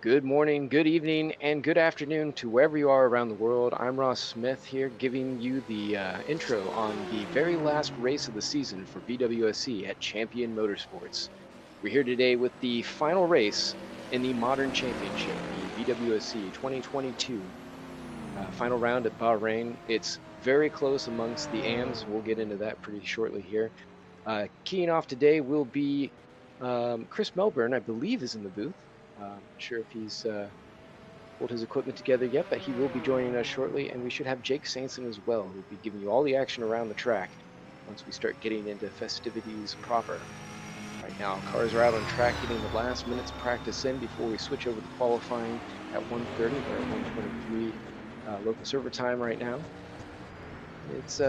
Good morning, good evening, and good afternoon to wherever you are around the world. I'm Ross Smith here giving you the intro on the very last race of the season for VWSC at Champion Motorsports. We're here today with the final race in the Modern Championship, the VWSC 2022 final round at Bahrain. It's very close amongst the AMs. We'll get into that pretty shortly here. Keying off today will be Chris Melbourne, I believe, is in the booth. Not sure if he's pulled his equipment together yet, but he will be joining us shortly. And we should have Jake Sainson as well, who will be giving you all the action around the track once we start getting into festivities proper. Right now, cars are out on track getting the last minutes practice in before we switch over to qualifying at 1:30. We're at 1:23 local server time right now. It's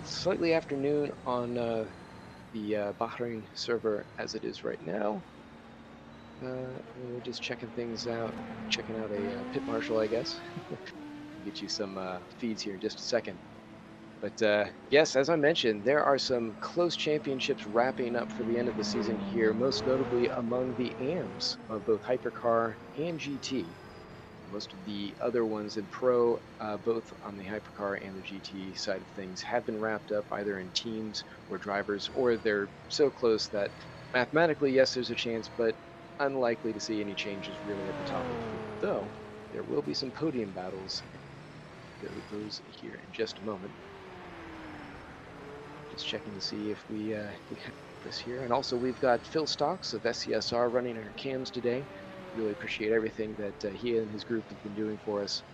slightly afternoon on the Bahrain server as it is right now. We're just checking things out, checking out a pit marshal, I guess. Get you some feeds here in just a second. But yes, as I mentioned, there are some close championships wrapping up for the end of the season here, most notably among the AMs of both Hypercar and GT. Most of the other ones in Pro, both on the Hypercar and the GT side of things, have been wrapped up either in teams or drivers, or they're so close that mathematically, yes, there's a chance, but unlikely to see any changes really at the top of the field. Though, there will be some podium battles. Go to those here in just a moment. Just checking to see if we have this here. And also, we've got Phil Stocks of SCSR running our cams today. Really appreciate everything that he and his group have been doing for us.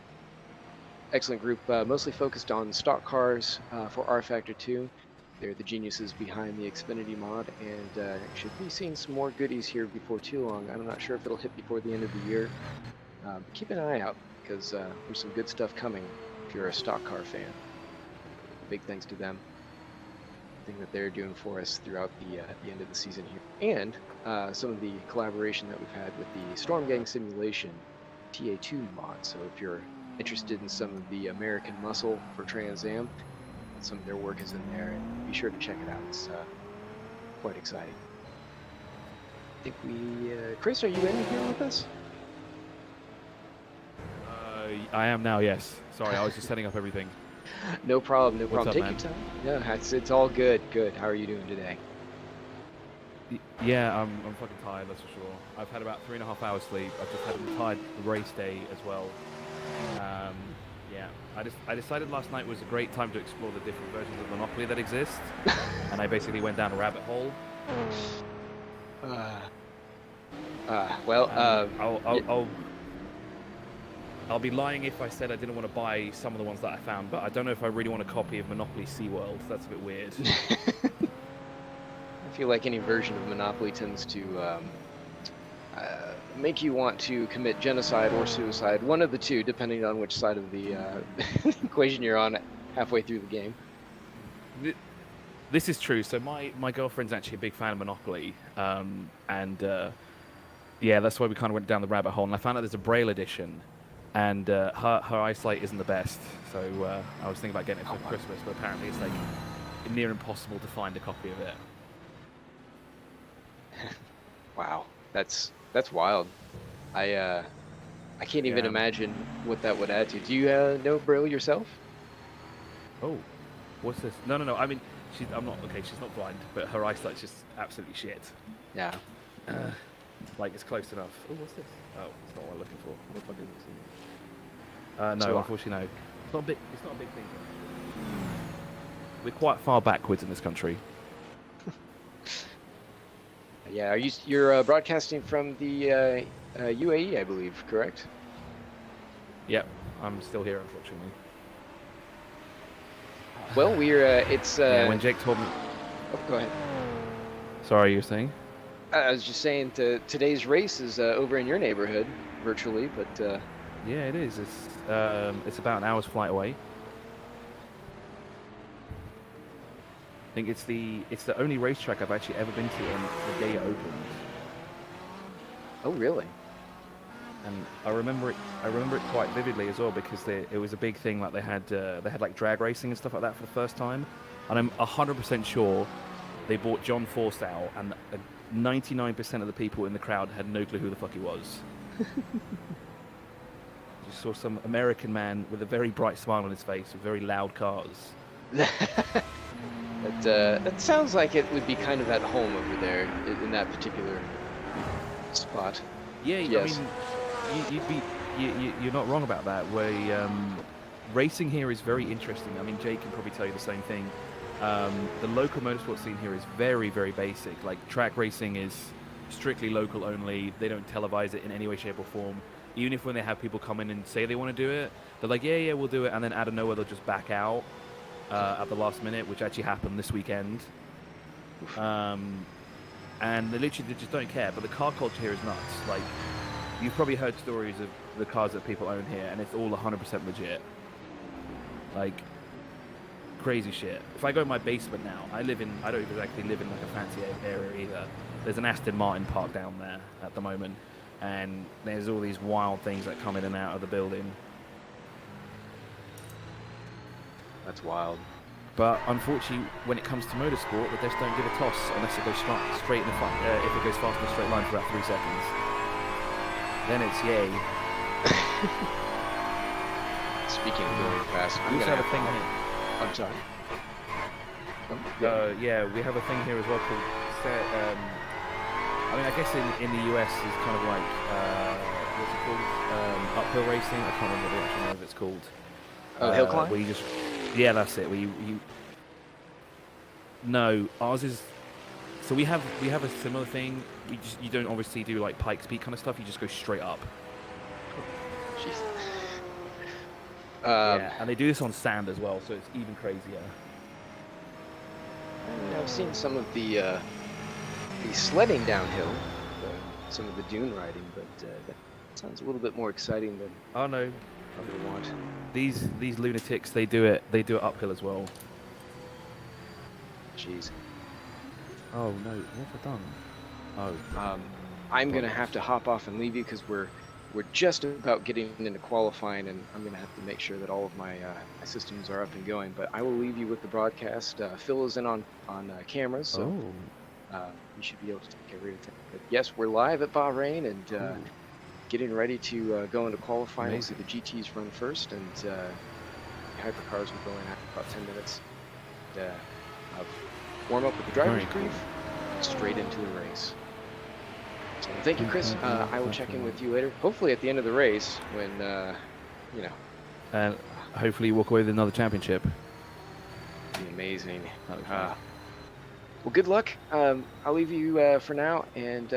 Excellent group, mostly focused on stock cars for rFactor 2. They're the geniuses behind the Xfinity mod, and should be seeing some more goodies here before too long. I'm not sure if it'll hit before the end of the year. But keep an eye out, because there's some good stuff coming if you're a stock car fan. Big thanks to them. Thing that they're doing for us throughout the end of the season here, and some of the collaboration that we've had with the Storm Gang Simulation TA2 mod. So if you're interested in some of the American muscle for Trans Am, some of their work is in there, and be sure to check it out. It's quite exciting. I think we, Chris, are you in here with us? I am now, yes. Sorry, I was just setting up everything. No problem, no problem. What's up, Take man? your time. Yeah, it's all good. Good. How are you doing today? Yeah, I'm fucking tired, that's for sure. I've had about 3.5 hours sleep. I've just had an entire race day as well. Yeah, I decided last night was a great time to explore the different versions of Monopoly that exist, and I basically went down a rabbit hole. I'll be lying if I said I didn't want to buy some of the ones that I found, but I don't know if I really want a copy of Monopoly SeaWorld. That's a bit weird. I feel like any version of Monopoly tends to make you want to commit genocide or suicide, one of the two, depending on which side of the equation you're on halfway through the game. This is true. So my girlfriend's actually a big fan of Monopoly, and yeah, that's why we kind of went down the rabbit hole. And I found out there's a Braille edition, and her eyesight isn't the best. So I was thinking about getting it for Christmas, but apparently it's like near impossible to find a copy of it. Wow, that's wild. I can't even imagine what that would add to. Do you know Braille yourself? Oh, what's this? No. I mean, she's not blind, but her eyesight's just absolutely shit. Yeah. Like, it's close enough. Oh, what's this? Oh, it's not what I'm looking for. What the fuck is this? No, unfortunately, no. It's not a big thing. We're quite far backwards in this country. Yeah, you're broadcasting from the UAE, I believe, correct? Yep, I'm still here, unfortunately. Well, we're it's. Yeah, when Jake told me. Oh, go ahead. Sorry, you were saying? I was just saying today's race is over in your neighborhood, virtually, but. Yeah, it is. It's about an hour's flight away. I think it's the only racetrack I've actually ever been to on the day it opened. Oh, really? And I remember it quite vividly as well, because it was a big thing. Like they had like drag racing and stuff like that for the first time, and I'm 100% sure they brought John Force out, and 99% of the people in the crowd had no clue who the fuck he was. Just saw some American man with a very bright smile on his face with very loud cars. That sounds like it would be kind of at home over there in that particular spot. Yeah, Yes. I mean, you're not wrong about that. Racing here is very interesting. I mean, Jay can probably tell you the same thing. The local motorsport scene here is very, very basic. Like, track racing is strictly local only. They don't televise it in any way, shape, or form. Even if when they have people come in and say they want to do it, they're like, yeah, we'll do it. And then out of nowhere, they'll just back out at the last minute, which actually happened this weekend. And they just don't care. But the car culture here is nuts. Like, you've probably heard stories of the cars that people own here, and it's all 100% legit. Like, crazy shit. If I go in my basement now, I don't exactly live in like a fancy area either. There's an Aston Martin parked down there at the moment, and there's all these wild things that come in and out of the building. That's wild. But unfortunately, when it comes to motorsport, they just don't give a toss unless it goes straight in the front. If it goes fast in a straight line for about 3 seconds, then it's yay. Speaking of going fast, We also have a thing here. I'm sorry. Yeah, we have a thing here as well called. I mean, I guess in the US is kind of like what's it called? Uphill racing. I can't remember what the actual name of it's called. Oh, hill climb. Where you just that's it. Where you. No, ours is. So we have a similar thing. You don't obviously do like Pikes Peak kind of stuff. You just go straight up. Jeez. Yeah, and they do this on sand as well, so it's even crazier. I've seen some of the sledding downhill, some of the dune riding, but that sounds a little bit more exciting than Oh no, I would want. these lunatics, they do it uphill as well. Jeez. Oh no, what have I done? Oh. I'm gonna have to hop off and leave you because we're just about getting into qualifying, and I'm gonna have to make sure that all of my systems are up and going. But I will leave you with the broadcast. Phil is in on cameras, so you should be able to take everything. But yes, we're live at Bahrain and getting ready to go into qualifying. We'll see the GTs run first, and the Hypercars will go in after about 10 minutes. Warm up with the driver's brief, straight into the race. So thank you, Chris. I will check in with you later. Hopefully at the end of the race, when and hopefully you walk away with another championship. Be amazing. Well, good luck. I'll leave you for now, and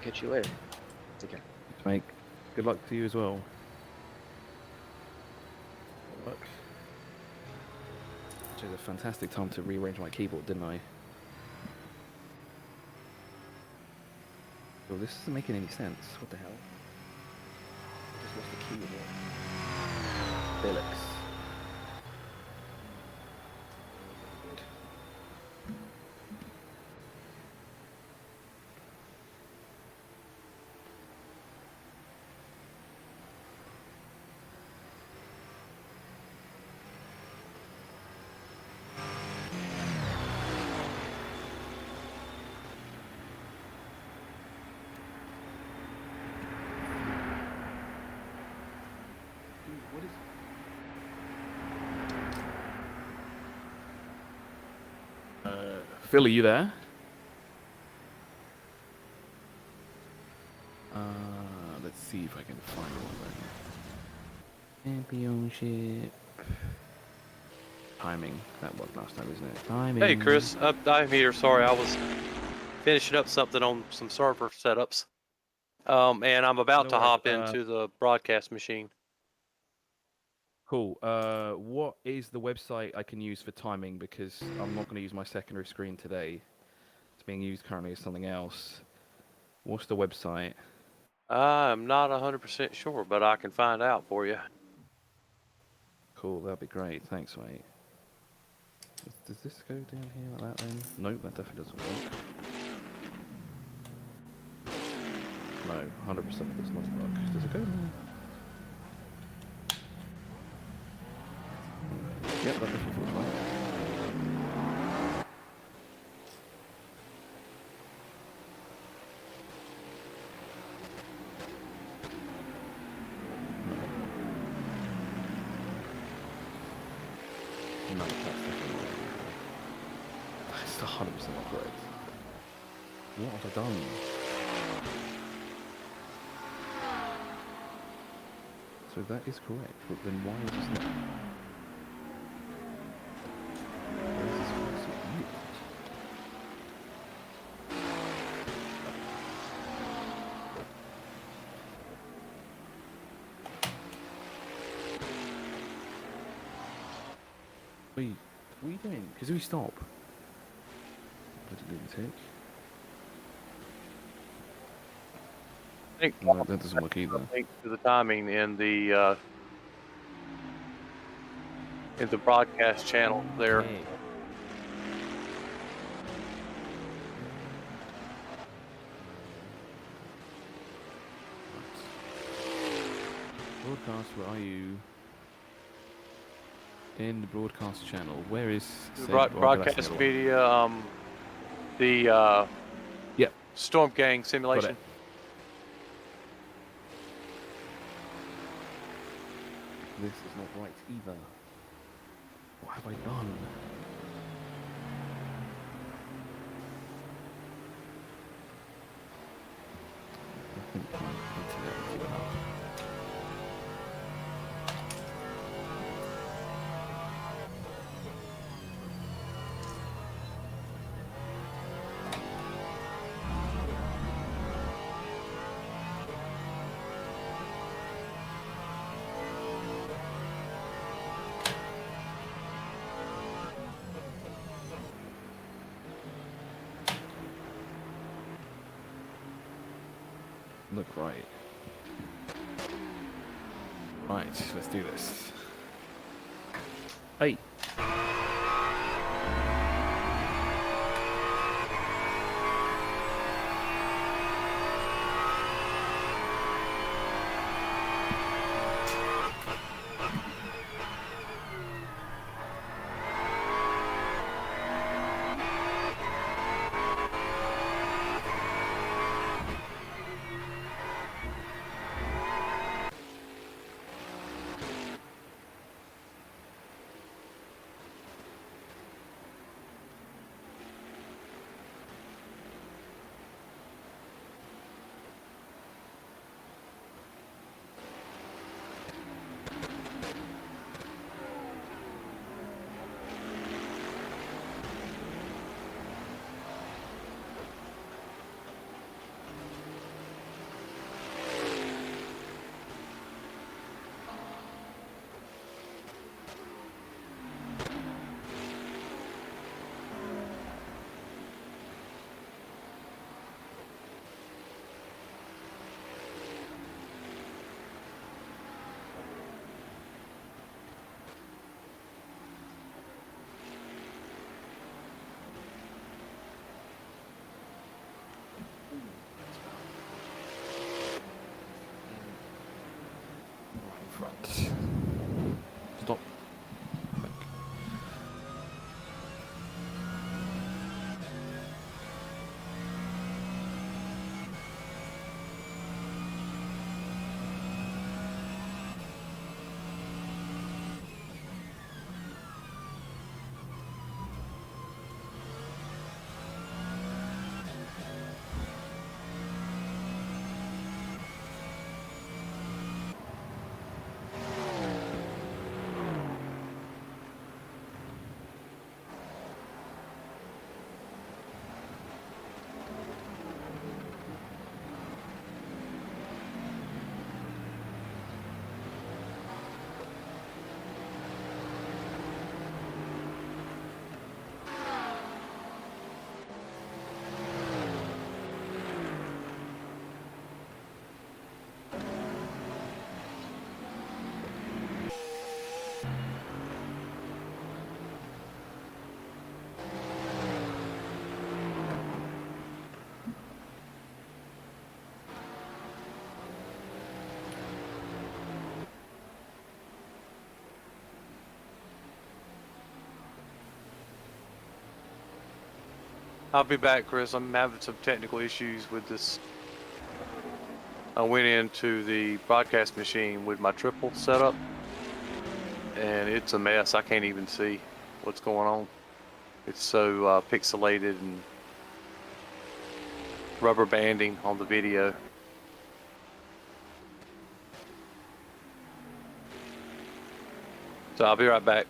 catch you later. Take care. Mate, good luck to you as well. Good luck. Which is a fantastic time to rearrange my keyboard, didn't I? Well, this isn't making any sense. What the hell? I just lost the key in it. Felix. Phil, are you there? Let's see if I can find one. Championship. Timing. That was last time, isn't it? Timing. Hey, Chris. I'm here. Sorry, I was finishing up something on some server setups. And I'm about to hop into the broadcast machine. Cool. What is the website I can use for timing? Because I'm not going to use my secondary screen today. It's being used currently as something else. What's the website? I'm not 100% sure, but I can find out for you. Cool, that'd be great. Thanks, mate. Does this go down here like that then? Nope, that definitely doesn't work. No, 100% does not work. Does it go there? Yep, that definitely feels right. No, that's definitely That's 100% not correct. What have I done? So that is correct, but then why is this not? Why is this not submitted? Wait, what are you doing? Because we stop. Bloody lunatic. I think No, that doesn't work either. link to the timing in the broadcast channel there. Okay. Broadcast, where are you? In the broadcast channel, where is The said broadcast one? media, the Yep, Storm Gang got simulation. it. This is not right either. What have I done? I think my internet has given up. Look right. Right, let's do this. Hey. Front. Stop. I'll be back, Chris. I'm having some technical issues with this. I went into the broadcast machine with my triple setup, and it's a mess. I can't even see. what's going on. It's so pixelated and rubber banding on the video. So I'll be right back.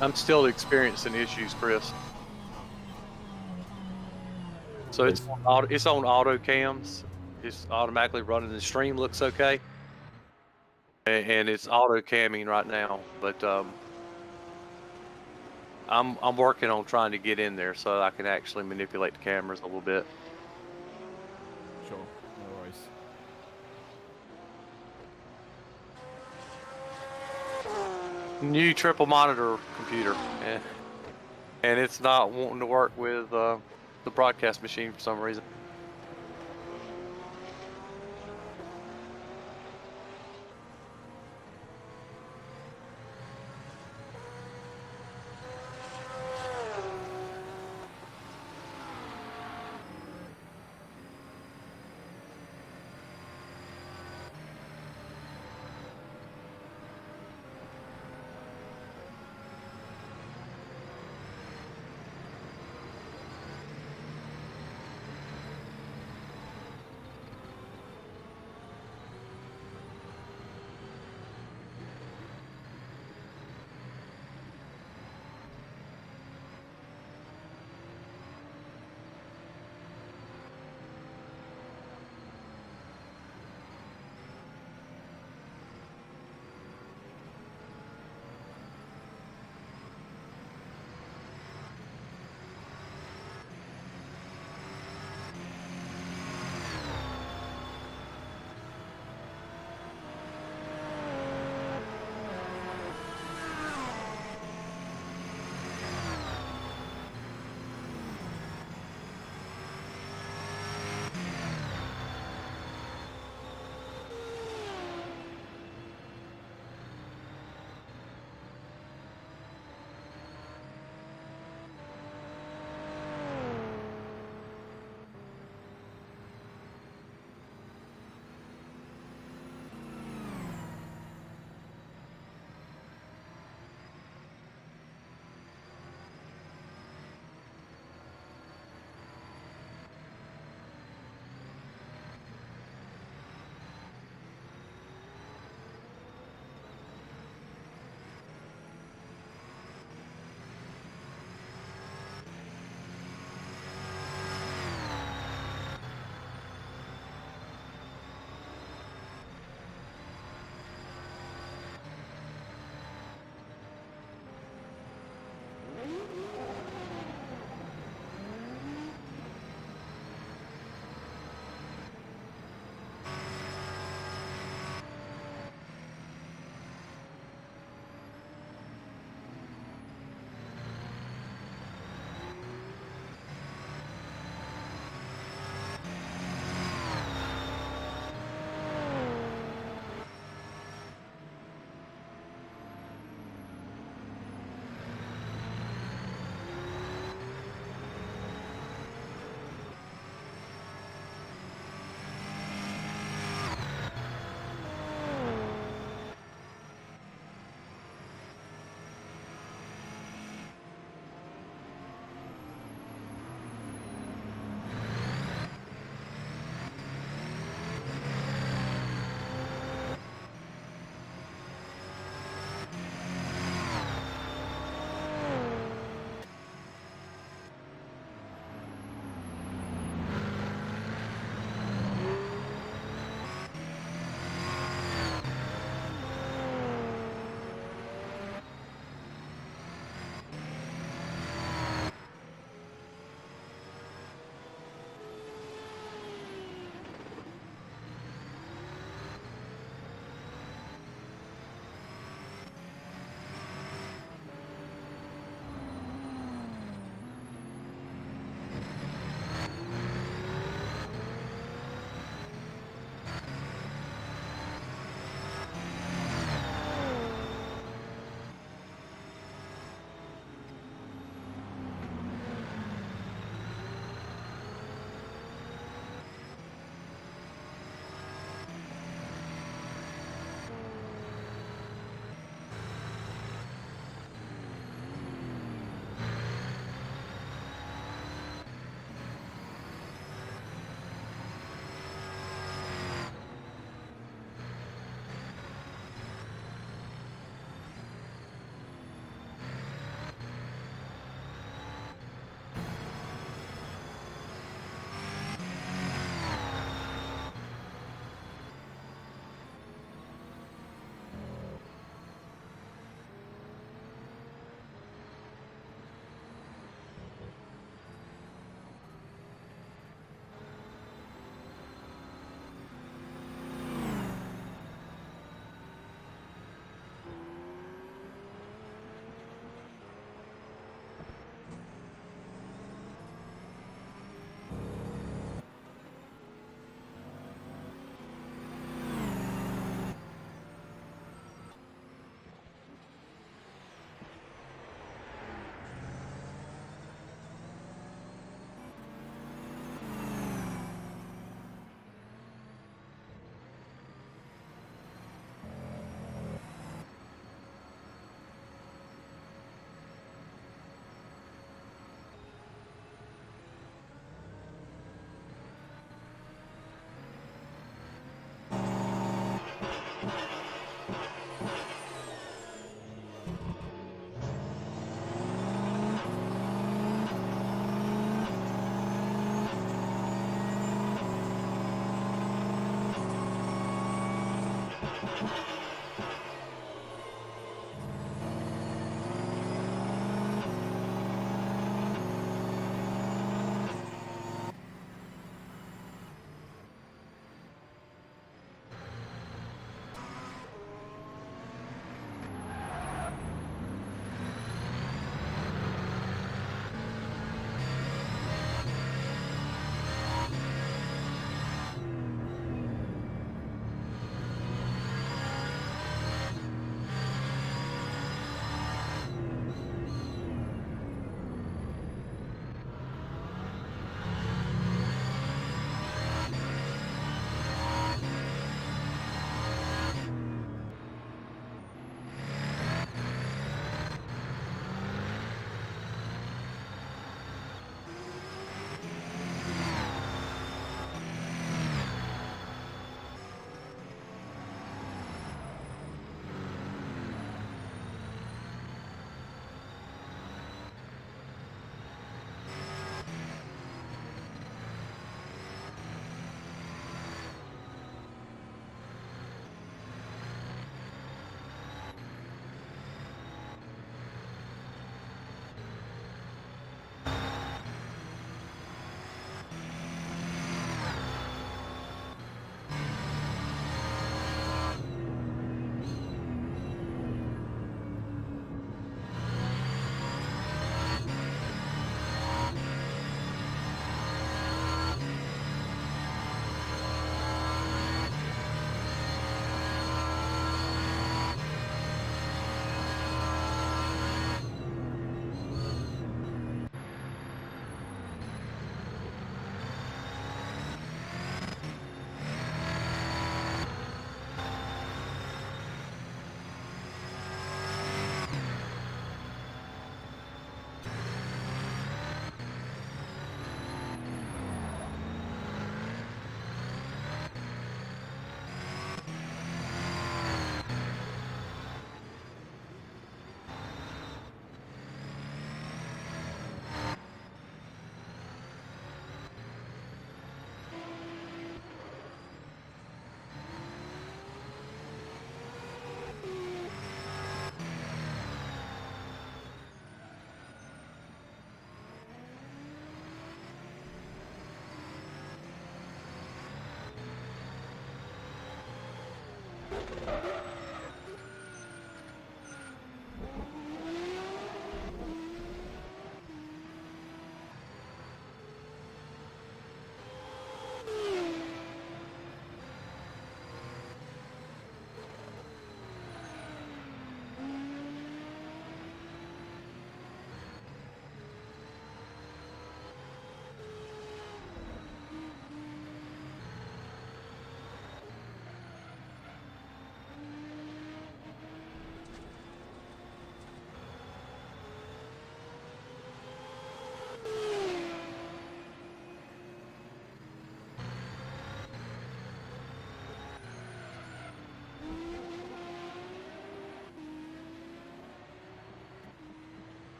I'm still experiencing issues, Chris. So it's on auto cams. It's automatically running. The stream looks okay, and it's auto camming right now. But I'm working on trying to get in there so I can actually manipulate the cameras a little bit. Sure, no worries. New triple monitor computer, and it's not wanting to work with the broadcast machine for some reason.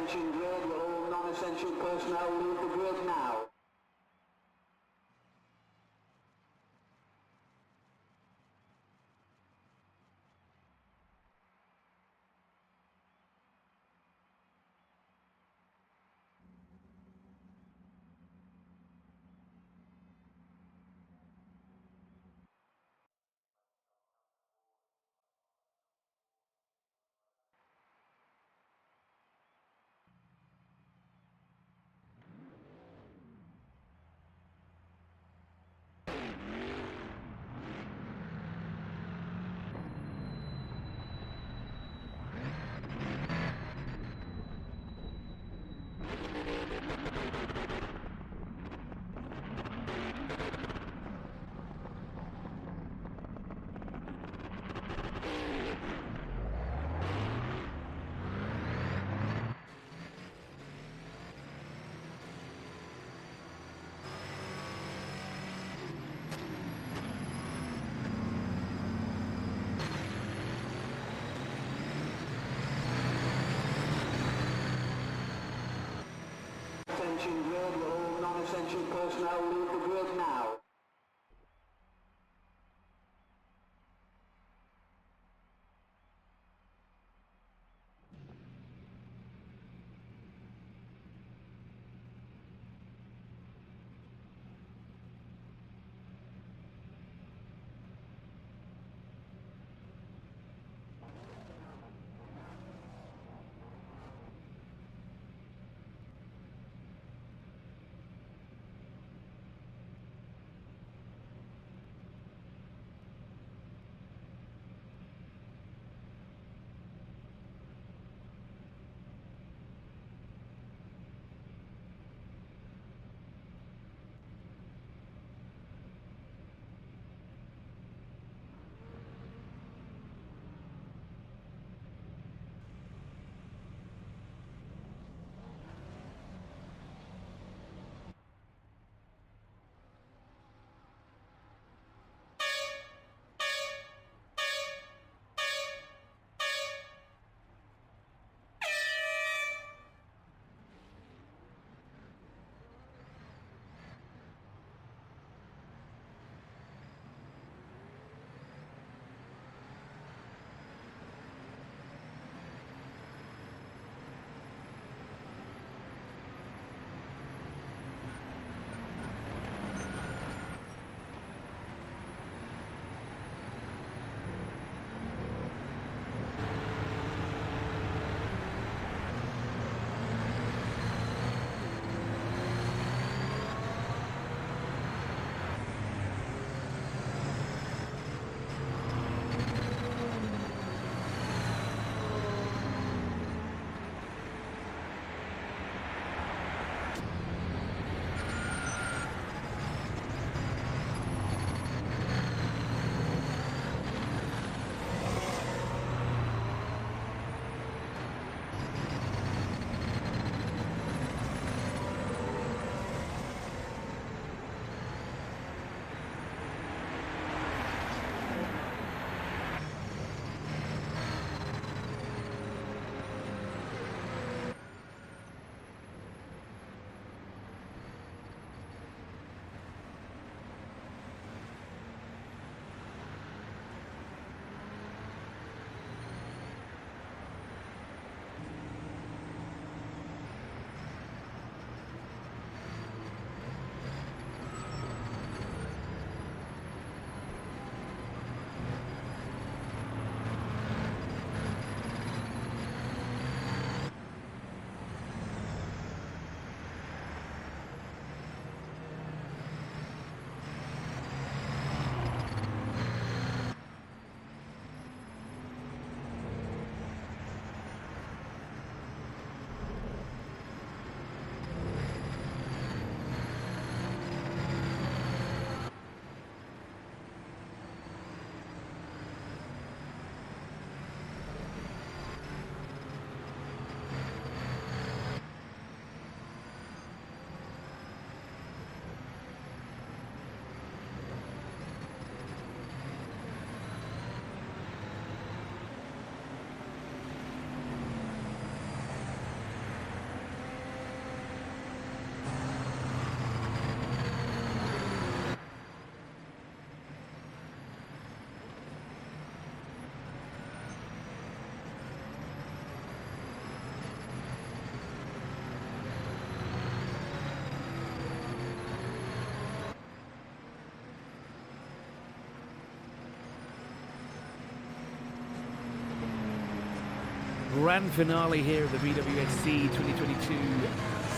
Attention grid, will all non-essential personnel leave the grid now. Attention grid, will all non-essential personnel leave the grid now. grand finale here of the VWSC 2022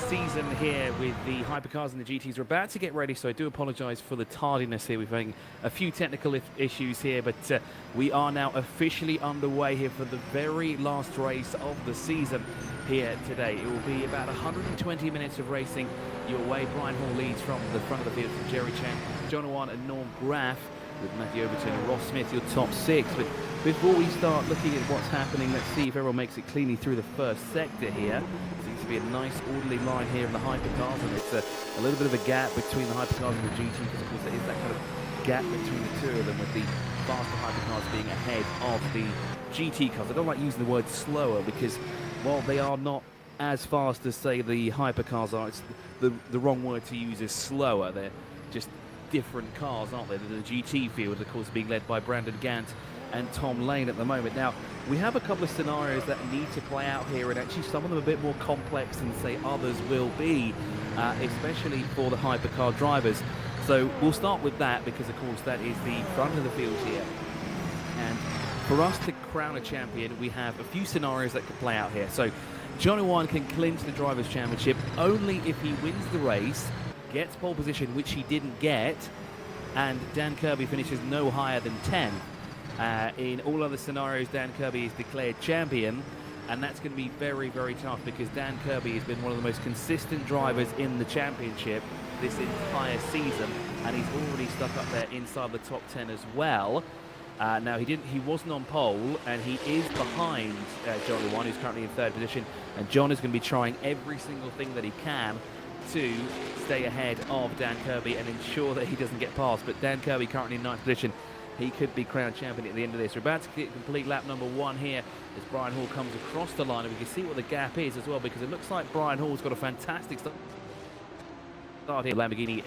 season here with the Hypercars and the GTs. We're about to get ready, so I do apologize for the tardiness here. We've had a few technical issues here, but we are now officially underway here for the very last race of the season here today. It will be about 120 minutes of racing your way. Brian Hall leads from the front of the field from Jerry Chen, John Owan and Norm Graff, with Matthew Overton and Ross Smith, your top six. But before we start looking at what's happening, let's see if everyone makes it cleanly through the first sector here. Seems to be a nice orderly line here in the Hypercars, and it's a little bit of a gap between the Hypercars and the GT, because of course there is that kind of gap between the two of them, with the faster Hypercars being ahead of the GT cars. I don't like using the word slower, because while they are not as fast as, say, the Hypercars are, it's the wrong word to use is slower. They're just different cars, aren't they? The GT field, of course, being led by Brandon Gant and Tom Lane at the moment. Now, we have a couple of scenarios that need to play out here, and actually some of them a bit more complex than, say, others will be, especially for the Hypercar drivers. So we'll start with that, because, of course, that is the front of the field here. And for us to crown a champion, we have a few scenarios that could play out here. So John Owan can clinch the Drivers' Championship only if he wins the race, gets pole position, which he didn't get, and Dan Kirby finishes no higher than 10. In all other scenarios, Dan Kirby is declared champion, and that's going to be very, very tough, because Dan Kirby has been one of the most consistent drivers in the championship this entire season, and he's already stuck up there inside the top 10 as well. Now, he wasn't on pole, and he is behind John Owan, who's currently in third position, and John is going to be trying every single thing that he can to stay ahead of Dan Kirby and ensure that he doesn't get past. But Dan Kirby currently in ninth position. He could be crowned champion at the end of this. We're about to complete lap number 1 here as Brian Hall comes across the line, and we can see what the gap is as well, because it looks like Brian Hall's got a fantastic start here. Lamborghini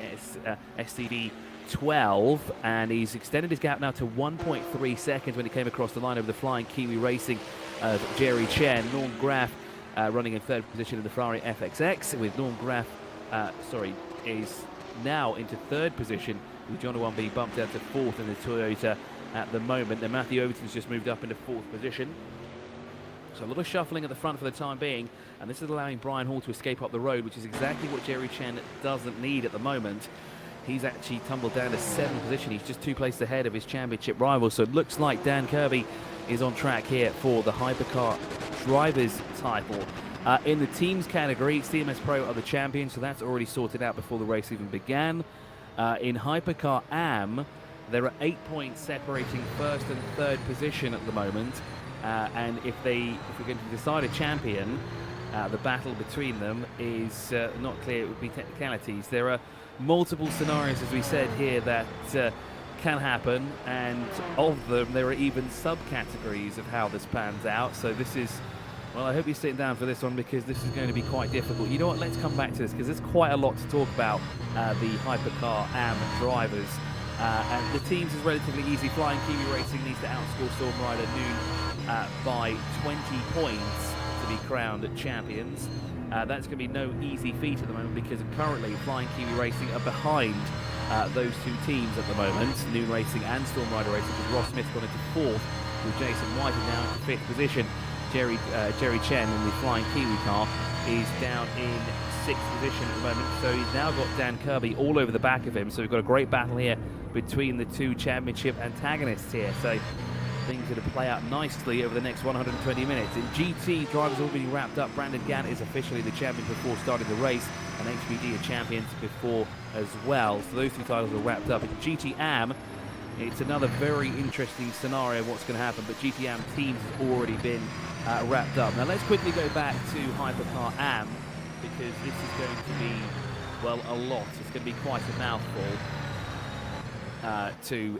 SCD 12, and he's extended his gap now to 1.3 seconds when he came across the line over the Flying Kiwi Racing of Jerry Chen. Norm Graff running in third position in the Ferrari FXX, with Norm Graff is now into third position, with John Owan being bumped down to fourth in the Toyota at the moment. Then Matthew Overton's just moved up into fourth position. So a lot of shuffling at the front for the time being, and this is allowing Brian Hall to escape up the road, which is exactly what Jerry Chen doesn't need at the moment. He's actually tumbled down to 7th position. He's just 2 places ahead of his championship rival. So it looks like Dan Kirby is on track here for the Hypercar drivers title. In the teams category, CMS Pro are the champions, so that's already sorted out before the race even began. In Hypercar AM, there are 8 points separating first and third position at the moment. And if we're going to decide a champion, the battle between them is not clear. It would be technicalities. There are multiple scenarios, as we said here, that can happen, and of them there are even subcategories of how this pans out. So this is, well, I hope you're sitting down for this one, because this is going to be quite difficult. You know what, let's come back to this, because there's quite a lot to talk about the Hypercar AM drivers. And the teams is relatively easy. Flying Kiwi Racing needs to outscore Storm Rider Noon by 20 points to be crowned champions. That's going to be no easy feat at the moment, because currently Flying Kiwi Racing are behind those 2 teams at the moment, Noon Racing and Storm Rider Racing, with Ross Smith gone into 4th, with Jason White now in 5th position. Jerry Chen in the Flying Kiwi car is down in 6th position at the moment, so he's now got Dan Kirby all over the back of him. So we've got a great battle here between the 2 championship antagonists here. So things are going to play out nicely over the next 120 minutes. In GT, drivers all being wrapped up. Brandon Gant is officially the champion before starting the race, and HBD are champions before as well. So those 2 titles are wrapped up. In GT AM, it's another very interesting scenario of what's going to happen, but GT AM teams have already been wrapped up. Now let's quickly go back to Hypercar AM, because this is going to be, well, a lot. It's going to be quite a mouthful to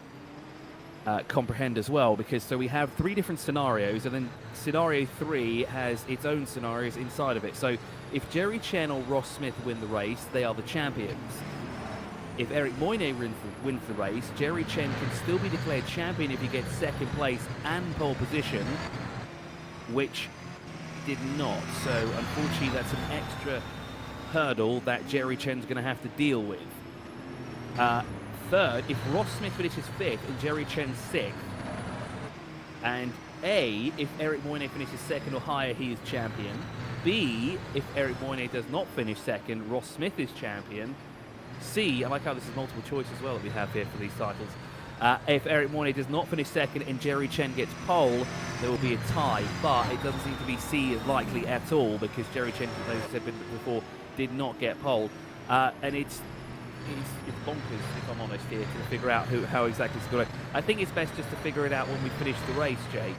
comprehend as well, because so we have 3 different scenarios, and then scenario 3 has its own scenarios inside of it. So if Jerry Chen or Ross Smith win the race, they are the champions. If Eric Moynier wins the race, Jerry Chen can still be declared champion if he gets 2nd place and pole position, which did not. So unfortunately, that's an extra hurdle that Jerry Chen's going to have to deal with. Third, if Ross Smith finishes 5th and Jerry Chen 6th, And A, if Eric Moynier finishes second or higher, he is champion. B, if Eric Moynier does not finish second, Ross Smith is champion. C, I like how this is multiple choice as well that we have here for these titles. If Eric Moynier does not finish second and Jerry Chen gets pole, there will be a tie. But it doesn't seem to be C as likely at all because Jerry Chen, as I said before, did not get pole. And it's bonkers, if I'm honest, here to figure out how exactly it's going to go. I think it's best just to figure it out when we finish the race, Jake.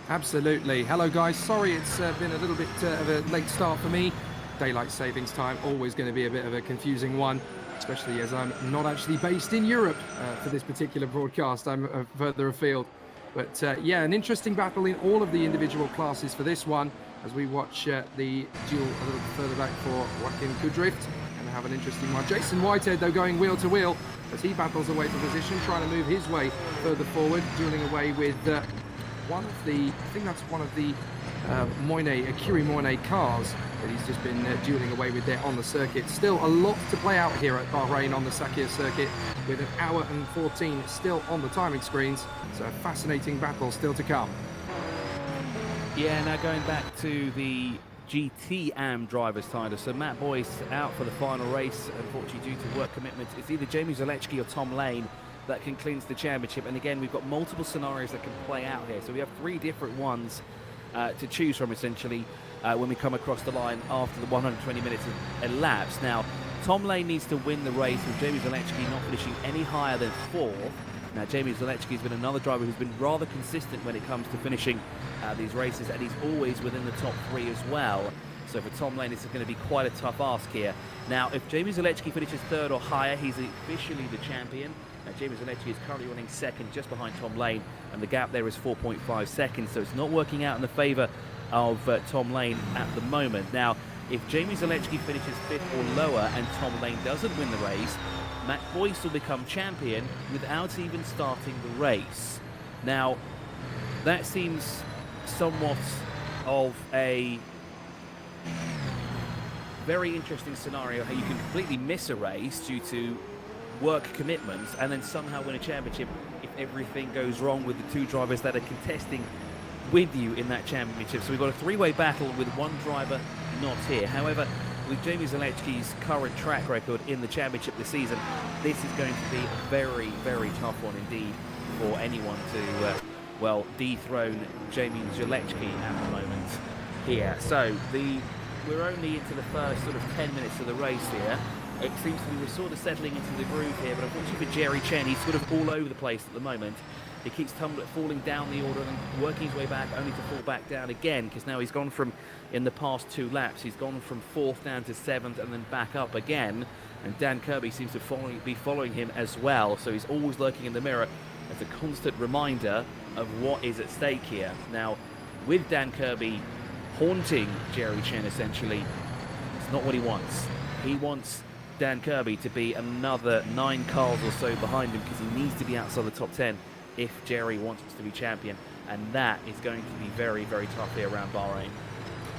Absolutely. Hello, guys. Sorry it's been a little bit of a late start for me. Daylight savings time, always going to be a bit of a confusing one, especially as I'm not actually based in Europe for this particular broadcast. I'm further afield. But yeah, an interesting battle in all of the individual classes for this one as we watch the duel a little further back for Joaquin Kudrift. And have an interesting one. Jason Whitehead, though, going wheel to wheel as he battles away for position, trying to move his way further forward, dueling away with one of the, I think that's one of the Curie Moynier cars that he's just been dueling away with there on the circuit. Still a lot to play out here at Bahrain on the Sakir circuit with an hour and 14 still on the timing screens. So a fascinating battle still to come. Yeah, now going back to the GT AM drivers title. So Matt Boyce out for the final race, unfortunately due to work commitments. It's either Jamie Zaleczki or Tom Lane that can clinch the championship. And again, we've got multiple scenarios that can play out here. So we have 3 different ones to choose from, essentially, when we come across the line after the 120 minutes have elapsed. Now, Tom Lane needs to win the race with Jamie Zaleczki not finishing any higher than 4th. Now, Jamie Zaleczki has been another driver who's been rather consistent when it comes to finishing these races, and he's always within the top 3 as well. So for Tom Lane, it's going to be quite a tough ask here. Now, if Jamie Zaleczki finishes 3rd or higher, he's officially the champion. Now, Jamie Zaleczki is currently running 2nd just behind Tom Lane, and the gap there is 4.5 seconds, so it's not working out in the favour of Tom Lane at the moment. Now, if Jamie Zaleczki finishes 5th or lower and Tom Lane doesn't win the race, Matt Boyce will become champion without even starting the race. Now, that seems somewhat of a very interesting scenario, how you can completely miss a race due to work commitments and then somehow win a championship if everything goes wrong with the 2 drivers that are contesting with you in that championship. So we've got a 3-way battle with 1 driver not here. However, with Jamie Zaleczki's current track record in the championship this season, this is going to be a very, very tough one indeed for anyone to, well, dethrone Jamie Zaleczki at the moment here. So we're only into the first sort of 10 minutes of the race here. It seems to be we're sort of settling into the groove here, but unfortunately for Jerry Chen, he's sort of all over the place at the moment. He keeps falling down the order and working his way back, only to fall back down again, because now he's gone from, in the past 2 laps, he's gone from 4th down to 7th and then back up again. And Dan Kirby seems to be following him as well, so he's always lurking in the mirror as a constant reminder of what is at stake here. Now, with Dan Kirby haunting Jerry Chen, essentially, it's not what he wants. He wants Dan Kirby to be another 9 cars or so behind him because he needs to be outside the top 10 if Jerry wants to be champion, and that is going to be very, very tough here around Bahrain.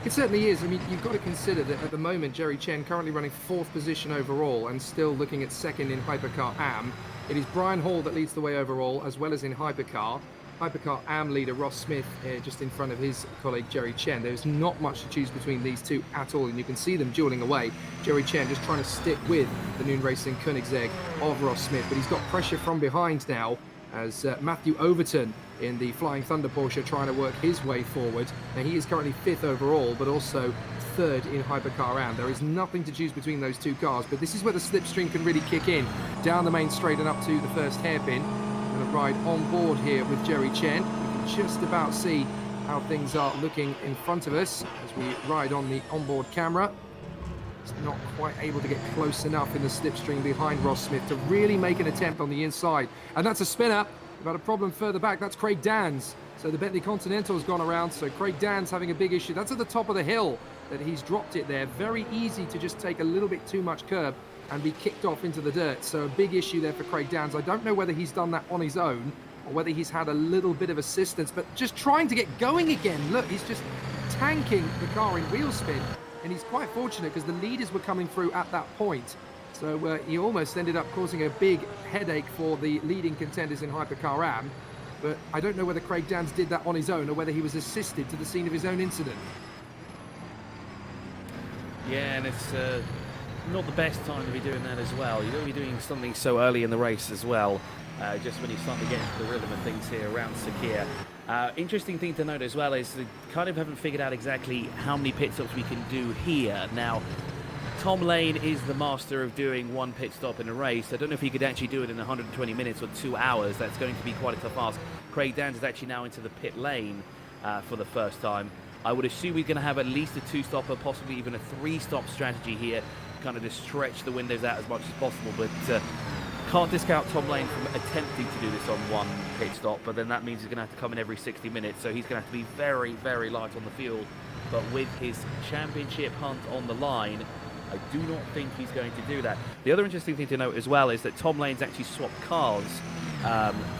It certainly is. I mean, you've got to consider that at the moment, Jerry Chen currently running 4th position overall and still looking at 2nd in Hypercar AM. It is Brian Hall that leads the way overall, as well as in Hypercar. Hypercar AM leader Ross Smith just in front of his colleague Jerry Chen. There's not much to choose between these 2 at all, and you can see them dueling away. Jerry Chen just trying to stick with the Noon Racing Koenigsegg of Ross Smith, but he's got pressure from behind now as Matthew Overton in the Flying Thunder Porsche trying to work his way forward. Now, he is currently 5th overall, but also 3rd in Hypercar AM. There is nothing to choose between those 2 cars, but this is where the slipstream can really kick in. Down the main straight and up to the first hairpin. Going to ride on board here with Jerry Chen. You can just about see how things are looking in front of us as we ride on the onboard camera. It's not quite able to get close enough in the slipstream behind Ross Smith to really make an attempt on the inside. And that's a spinner. We've got a problem further back. That's Craig Dans. So the Bentley Continental's gone around. So Craig Dans having a big issue. That's at the top of the hill that he's dropped it there. Very easy to just take a little bit too much curb and be kicked off into the dirt. So a big issue there for Craig Dans. I don't know whether he's done that on his own or whether he's had a little bit of assistance, but just trying to get going again. Look, he's just tanking the car in wheel spin. And he's quite fortunate because the leaders were coming through at that point. So he almost ended up causing a big headache for the leading contenders in Hypercar AM. but I don't know whether Craig Dans did that on his own or whether he was assisted to the scene of his own incident. Yeah, and it's not the best time to be doing that as well. You don't be doing something so early in the race as well, just when you start to get into the rhythm of things here around Sakir. Interesting thing to note as well is they kind of haven't figured out exactly how many pit stops we can do here. Now, Tom Lane is the master of doing one pit stop in a race. I don't know if he could actually do it in 120 minutes or 2 hours. That's going to be quite a tough ask. Craig Dans is actually now into the pit lane for the first time. I would assume we're going to have at least a 2-stopper, possibly even a 3-stop strategy here, kind of to stretch the windows out as much as possible. But can't discount Tom Lane from attempting to do this on one pit stop, but then that means he's going to have to come in every 60 minutes, so he's going to have to be very, very light on the fuel. But with his championship hunt on the line, I do not think he's going to do that. The other interesting thing to note as well is that Tom Lane's actually swapped cars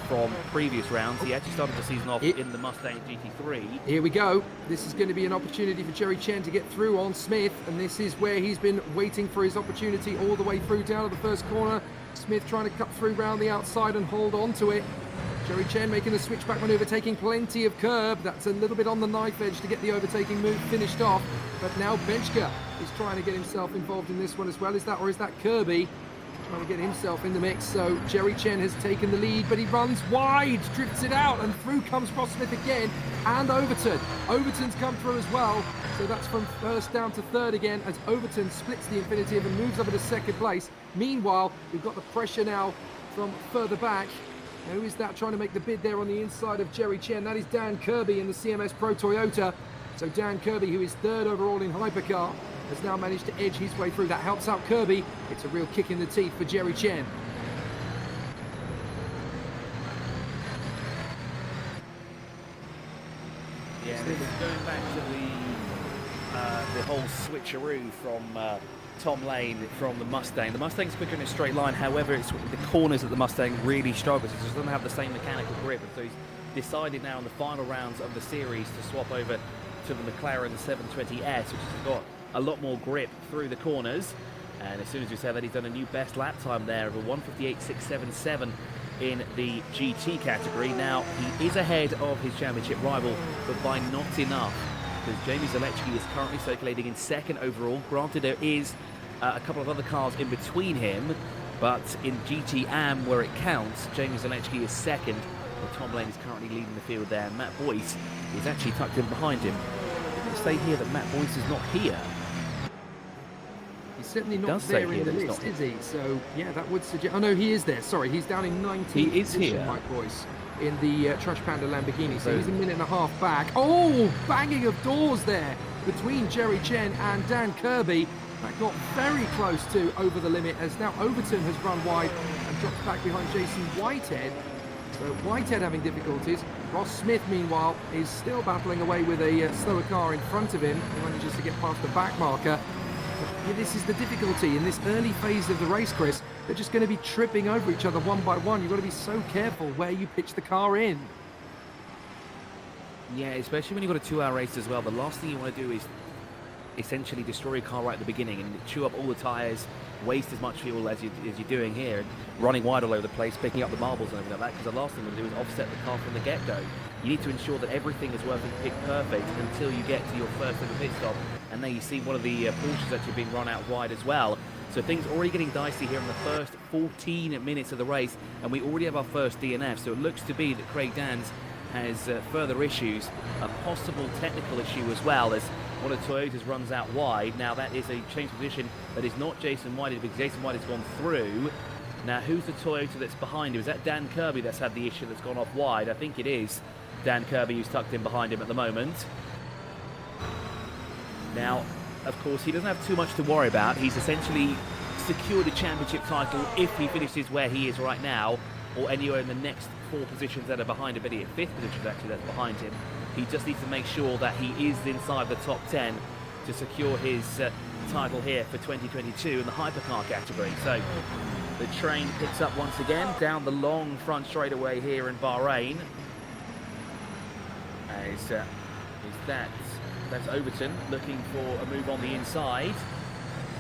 from previous rounds. He actually started the season off in the Mustang GT3. Here we go. This is going to be an opportunity for Jerry Chen to get through on Smith, and this is where he's been waiting for his opportunity all the way through down to the first corner. Smith trying to cut through round the outside and hold on to it. Jerry Chen making the switchback maneuver, taking plenty of curb. That's a little bit on the knife edge to get the overtaking move finished off. But now Benchka is trying to get himself involved in this one as well. Is that, or is that Kirby trying to get himself in the mix? So Jerry Chen has taken the lead, but he runs wide, drifts it out, and through comes Ross Smith again, and Overton. Overton's come through as well. So that's from first down to third again as Overton splits the Infinitive and moves over to second place. Meanwhile, we've got the pressure now from further back. Who is that trying to make the bid there on the inside of Jerry Chen? That is Dan Kirby in the CMS Pro Toyota. So Dan Kirby, who is third overall in Hypercar, has now managed to edge his way through. That helps out Kirby. It's a real kick in the teeth for Jerry Chen. Yeah, this is going back to the whole switcheroo from Tom Lane from the Mustang. The Mustang's quicker in a straight line, however, it's the corners that the Mustang really struggles. It just doesn't have the same mechanical grip, and so he's decided now in the final rounds of the series to swap over to the McLaren 720S, which has got a lot more grip through the corners. And as soon as we say that, he's done a new best lap time there of a 1:58.677 in the GT category. Now, he is ahead of his championship rival, but by not enough, because Jamie Zalewski is currently circulating in second overall. Granted, there is a couple of other cars in between him, but in GT AM, where it counts, Jamie Zalewski is second, but Tom Lane is currently leading the field there. And Matt Boyce is actually tucked in behind him. Did it say here that Matt Boyce is not here? He's certainly not there in the list, is he? So, yeah, that would suggest... Oh, no, he is there. Sorry, he's down in 19th He is position, here. Mike Boyce, in the Trash Panda Lamborghini. So he's a minute and a half back. Oh, banging of doors there between Jerry Chen and Dan Kirby. That got very close to over the limit, as now Overton has run wide and drops back behind Jason Whitehead. So Whitehead having difficulties. Ross Smith, meanwhile, is still battling away with a slower car in front of him. He manages to get past the back marker. But this is the difficulty in this early phase of the race, Chris. They're just going to be tripping over each other one by one. You've got to be so careful where you pitch the car in. Yeah, especially when you've got a 2-hour race as well. The last thing you want to do is essentially destroy your car right at the beginning and chew up all the tyres, waste as much fuel as you're doing here, running wide all over the place, picking up the marbles and everything like that, because the last thing you want to do is offset the car from the get-go. You need to ensure that everything is working pick perfect until you get to your first ever pit stop. And there you see one of the Porsches actually being run out wide as well. So things already getting dicey here in the first 14 minutes of the race, and we already have our first DNF. So it looks to be that Craig Dans has further issues, a possible technical issue as well, as one of the Toyotas runs out wide. Now that is a change position that is not Jason Whitehead, because Jason Whitehead has gone through. Now who's the Toyota that's behind him? Is that Dan Kirby that's had the issue that's gone off wide? I think it is Dan Kirby who's tucked in behind him at the moment. Now, of course, he doesn't have too much to worry about. He's essentially secured a championship title if he finishes where he is right now, or anywhere in the next 4 positions that are behind him, but here 5th position actually that's behind him. He just needs to make sure that he is inside the top 10 to secure his title here for 2022 in the hypercar category. So the train picks up once again down the long front straightaway here in Bahrain. That's Overton looking for a move on the inside.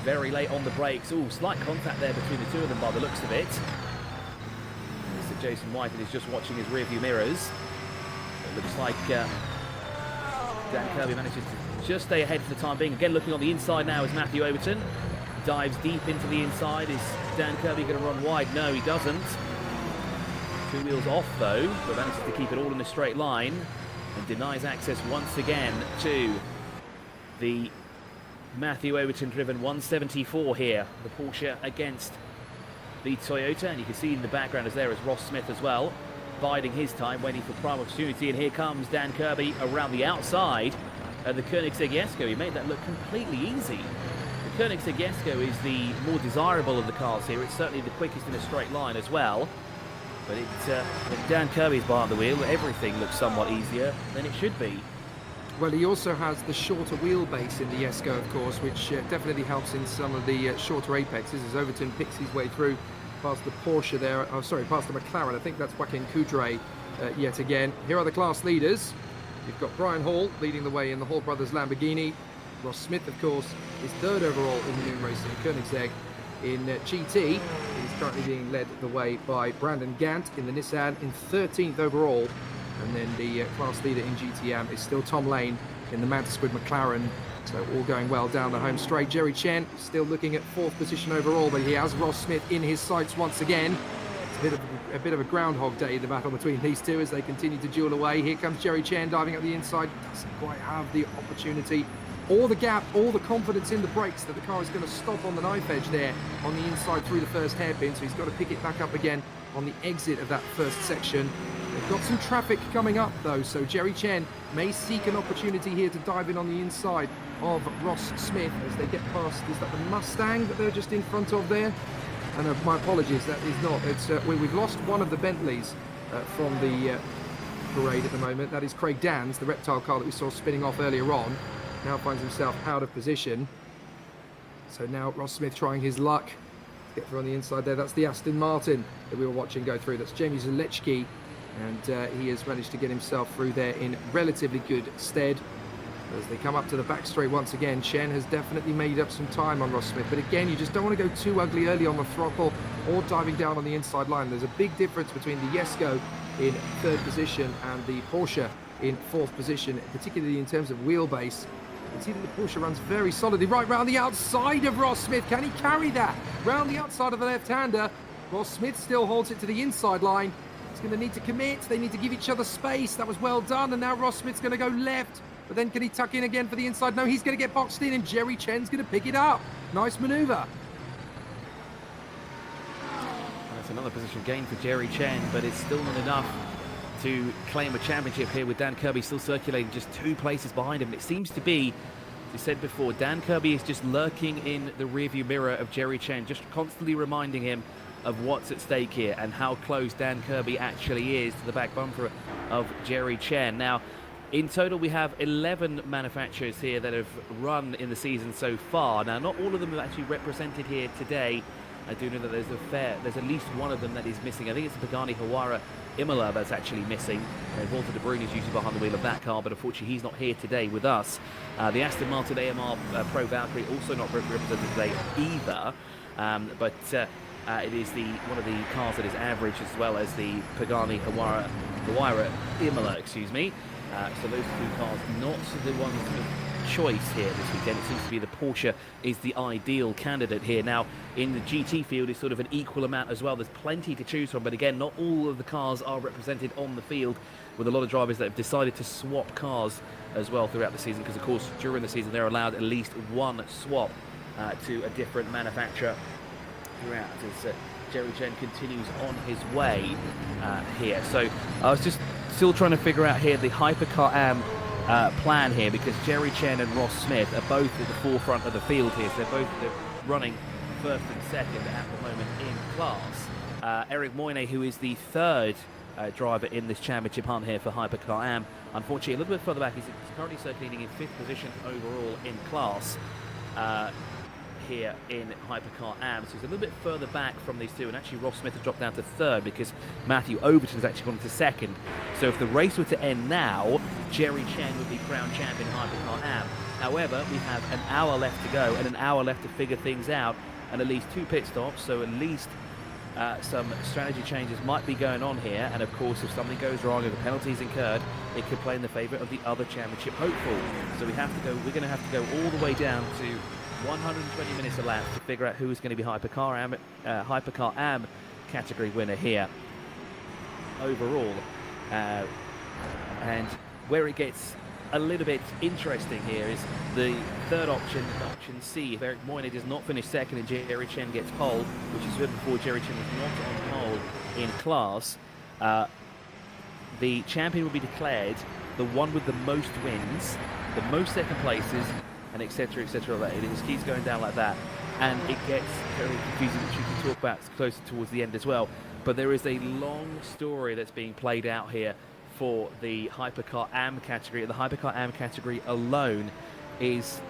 Very late on the brakes. Oh, slight contact there between the two of them by the looks of it. So Jason White and is just watching his rearview mirrors. It looks like Dan Kirby manages to just stay ahead for the time being. Again, looking on the inside now is Matthew Overton. Dives deep into the inside. Is Dan Kirby going to run wide? No, he doesn't. 2 wheels off though, but manages to keep it all in a straight line and denies access once again to the Matthew Overton driven 174 here. The Porsche against the Toyota, and you can see in the background is there is Ross Smith as well, biding his time, waiting for prime opportunity. And here comes Dan Kirby around the outside of the Koenigsegg Jesko. He made that look completely easy. The Koenigsegg Jesko is the more desirable of the cars here. It's certainly the quickest in a straight line as well. But when Dan Kirby's behind the wheel, everything looks somewhat easier than it should be. Well, he also has the shorter wheelbase in the Jesko, of course, which definitely helps in some of the shorter apexes as Overton picks his way through past the Porsche there. Oh, sorry, past the McLaren. I think that's Joaquin Coudray yet again. Here are the class leaders. You've got Brian Hall leading the way in the Hall Brothers Lamborghini. Ross Smith, of course, is 3rd overall in the new racing Koenigsegg. In GT, he's currently being led the way by Brandon Gant in the Nissan in 13th overall. And then the class leader in GTM is still Tom Lane in the Mantis Squid McLaren. So all going well down the home straight. Jerry Chen still looking at 4th position overall, but he has Ross Smith in his sights once again. It's a bit of a groundhog day, the battle between these two as they continue to duel away. Here comes Jerry Chen diving up the inside. Doesn't quite have the opportunity or the gap, or the confidence in the brakes that the car is going to stop on the knife edge there on the inside through the first hairpin. So he's got to pick it back up again on the exit of that first section. They've got some traffic coming up though, so Jerry Chen may seek an opportunity here to dive in on the inside of Ross Smith as they get past. Is that the Mustang that they're just in front of there? And my apologies, that is not. It's we've lost one of the Bentleys from the parade at the moment. That is Craig Dans, the reptile car that we saw spinning off earlier on. Now finds himself out of position. So now Ross Smith trying his luck to get through on the inside there. That's the Aston Martin that we were watching go through. That's Jamie Zaleczki, and he has managed to get himself through there in relatively good stead. As they come up to the back straight once again, Chen has definitely made up some time on Ross Smith. But again, you just don't want to go too ugly early on the throttle or diving down on the inside line. There's a big difference between the Jesko in 3rd position and the Porsche in 4th position, particularly in terms of wheelbase. You can see that the Porsche runs very solidly right round the outside of Ross Smith. Can he carry that round the outside of the left-hander? Ross Smith still holds it to the inside line. He's going to need to commit. They need to give each other space. That was well done. And now Ross Smith's going to go left. But then can he tuck in again for the inside? No, he's going to get boxed in, and Jerry Chen's going to pick it up. Nice manoeuvre. That's another position gain for Jerry Chen, but it's still not enough to claim a championship here, with Dan Kirby still circulating just 2 places behind him. And it seems to be, as you said before, Dan Kirby is just lurking in the rearview mirror of Jerry Chen, just constantly reminding him of what's at stake here and how close Dan Kirby actually is to the back bumper of Jerry Chen. Now, in total, we have 11 manufacturers here that have run in the season so far. Now, not all of them are actually represented here today. I do know that there's at least one of them that is missing. I think it's the Pagani Huayra Imola that's actually missing. Walter De Bruyne is usually behind the wheel of that car, but unfortunately he's not here today with us. The Aston Martin AMR Pro Valkyrie also not represented today either, but it is one of the cars that is average, as well as the Pagani Huayra Imola, excuse me. So those 2 cars not the ones of choice here this weekend. It seems to be the Porsche is the ideal candidate here. Now, in the GT field, it's sort of an equal amount as well. There's plenty to choose from, but again, not all of the cars are represented on the field, with a lot of drivers that have decided to swap cars as well throughout the season, because of course during the season they're allowed at least 1 swap to a different manufacturer throughout, as Jerry Chen continues on his way here. So I was just still trying to figure out here the Hypercar Am plan here, because Jerry Chen and Ross Smith are both at the forefront of the field here. So they're running 1st and 2nd at the moment in class. Eric Moyne, who is the 3rd driver in this championship hunt here for Hypercar Am, unfortunately a little bit further back. He's currently circulating in 5th position overall in class here in Hypercar Am. So he's a little bit further back from these 2, and actually Ross Smith has dropped down to 3rd because Matthew Overton has actually gone to 2nd. So if the race were to end now, Jerry Chen would be crowned champion in Hypercar Am. However, we have an hour left to go and an hour left to figure things out, and at least 2 pit stops, so at least some strategy changes might be going on here, and of course if something goes wrong, if the penalty's incurred, it could play in the favour of the other championship hopeful. So we're going to have to go all the way down to 120 minutes a lap to figure out who's going to be Hypercar AM category winner here overall. And where it gets a little bit interesting here is the third option, option C. If Eric Moynihan does not finish second and Jerry Chen gets pole, which is good before Jerry Chen was not on pole in class, the champion will be declared the one with the most wins, the most second places, and etc. etc. It just keeps going down like that, and it gets very confusing, which you can talk about closer towards the end as well. But there is a long story that's being played out here for the Hypercar AM category. The Hypercar AM category alone is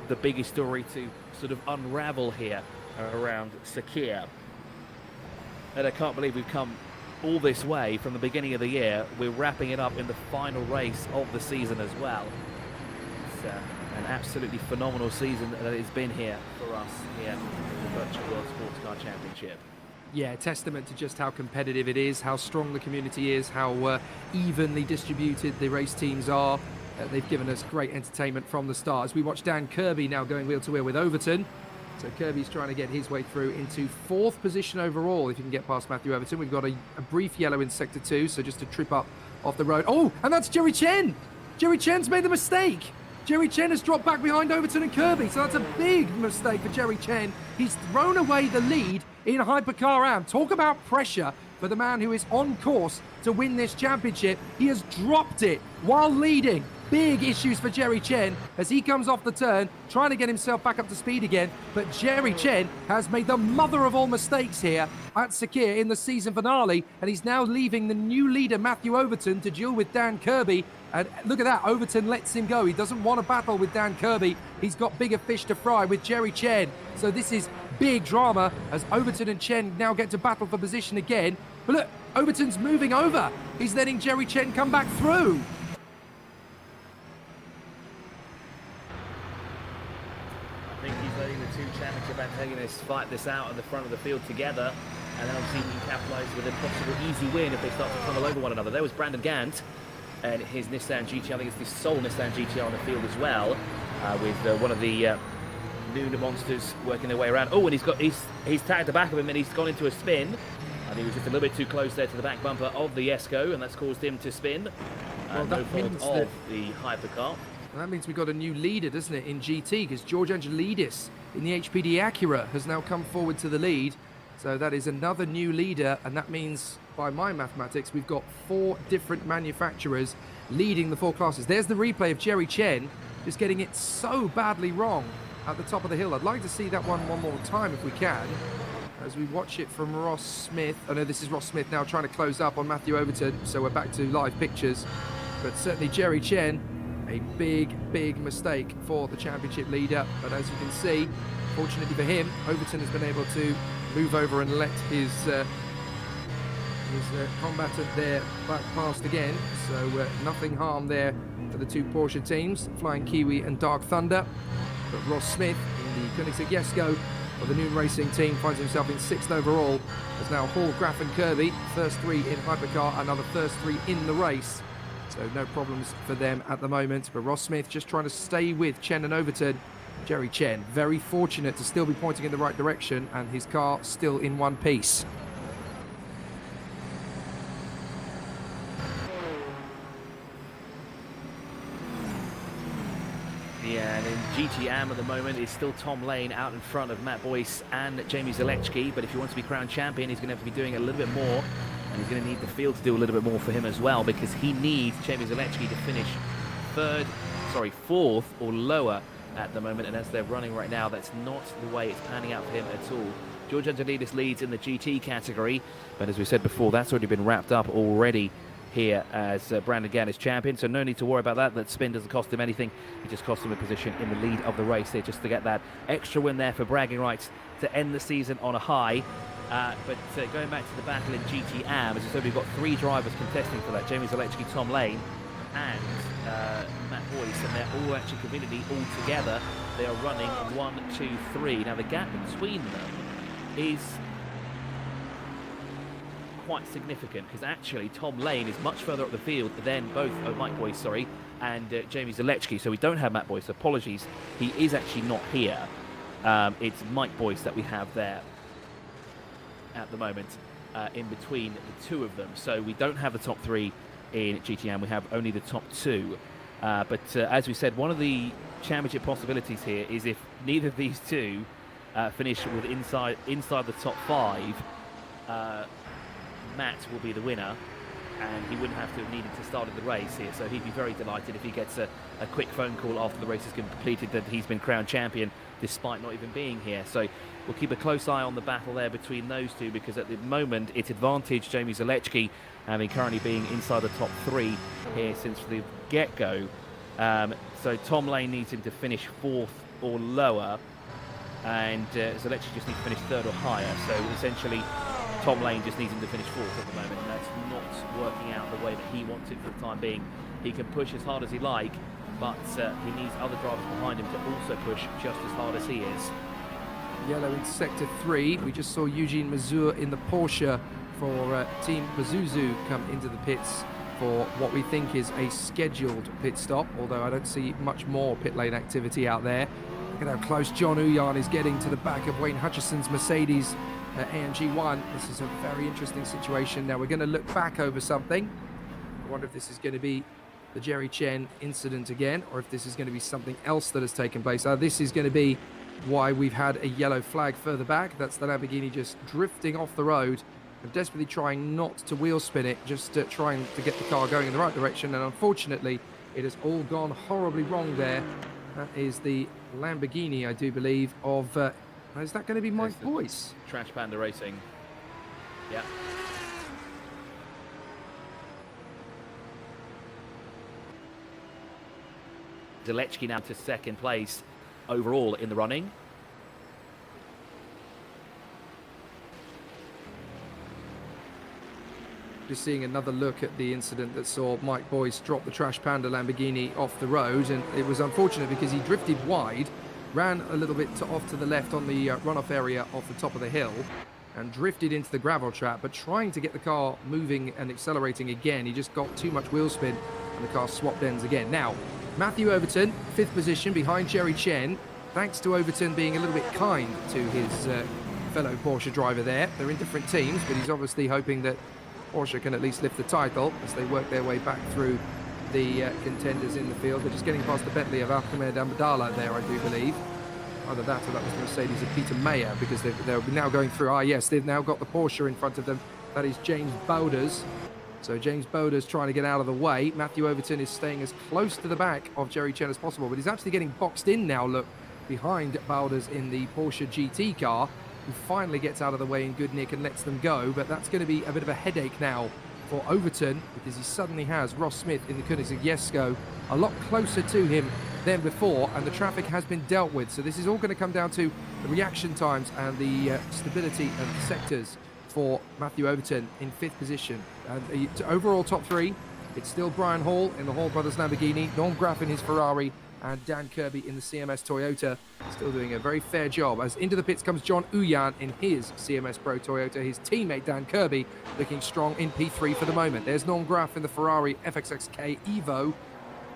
the biggest story to sort of unravel here around Sakhir. And I can't believe we've come all this way from the beginning of the year. We're wrapping it up in the final race of the season as well. It's an absolutely phenomenal season that it's been here for us here in the Virtual World Sports Car Championship. Yeah, testament to just how competitive it is, how strong the community is, how evenly distributed the race teams are. They've given us great entertainment from the start. As we watch Dan Kirby now going wheel to wheel with Overton. So Kirby's trying to get his way through into 4th position overall if he can get past Matthew Overton. We've got a brief yellow in Sector 2, so just a trip up off the road. Oh, and that's Jerry Chen! Jerry Chen's made the mistake! Jerry Chen has dropped back behind Overton and Kirby, so that's a big mistake for Jerry Chen. He's thrown away the lead in Hypercar AM. Talk about pressure for the man who is on course to win this championship. He has dropped it while leading. Big issues for Jerry Chen as he comes off the turn, trying to get himself back up to speed again. But Jerry Chen has made the mother of all mistakes here at Sakhir in the season finale, and he's now leaving the new leader, Matthew Overton, to duel with Dan Kirby. And look at that, Overton lets him go. He doesn't want to battle with Dan Kirby. He's got bigger fish to fry with Jerry Chen. So this is big drama as Overton and Chen now get to battle for position again. But look, Overton's moving over. He's letting Jerry Chen come back through. I think he's letting the two championship antagonists fight this out at the front of the field together, and then obviously he can capitalise with a possible easy win if they start to tunnel over one another. There was Brandon Gant and his Nissan GT. I think it's the sole Nissan GT on the field as well, with one of the Noon monsters working their way around. Oh, and he's tagged the back of him and he's gone into a spin. And he was just a little bit too close there to the back bumper of the Esco, and that's caused him to spin. Well, no fault of the Hypercar. That means we've got a new leader, doesn't it, in GT, because George Angelidis in the HPD Acura has now come forward to the lead. So that is another new leader, and that means, by my mathematics, we've got 4 different manufacturers leading the 4 classes. There's the replay of Jerry Chen just getting it so badly wrong at the top of the hill. I'd like to see that one more time if we can, as we watch it from Ross Smith. I know this is Ross Smith now trying to close up on Matthew Overton, so we're back to live pictures. But certainly Jerry Chen, a big mistake for the championship leader. But as you can see, fortunately for him, Overton has been able to move over and let his combatant there back past again. So nothing harm there for the 2 Porsche teams, Flying Kiwi and Dark Thunder. But Ross Smith in the Koenigsegg of the Noon Racing team finds himself in 6th overall, as now Hall, Graff and Kirby, first 3 in Hypercar, another first 3 in the race. So no problems for them at the moment. But Ross Smith just trying to stay with Chen and Overton. Jerry Chen, very fortunate to still be pointing in the right direction, and his car still in one piece. Yeah, and in GTM at the moment, it's still Tom Lane out in front of Matt Boyce and Jamie Zalewski. But if he wants to be crowned champion, he's going to have to be doing a little bit more. And he's going to need the field to do a little bit more for him as well, because he needs Jamie Zalewski to finish 4th or lower at the moment. And as they're running right now, that's not the way it's panning out for him at all. George Angelidis leads in the GT category. But as we said before, that's already been wrapped up already here as Brandon Gann is champion, so no need to worry about that. That spin doesn't cost him anything. It just cost him a position in the lead of the race there, just to get that extra win there for bragging rights to end the season on a high. But going back to the battle in GT AM, as I said, we've got 3 drivers contesting for that: Jamie Zalewski, Tom Lane, and Matt Boyce, and they're all actually conveniently all together. They are running 1, 2, 3. Now the gap between them is quite significant because actually Tom Lane is much further up the field than both Mike Boyce, sorry, and Jamie Zalewski. So we don't have Matt Boyce. Apologies, he is actually not here. It's Mike Boyce that we have there at the moment, in between the two of them. So we don't have the top three in GTM. We have only the top two. But as we said, one of the championship possibilities here is if neither of these two finish with inside the top five, Matt will be the winner, and he wouldn't have to have needed to start the race here. So he'd be very delighted if he gets a quick phone call after the race is completed that he's been crowned champion, despite not even being here. So we'll keep a close eye on the battle there between those two, because at the moment it's advantage Jamie Zalewski, having currently being inside the top three here since the get-go. So Tom Lane needs him to finish fourth or lower, and Zalewski just needs to finish third or higher. So essentially Tom Lane just needs him to finish fourth at the moment, and that's not working out the way that he wants it for the time being. He can push as hard as he like, but he needs other drivers behind him to also push just as hard as he is. Yellow in sector 3. We just saw Eugene Mazur in the Porsche for Team Pazuzu come into the pits for what we think is a scheduled pit stop, although I don't see much more pit lane activity out there. Look at how close John Uyan is getting to the back of Wayne Hutchison's Mercedes AMG 1. This is a very interesting situation. Now we're going to look back over something. I wonder if this is going to be the Jerry Chen incident again, or if this is going to be something else that has taken place. This is going to be why we've had a yellow flag further back. That's the Lamborghini just drifting off the road and desperately trying not to wheel spin it, just trying to get the car going in the right direction. And unfortunately, it has all gone horribly wrong there. That is the Lamborghini, I do believe, of... is that going to be Mike Boyce? Trash Panda Racing. Yeah. Zalewski now to second place overall in the running. Just seeing another look at the incident that saw Mike Boyce drop the Trash Panda Lamborghini off the road, and it was unfortunate because he drifted wide, ran a little bit off to the left on the runoff area off the top of the hill, and drifted into the gravel trap. But trying to get the car moving and accelerating again, he just got too much wheel spin and the car swapped ends again. Now, Matthew Overton, 5th position behind Jerry Chen, thanks to Overton being a little bit kind to his fellow Porsche driver there. They're in different teams, but he's obviously hoping that Porsche can at least lift the title as they work their way back through the contenders in the field. They're just getting past the Bentley of Ahmed Amdallah there, I do believe. Either that or that was the Mercedes of Peter Mayer, because they're now going through. Yes, they've now got the Porsche in front of them. That is James Bowders. So James Bowders trying to get out of the way. Matthew Overton is staying as close to the back of Jerry Chen as possible, but he's actually getting boxed in now, look, behind Bowders in the Porsche GT car, who finally gets out of the way in good nick and lets them go. But that's going to be a bit of a headache now for Overton, because he suddenly has Ross Smith in the Koenigsegg a lot closer to him than before, and the traffic has been dealt with. So this is all going to come down to the reaction times and the stability of the sectors for Matthew Overton in 5th position. And overall top 3, it's still Brian Hall in the Hall Brothers Lamborghini, Norm Graff in his Ferrari, and Dan Kirby in the CMS Toyota, still doing a very fair job. As into the pits comes John Uyan in his CMS Pro Toyota. His teammate Dan Kirby looking strong in P3 for the moment. There's Norm Graff in the Ferrari FXXK Evo,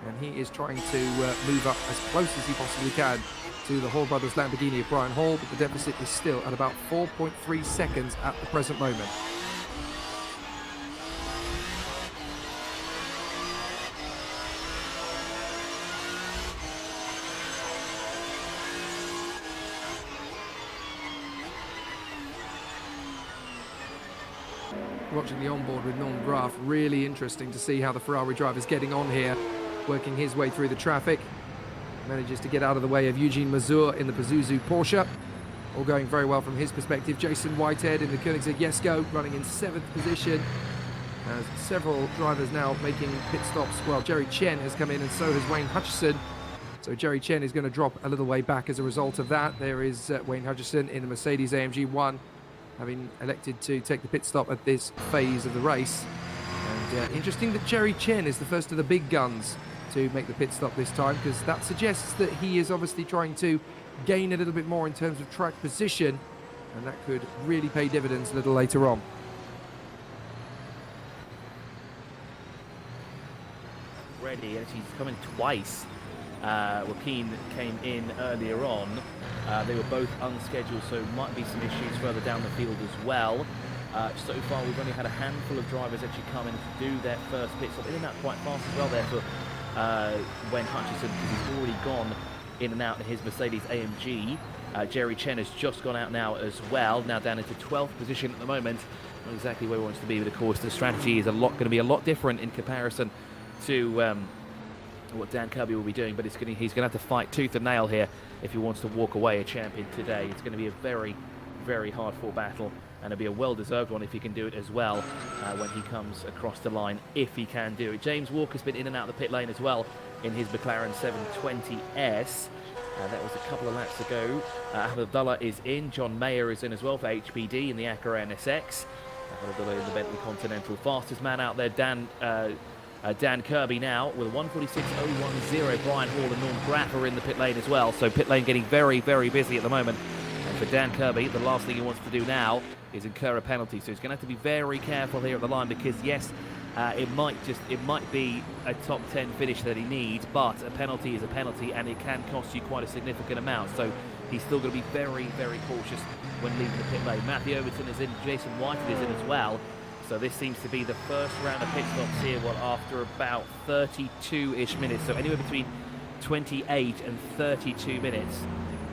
and he is trying to move up as close as he possibly can to the Hall Brothers Lamborghini of Brian Hall, but the deficit is still at about 4.3 seconds at the present moment. Watching the onboard with Norm Graff, really interesting to see how the Ferrari driver's getting on here, working his way through the traffic. Manages to get out of the way of Eugene Mazur in the Pazuzu Porsche. All going very well from his perspective. Jason Whitehead in the Koenigsegg running in 7th position. As several drivers now making pit stops. Well, Jerry Chen has come in, and so has Wayne Hutchison. So Jerry Chen is going to drop a little way back as a result of that. There is Wayne Hutchison in the Mercedes AMG 1, having elected to take the pit stop at this phase of the race. And interesting that Jerry Chen is the first of the big guns to make the pit stop this time, because that suggests that he is obviously trying to gain a little bit more in terms of track position, and that could really pay dividends a little later on. already, and she's come in twice. Joaquin came in earlier on. They were both unscheduled, so might be some issues further down the field as well. So far, we've only had a handful of drivers actually come in to do their first pit stop. In and out quite fast as well there for Wayne Hutchison, because he's already gone in and out in his Mercedes AMG. Jerry Chen has just gone out now as well, now down into 12th position at the moment. Not exactly where he wants to be, but of course the strategy is going to be a lot different in comparison to what Dan Kirby will be doing, but he's going to have to fight tooth and nail here if he wants to walk away a champion today. It's going to be a very, very hard-fought battle, and it'll be a well-deserved one if he can do it as well when he comes across the line, if he can do it. James Walker's been in and out of the pit lane as well in his McLaren 720S. That was a couple of laps ago. Ahmed Abdullah is in. John Mayer is in as well for HPD in the Acura NSX. Ahmed Abdullah in the Bentley Continental. Fastest man out there, Dan Kirby now with a 1:46.010. Brian Hall and Norm Graff are in the pit lane as well. So pit lane getting very, very busy at the moment. And for Dan Kirby, the last thing he wants to do now is incur a penalty. So he's going to have to be very careful here at the line, because yes, it might be a top 10 finish that he needs, but a penalty is a penalty, and it can cost you quite a significant amount. So he's still going to be very, very cautious when leaving the pit lane. Matthew Overton is in, Jason Whited is in as well. So this seems to be the first round of pit stops here, after about 32-ish minutes. So anywhere between 28 and 32 minutes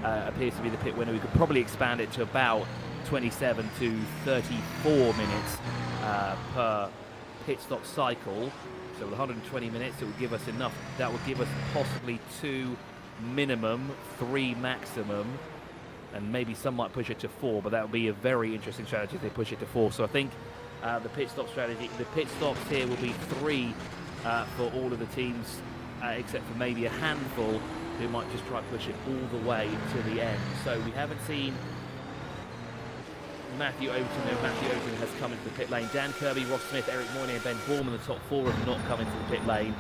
appears to be the pit winner. We could probably expand it to about 27 to 34 minutes per pit stop cycle. So with 120 minutes, it would give us enough. That would give us possibly 2 minimum, 3 maximum, and maybe some might push it to 4, but that would be a very interesting strategy if they push it to 4. So I think the pit stop strategy, the pit stops here will be 3 for all of the teams, except for maybe a handful who might just try to push it all the way to the end. So we haven't seen Matthew Overton. No, Matthew Overton has come into the pit lane. Dan Kirby, Ross Smith, Eric Moynier and Ben Borman, the top 4 have not come into the pit lane.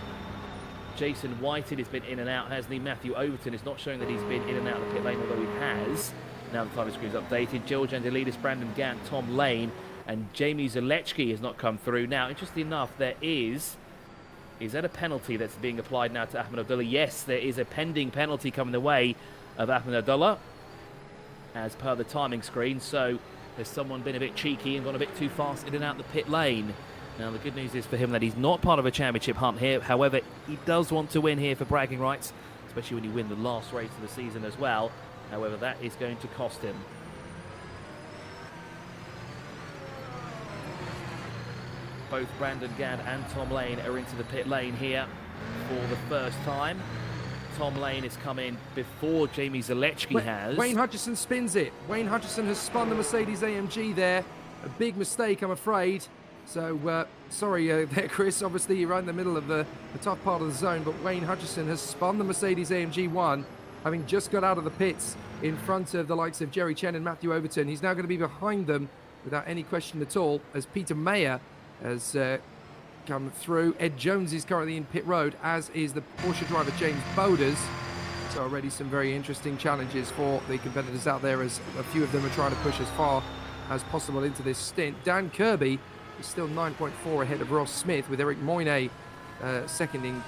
Jason Whited has been in and out, hasn't he? Matthew Overton is not showing that he's been in and out of the pit lane, although he has. Now the title screen is updated. George Angelidis, Brandon Gant, Tom Lane, and Jamie Zaleczki has not come through. Now, interestingly enough, there is that a penalty that's being applied now to Ahmed Abdullah? Yes, there is a pending penalty coming the way of Ahmed Abdullah, as per the timing screen. So there's someone been a bit cheeky and gone a bit too fast in and out the pit lane. Now, the good news is for him that he's not part of a championship hunt here. However, he does want to win here for bragging rights, especially when you win the last race of the season as well. However, that is going to cost him. Both Brandon Gadd and Tom Lane are into the pit lane here for the first time. Tom Lane has come in before Jamie Zaleczki has. Wayne Hutchison spins it. Wayne Hutchison has spun the Mercedes AMG there. A big mistake, I'm afraid. So, sorry there, Chris. Obviously, you're right in the middle of the tough part of the zone, but Wayne Hutchison has spun the Mercedes AMG 1, having just got out of the pits in front of the likes of Jerry Chen and Matthew Overton. He's now going to be behind them without any question at all, as Peter Mayer has come through. Ed Jones is currently in pit road, as is the Porsche driver James Boders. So already some very interesting challenges for the competitors out there, as a few of them are trying to push as far as possible into this stint. Dan Kirby is still 9.4 ahead of Ross Smith, with Eric Moynier seconding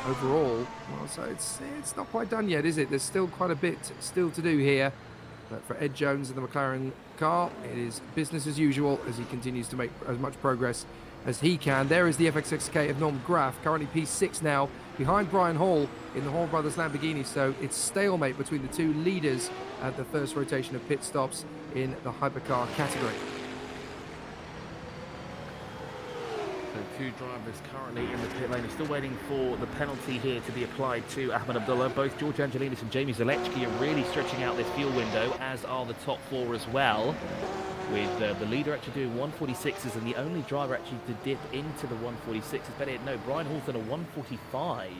overall. Well, so it's not quite done yet, is it? There's still quite a bit still to do here. But for Ed Jones and the McLaren car, it is business as usual as he continues to make as much progress as he can. There is the FXXK of Norm Graff, currently P6 now, behind Brian Hall in the Hall Brothers Lamborghini. So it's stalemate between the two leaders at the first rotation of pit stops in the hypercar category. So 2 drivers currently in the pit lane. We're still waiting for the penalty here to be applied to Ahmed Abdullah. Both George Angelidis and Jamie Zaleczki are really stretching out this fuel window, as are the top 4 as well, with the leader actually doing 146s and the only driver actually to dip into the 146s. Better yet, no, Brian Hall's done a 145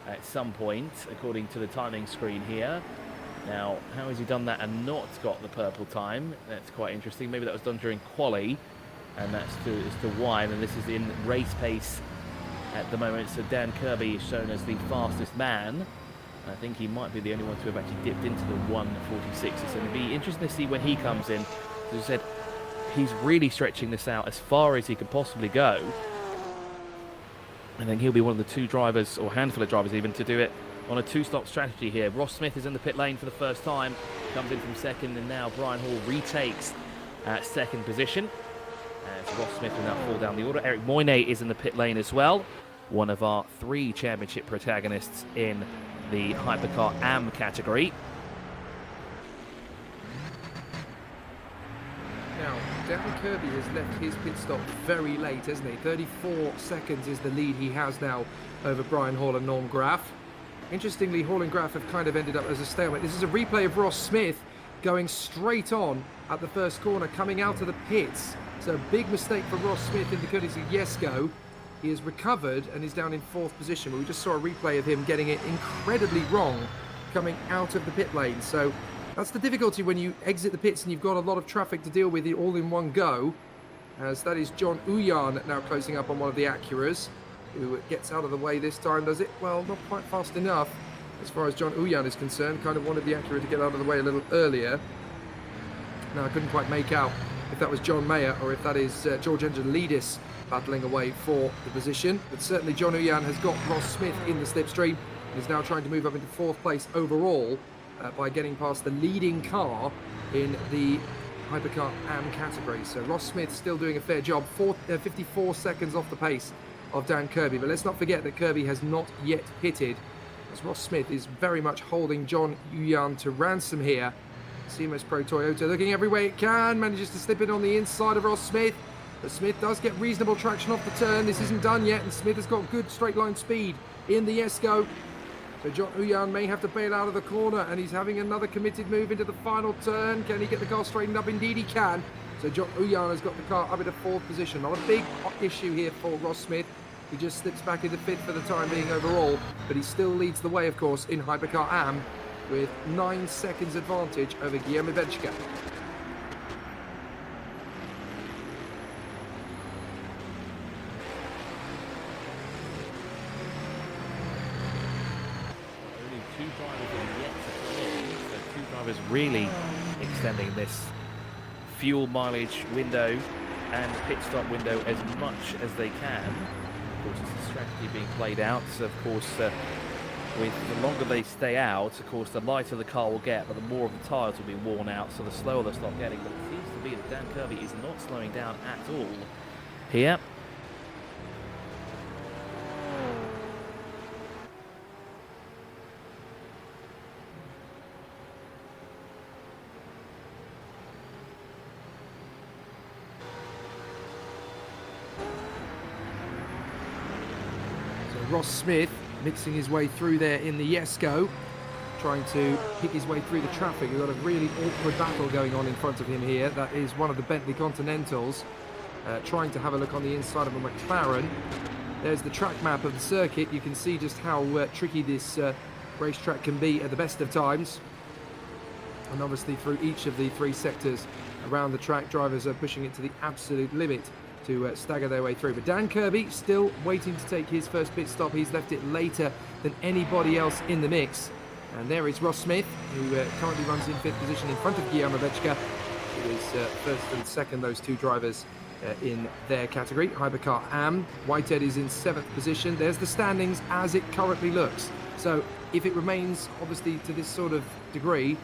at some point, according to the timing screen here. Now, how has he done that and not got the purple time? That's quite interesting. Maybe that was done during quali, and that's as to why. And this is in race pace at the moment. So Dan Kirby is shown as the fastest man. I think he might be the only one to have actually dipped into the 146s. So it'll be interesting to see when he comes in. As I said, he's really stretching this out as far as he can possibly go. And then he'll be one of the 2 drivers, or handful of drivers even, to do it on a 2-stop strategy here. Ross Smith is in the pit lane for the first time, comes in from second, and now Brian Hall retakes second position. As Ross Smith will now fall down the order. Eric Moyne is in the pit lane as well, one of our 3 championship protagonists in the Hypercar AM category. Now, Dan Kirby has left his pit stop very late, hasn't he? 34 seconds is the lead he has now over Brian Hall and Norm Graff. Interestingly, Hall and Graff have kind of ended up as a stalemate. This is a replay of Ross Smith going straight on at the first corner, coming out of the pits. So a big mistake for Ross Smith in the courtesy of Jesko. He has recovered and is down in 4th position. But we just saw a replay of him getting it incredibly wrong coming out of the pit lane. So that's the difficulty when you exit the pits and you've got a lot of traffic to deal with it all in one go. As that is John Uyan now closing up on one of the Acuras, who gets out of the way this time, does it? Well, not quite fast enough as far as John Uyan is concerned. Kind of wanted the Acura to get out of the way a little earlier. Now I couldn't quite make out if that was John Mayer or if that is George Angelidis battling away for the position. But certainly John Uyan has got Ross Smith in the slipstream and is now trying to move up into 4th place overall by getting past the leading car in the Hypercar AM category. So Ross Smith still doing a fair job, 54 seconds off the pace of Dan Kirby. But let's not forget that Kirby has not yet pitted, as Ross Smith is very much holding John Uyan to ransom here. CMS Pro Toyota looking every way it can, manages to slip it on the inside of Ross Smith. But Smith does get reasonable traction off the turn. This isn't done yet, and Smith has got good straight line speed in the Jesko. So John Uyan may have to bail out of the corner, and he's having another committed move into the final turn. Can he get the car straightened up? Indeed he can. So John Uyan has got the car up into 4th position. Not a big issue here for Ross Smith. He just slips back into 5th for the time being overall, but he still leads the way, of course, in Hypercar AM with 9 seconds advantage over Guillermo Benchka. Only 2 drivers are yet to come in, so 2 drivers really extending this fuel mileage window and pit stop window as much as they can. Of course, it's a strategy being played out. So, of course, with the longer they stay out, of course, the lighter the car will get, but the more of the tyres will be worn out, so the slower they'll start getting. But it seems to be that Dan Kirby is not slowing down at all here. Ross Smith mixing his way through there in the Jesko, trying to pick his way through the traffic. We've got a really awkward battle going on in front of him here. That is one of the Bentley Continentals, trying to have a look on the inside of a McLaren. There's the track map of the circuit. You can see just how tricky this racetrack can be at the best of times. And obviously through each of the 3 sectors around the track, drivers are pushing it to the absolute limit to stagger their way through. But Dan Kirby still waiting to take his first pit stop. He's left it later than anybody else in the mix. And there is Ross Smith, who currently runs in 5th position in front of Guillermo Benchka, who is 1st and 2nd, those 2 drivers in their category. Hypercar AM, Whitehead is in 7th position. There's the standings as it currently looks. So if it remains obviously to this sort of degree,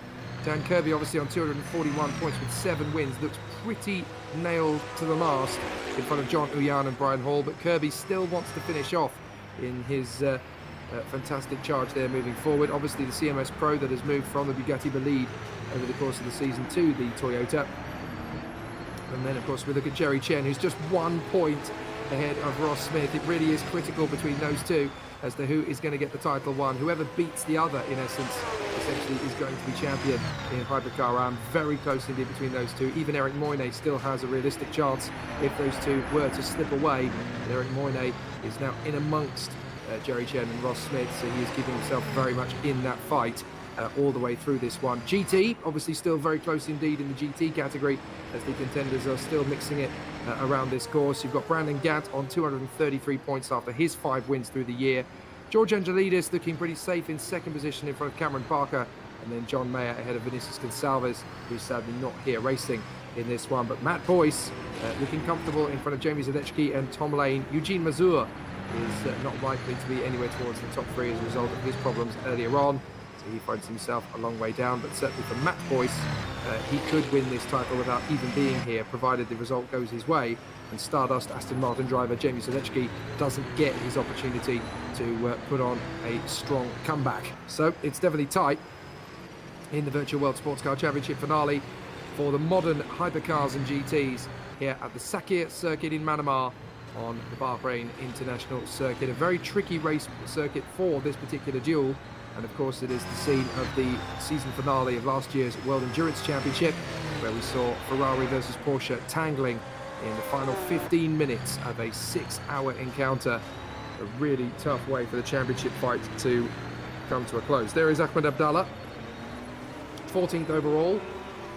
Dan Kirby obviously on 241 points with 7 wins, looks pretty nailed to the mast in front of John Uyan and Brian Hall, but Kirby still wants to finish off in his fantastic charge there moving forward. Obviously the CMS Pro that has moved from the Bugatti Bolide over the course of the season to the Toyota. And then of course we look at Jerry Chen, who's just 1 point ahead of Ross Smith. It really is critical between those 2 as to who is going to get the title won. Whoever beats the other, in essence, essentially is going to be champion in Hypercar AM. Very close indeed between those 2. Even Eric Moyne still has a realistic chance if those 2 were to slip away. And Eric Moyne is now in amongst Jerry Chen and Ross Smith, so he is keeping himself very much in that fight all the way through this one. GT, obviously still very close indeed in the GT category, as the contenders are still mixing it around this course. You've got Brandon Gatt on 233 points after his 5 wins through the year. George Angelidis looking pretty safe in 2nd position in front of Cameron Parker, and then John Mayer ahead of Vinicius Gonçalves, who's sadly not here racing in this one. But Matt Boyce looking comfortable in front of Jamie Zadecki and Tom Lane. Eugene Mazur is not likely to be anywhere towards the top 3 as a result of his problems earlier on. So he finds himself a long way down, but certainly for Matt Boyce, he could win this title without even being here, provided the result goes his way and Stardust Aston Martin driver Jamie Sadecki doesn't get his opportunity to put on a strong comeback. So it's definitely tight in the Virtual World Sports Car Championship finale for the modern hypercars and GTs here at the Sakir circuit in Manamah on the Bahrain International Circuit. A very tricky race circuit for this particular duel, and of course it is the scene of the season finale of last year's World Endurance Championship, where we saw Ferrari versus Porsche tangling in the final 15 minutes of a 6-hour encounter. A really tough way for the championship fight to come to a close. There is Ahmed Abdallah, 14th overall.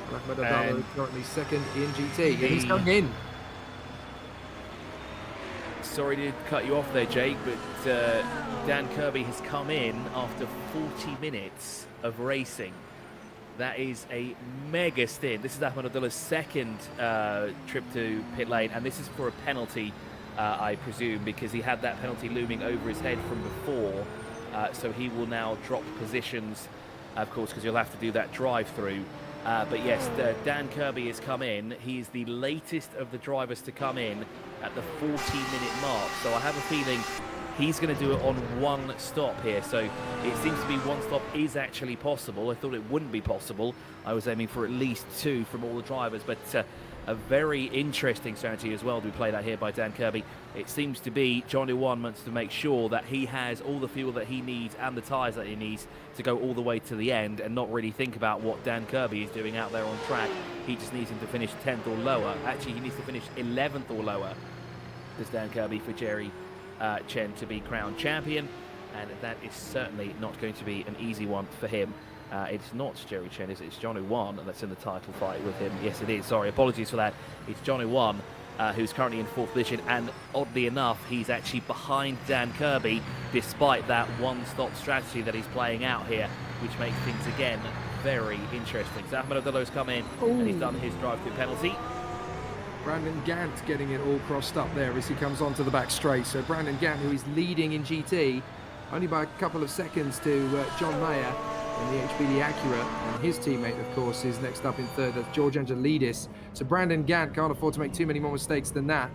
And Ahmed Abdallah is currently second in GT. And he's coming in. Sorry to cut you off there, Jake, but Dan Kirby has come in after 40 minutes of racing. That is a mega stint. This is Ahmed Abdullah's second trip to pit lane, and this is for a penalty, I presume, because he had that penalty looming over his head from before. So he will now drop positions, of course, because you'll have to do that drive-through. But yes, Dan Kirby has come in. He's the latest of the drivers to come in at the 14-minute mark. So I have a feeling he's going to do it on one stop here. So it seems to be one stop is actually possible. I thought it wouldn't be possible. I was aiming for at least 2 from all the drivers, but a very interesting strategy as well to be played out here by Dan Kirby. It seems to be Johnny One wants to make sure that he has all the fuel that he needs and the tyres that he needs to go all the way to the end, and not really think about what Dan Kirby is doing out there on track. He just needs him to finish 10th or lower. Actually, he needs to finish 11th or lower, does Dan Kirby, for Jerry Chen to be crowned champion, and that is certainly not going to be an easy one for him. It's not Jerry Chen, is it? It's Johnny One that's in the title fight with him. Yes, it is. Sorry, apologies for that. It's Johnny One who's currently in 4th position, and oddly enough, he's actually behind Dan Kirby, despite that one-stop strategy that he's playing out here, which makes things, again, very interesting. So Ahmed Abdullah's come in, and he's done his drive-through penalty. Brandon Gant getting it all crossed up there as he comes onto the back straight. So Brandon Gant, who is leading in GT, only by a couple of seconds to John Mayer in the HBD Acura, and his teammate, of course, is next up in 3rd. That's George Angelidis. So Brandon Gant can't afford to make too many more mistakes than that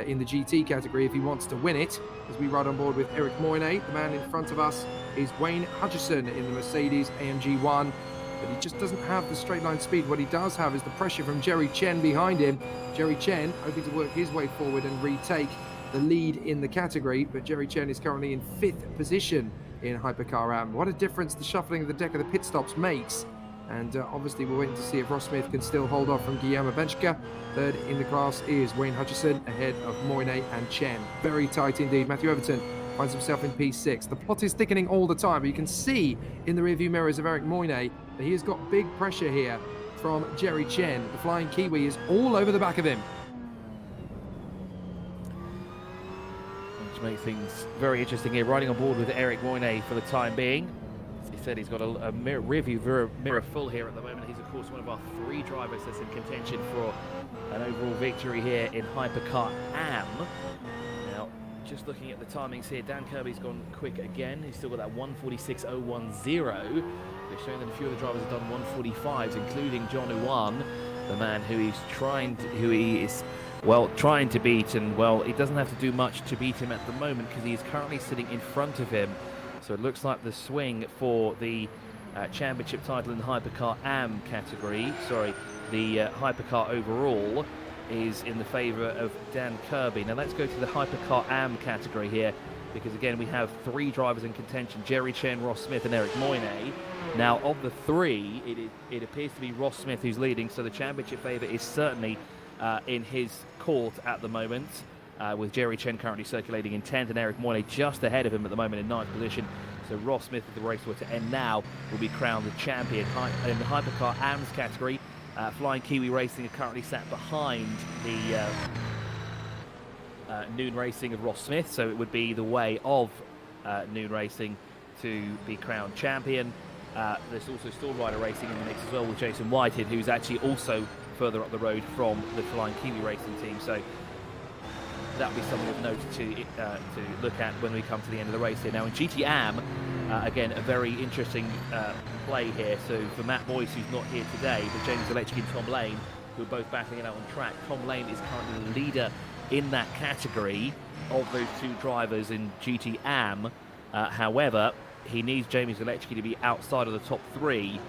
in the GT category if he wants to win it. As we ride on board with Eric Moyne, the man in front of us is Wayne Hutchison in the Mercedes AMG 1, but he just doesn't have the straight line speed. What he does have is the pressure from Jerry Chen behind him. Jerry Chen hoping to work his way forward and retake the lead in the category, but Jerry Chen is currently in 5th position in Hypercar AM. What a difference the shuffling of the deck of the pit stops makes. And obviously we're waiting to see if Ross Smith can still hold off from Guillermo Benchka. 3rd in the class is Wayne Hutchison, ahead of Moyne and Chen. Very tight indeed. Matthew Overton finds himself in P6. The plot is thickening all the time, but you can see in the rearview mirrors of Eric Moyne that he has got big pressure here from Jerry Chen. The Flying Kiwi is all over the back of him. Which makes things very interesting here. Riding on board with Eric Moyne for the time being. As he said, he's got a rearview mirror full here at the moment. He's, of course, one of our 3 drivers that's in contention for an overall victory here in Hypercar AM. Now, just looking at the timings here, Dan Kirby's gone quick again. He's still got that 146.010. They're showing that a few of the drivers have done 145s, including Johnny One, the man who he is trying to beat, and well, he doesn't have to do much to beat him at the moment because he is currently sitting in front of him. So it looks like the swing for the championship title in the Hypercar AM category, the Hypercar overall, is in the favour of Dan Kirby. Now let's go to the Hypercar AM category here, because again we have 3 drivers in contention: Jerry Chen, Ross Smith and Eric Moyne. Now of the 3, it appears to be Ross Smith who's leading, so the championship favour is certainly in his court at the moment, with Jerry Chen currently circulating in 10th and Eric Moyne just ahead of him at the moment in 9th position. So Ross Smith, if the race were to end now, will be crowned the champion in the Hypercar AMS category. Flying Kiwi Racing are currently sat behind the Noon Racing of Ross Smith, so it would be the way of Noon Racing to be crowned champion. There's also Stall Rider Racing in the mix as well, with Jason Whitehead, who's actually also further up the road from the Flying Kiwi Racing team. So that'll be something of note to look at when we come to the end of the race here. Now in GT-AM, again, a very interesting play here. So for Matt Boyce, who's not here today, but James Zalewski and Tom Lane, who are both battling it out on track. Tom Lane is currently the leader in that category of those two drivers in GT-AM. However, he needs Jamie Zalewski to be outside of the top 3,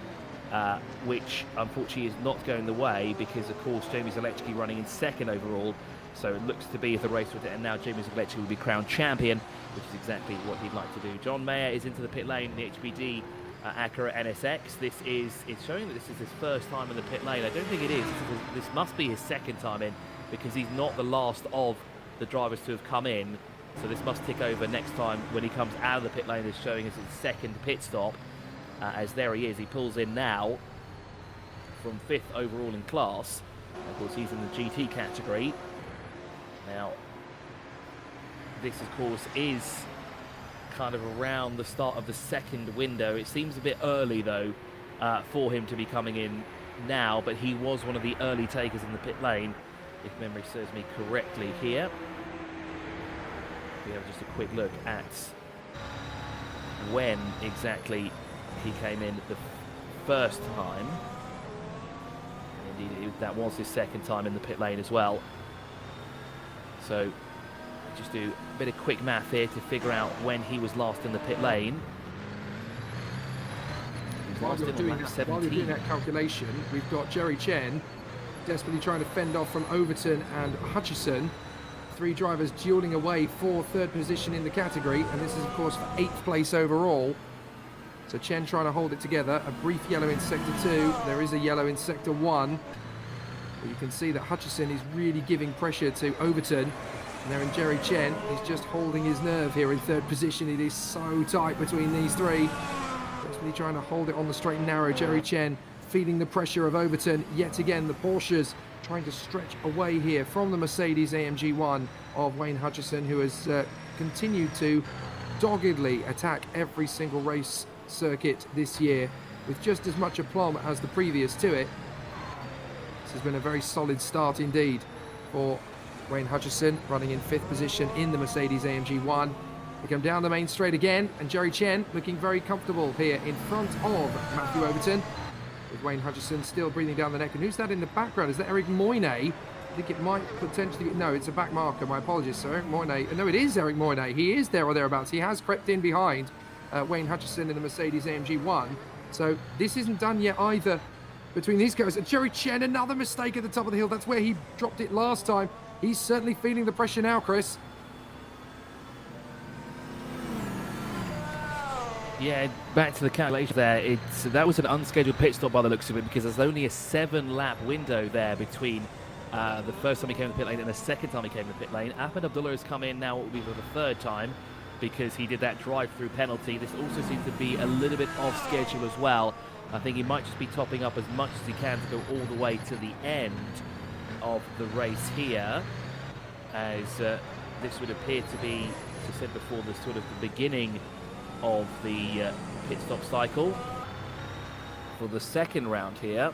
which unfortunately is not going the way because, of course, Jamie Zalewski running in 2nd overall. So it looks to be if the race would end now, Jamie Zalewski will be crowned champion, which is exactly what he'd like to do. John Mayer is into the pit lane in the HPD Acura NSX. It's showing that this is his first time in the pit lane. I don't think it is. This must be his 2nd time in because he's not the last of the drivers to have come in. So this must tick over next time when he comes out of the pit lane. It's showing us his 2nd pit stop. As there he is. He pulls in now from 5th overall in class. Of course, he's in the GT category. Now, this, of course, is kind of around the start of the 2nd window. It seems a bit early, though, for him to be coming in now, but he was one of the early takers in the pit lane, if memory serves me correctly here. We have just a quick look at when exactly he came in the first time. Indeed, that was his 2nd time in the pit lane as well. So just do a bit of quick math here to figure out when he was last in the pit lane. While you're doing that calculation, we've got Jerry Chen desperately trying to fend off from Overton and Hutchison. 3 drivers dueling away for 3rd position in the category, and this is of course for 8th place overall. So Chen trying to hold it together. A brief yellow in sector 2. There is a yellow in sector 1. But you can see that Hutchison is really giving pressure to Overton. And there in Jerry Chen, he's just holding his nerve here in 3rd position. It is so tight between these 3. Desperately trying to hold it on the straight and narrow. Jerry Chen feeling the pressure of Overton. Yet again, the Porsches trying to stretch away here from the Mercedes AMG 1 of Wayne Hutchison, who has continued to doggedly attack every single race circuit this year with just as much aplomb as the previous to it. This has been a very solid start indeed for Wayne Hutchison, running in 5th position in the Mercedes AMG 1. We come down the main straight again, and Jerry Chen looking very comfortable here in front of Matthew Overton, with Wayne Hutchison still breathing down the neck. And who's that in the background? Is that Eric Moynet? I think it might potentially be... No, it's a back marker. My apologies, sir. Eric Moynet. No, it is Eric Moynet. He is there or thereabouts. He has crept in behind Wayne Hutchison in the Mercedes AMG 1. So this isn't done yet either between these guys. And Jerry Chen, another mistake at the top of the hill. That's where he dropped it last time. He's certainly feeling the pressure now, Chris. Yeah, back to the calculation there. That was an unscheduled pit stop by the looks of it, because there's only a 7-lap window there between the first time he came to the pit lane and the 2nd time he came to the pit lane. Ahmed Abdullah has come in now, it will be for the 3rd time, because he did that drive-through penalty. This also seems to be a little bit off schedule as well. I think he might just be topping up as much as he can to go all the way to the end of the race here, as this would appear to be, as I said before, the sort of the beginning of the pit stop cycle for the 2nd round here.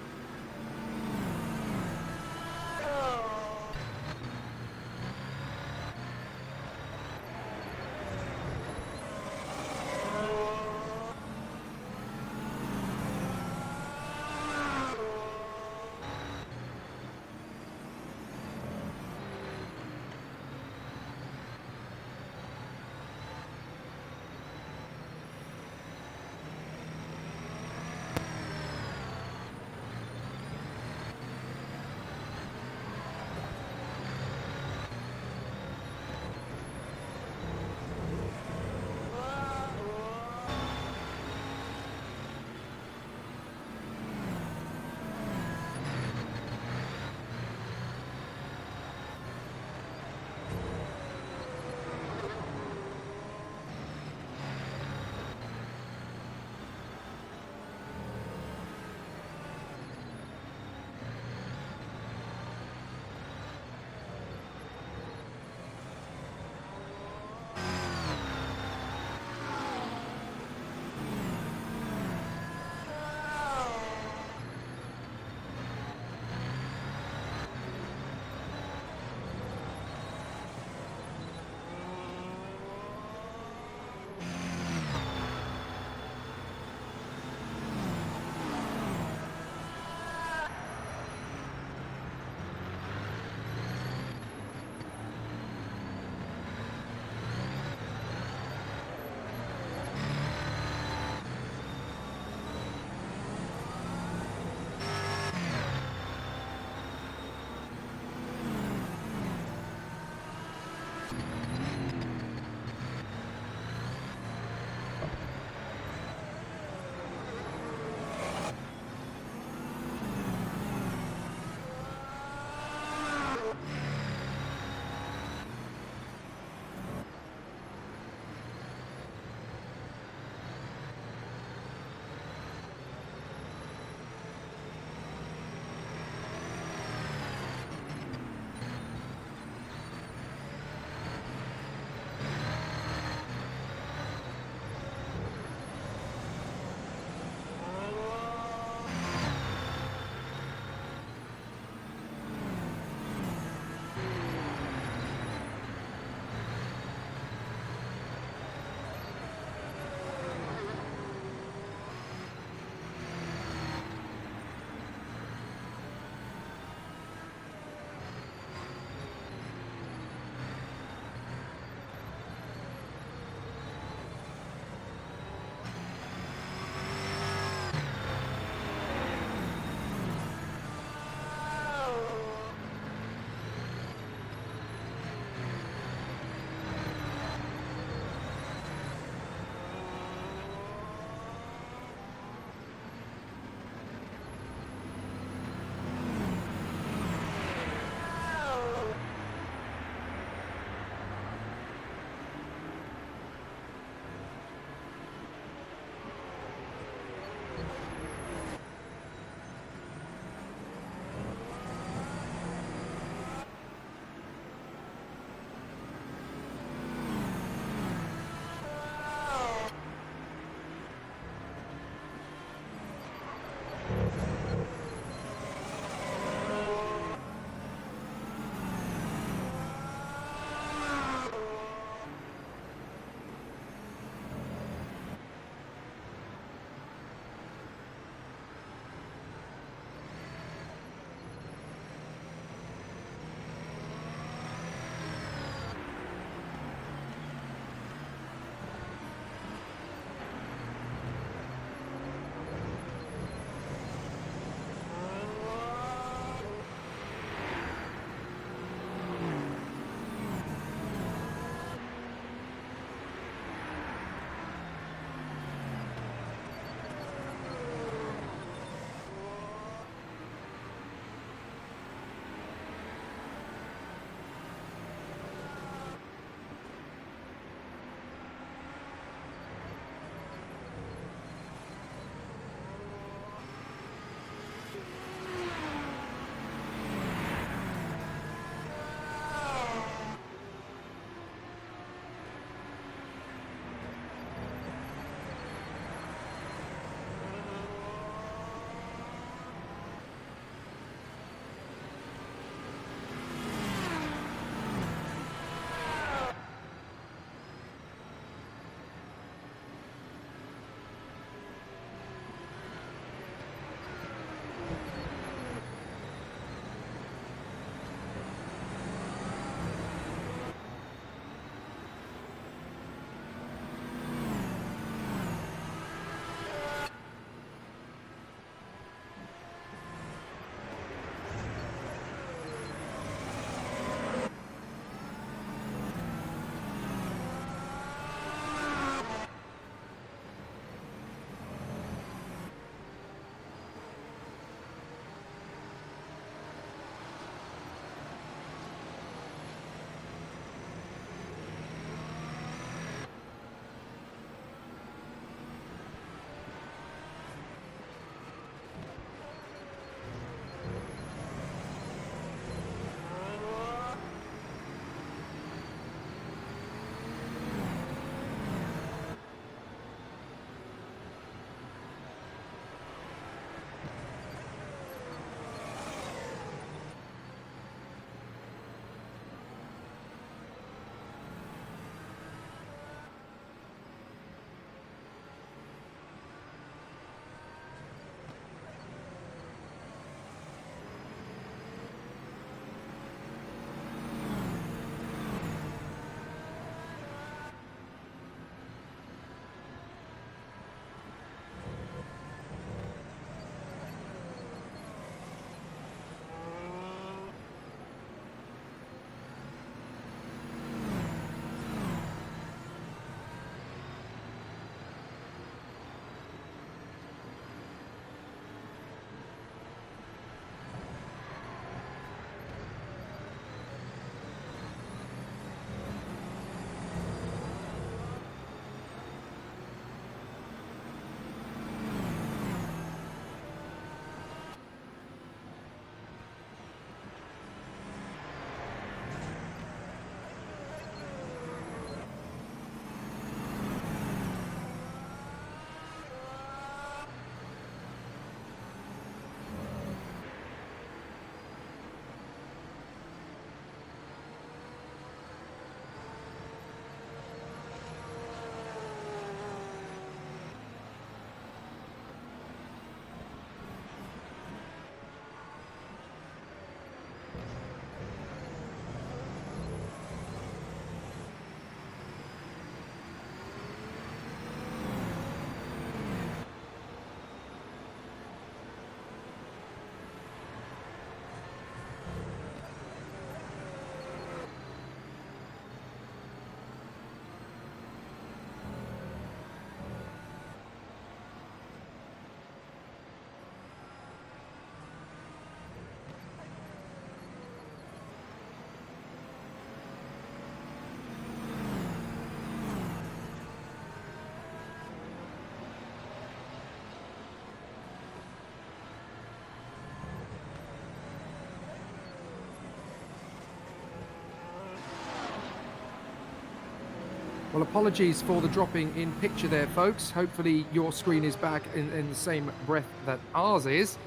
Well, apologies for the dropping in picture there, folks. Hopefully your screen is back in the same breath that ours is.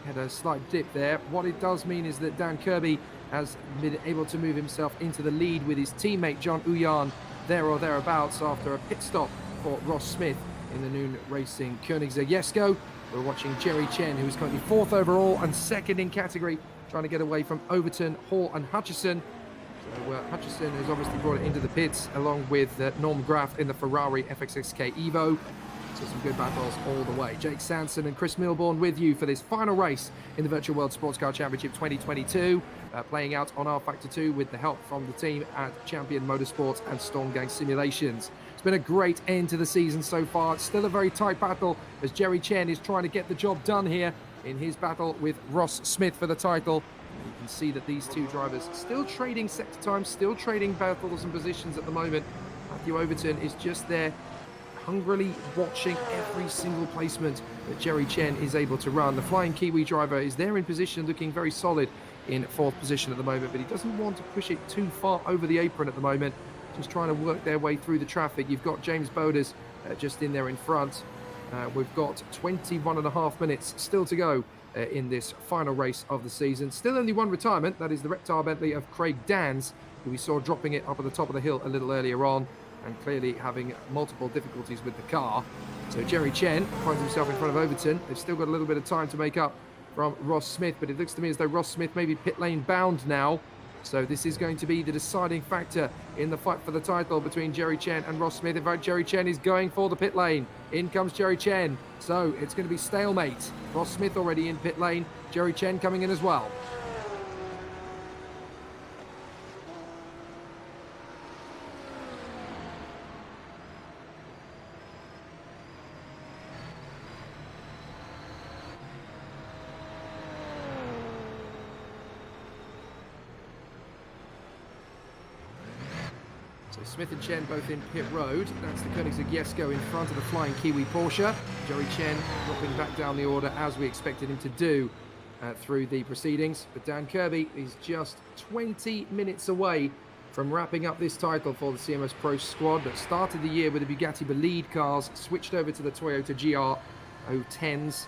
Had a slight dip there. What it does mean is that Dan Kirby has been able to move himself into the lead with his teammate John Uyan there or thereabouts after a pit stop for Ross Smith in the Noon Racing Koenigsegg. We're watching Jerry Chen, who is currently 4th overall and 2nd in category, trying to get away from Overton, Hall and Hutchison. So Hutchison has obviously brought it into the pits along with Norm Graff in the Ferrari FXXK Evo. So some good battles all the way. Jake Sanson and Chris Milbourne with you for this final race in the Virtual World Sports Car Championship 2022, playing out on rFactor 2 with the help from the team at Champion Motorsports and Storm Gang Simulations. It's been a great end to the season so far. It's still a very tight battle as Jerry Chen is trying to get the job done here in his battle with Ross Smith for the title. You can see that these two drivers still trading sector time, still trading battles and positions at the moment. Matthew Overton is just there, hungrily watching every single placement that Jerry Chen is able to run. The Flying Kiwi driver is there in position, looking very solid in 4th position at the moment, but he doesn't want to push it too far over the apron at the moment, just trying to work their way through the traffic. You've got James Boders just in there in front. We've got 21.5 minutes still to go in this final race of the season. Still only one retirement, that is the Reptar Bentley of Craig Dans, who we saw dropping it up at the top of the hill a little earlier on and clearly having multiple difficulties with the car. So Jerry Chen finds himself in front of Overton. They've still got a little bit of time to make up from Ross Smith, but it looks to me as though Ross Smith may be pit lane bound now. So this is going to be the deciding factor in the fight for the title between Jerry Chen and Ross Smith. In fact, Jerry Chen is going for the pit lane. In comes Jerry Chen. So it's going to be stalemate. Ross Smith already in pit lane. Jerry Chen coming in as well. Smith and Chen both in pit road. That's the Koenigsegg in front of the Flying Kiwi Porsche. Jerry Chen dropping back down the order as we expected him to do through the proceedings. But Dan Kirby is just 20 minutes away from wrapping up this title for the CMS Pro squad that started the year with the Bugatti Bolide cars, switched over to the Toyota GR010s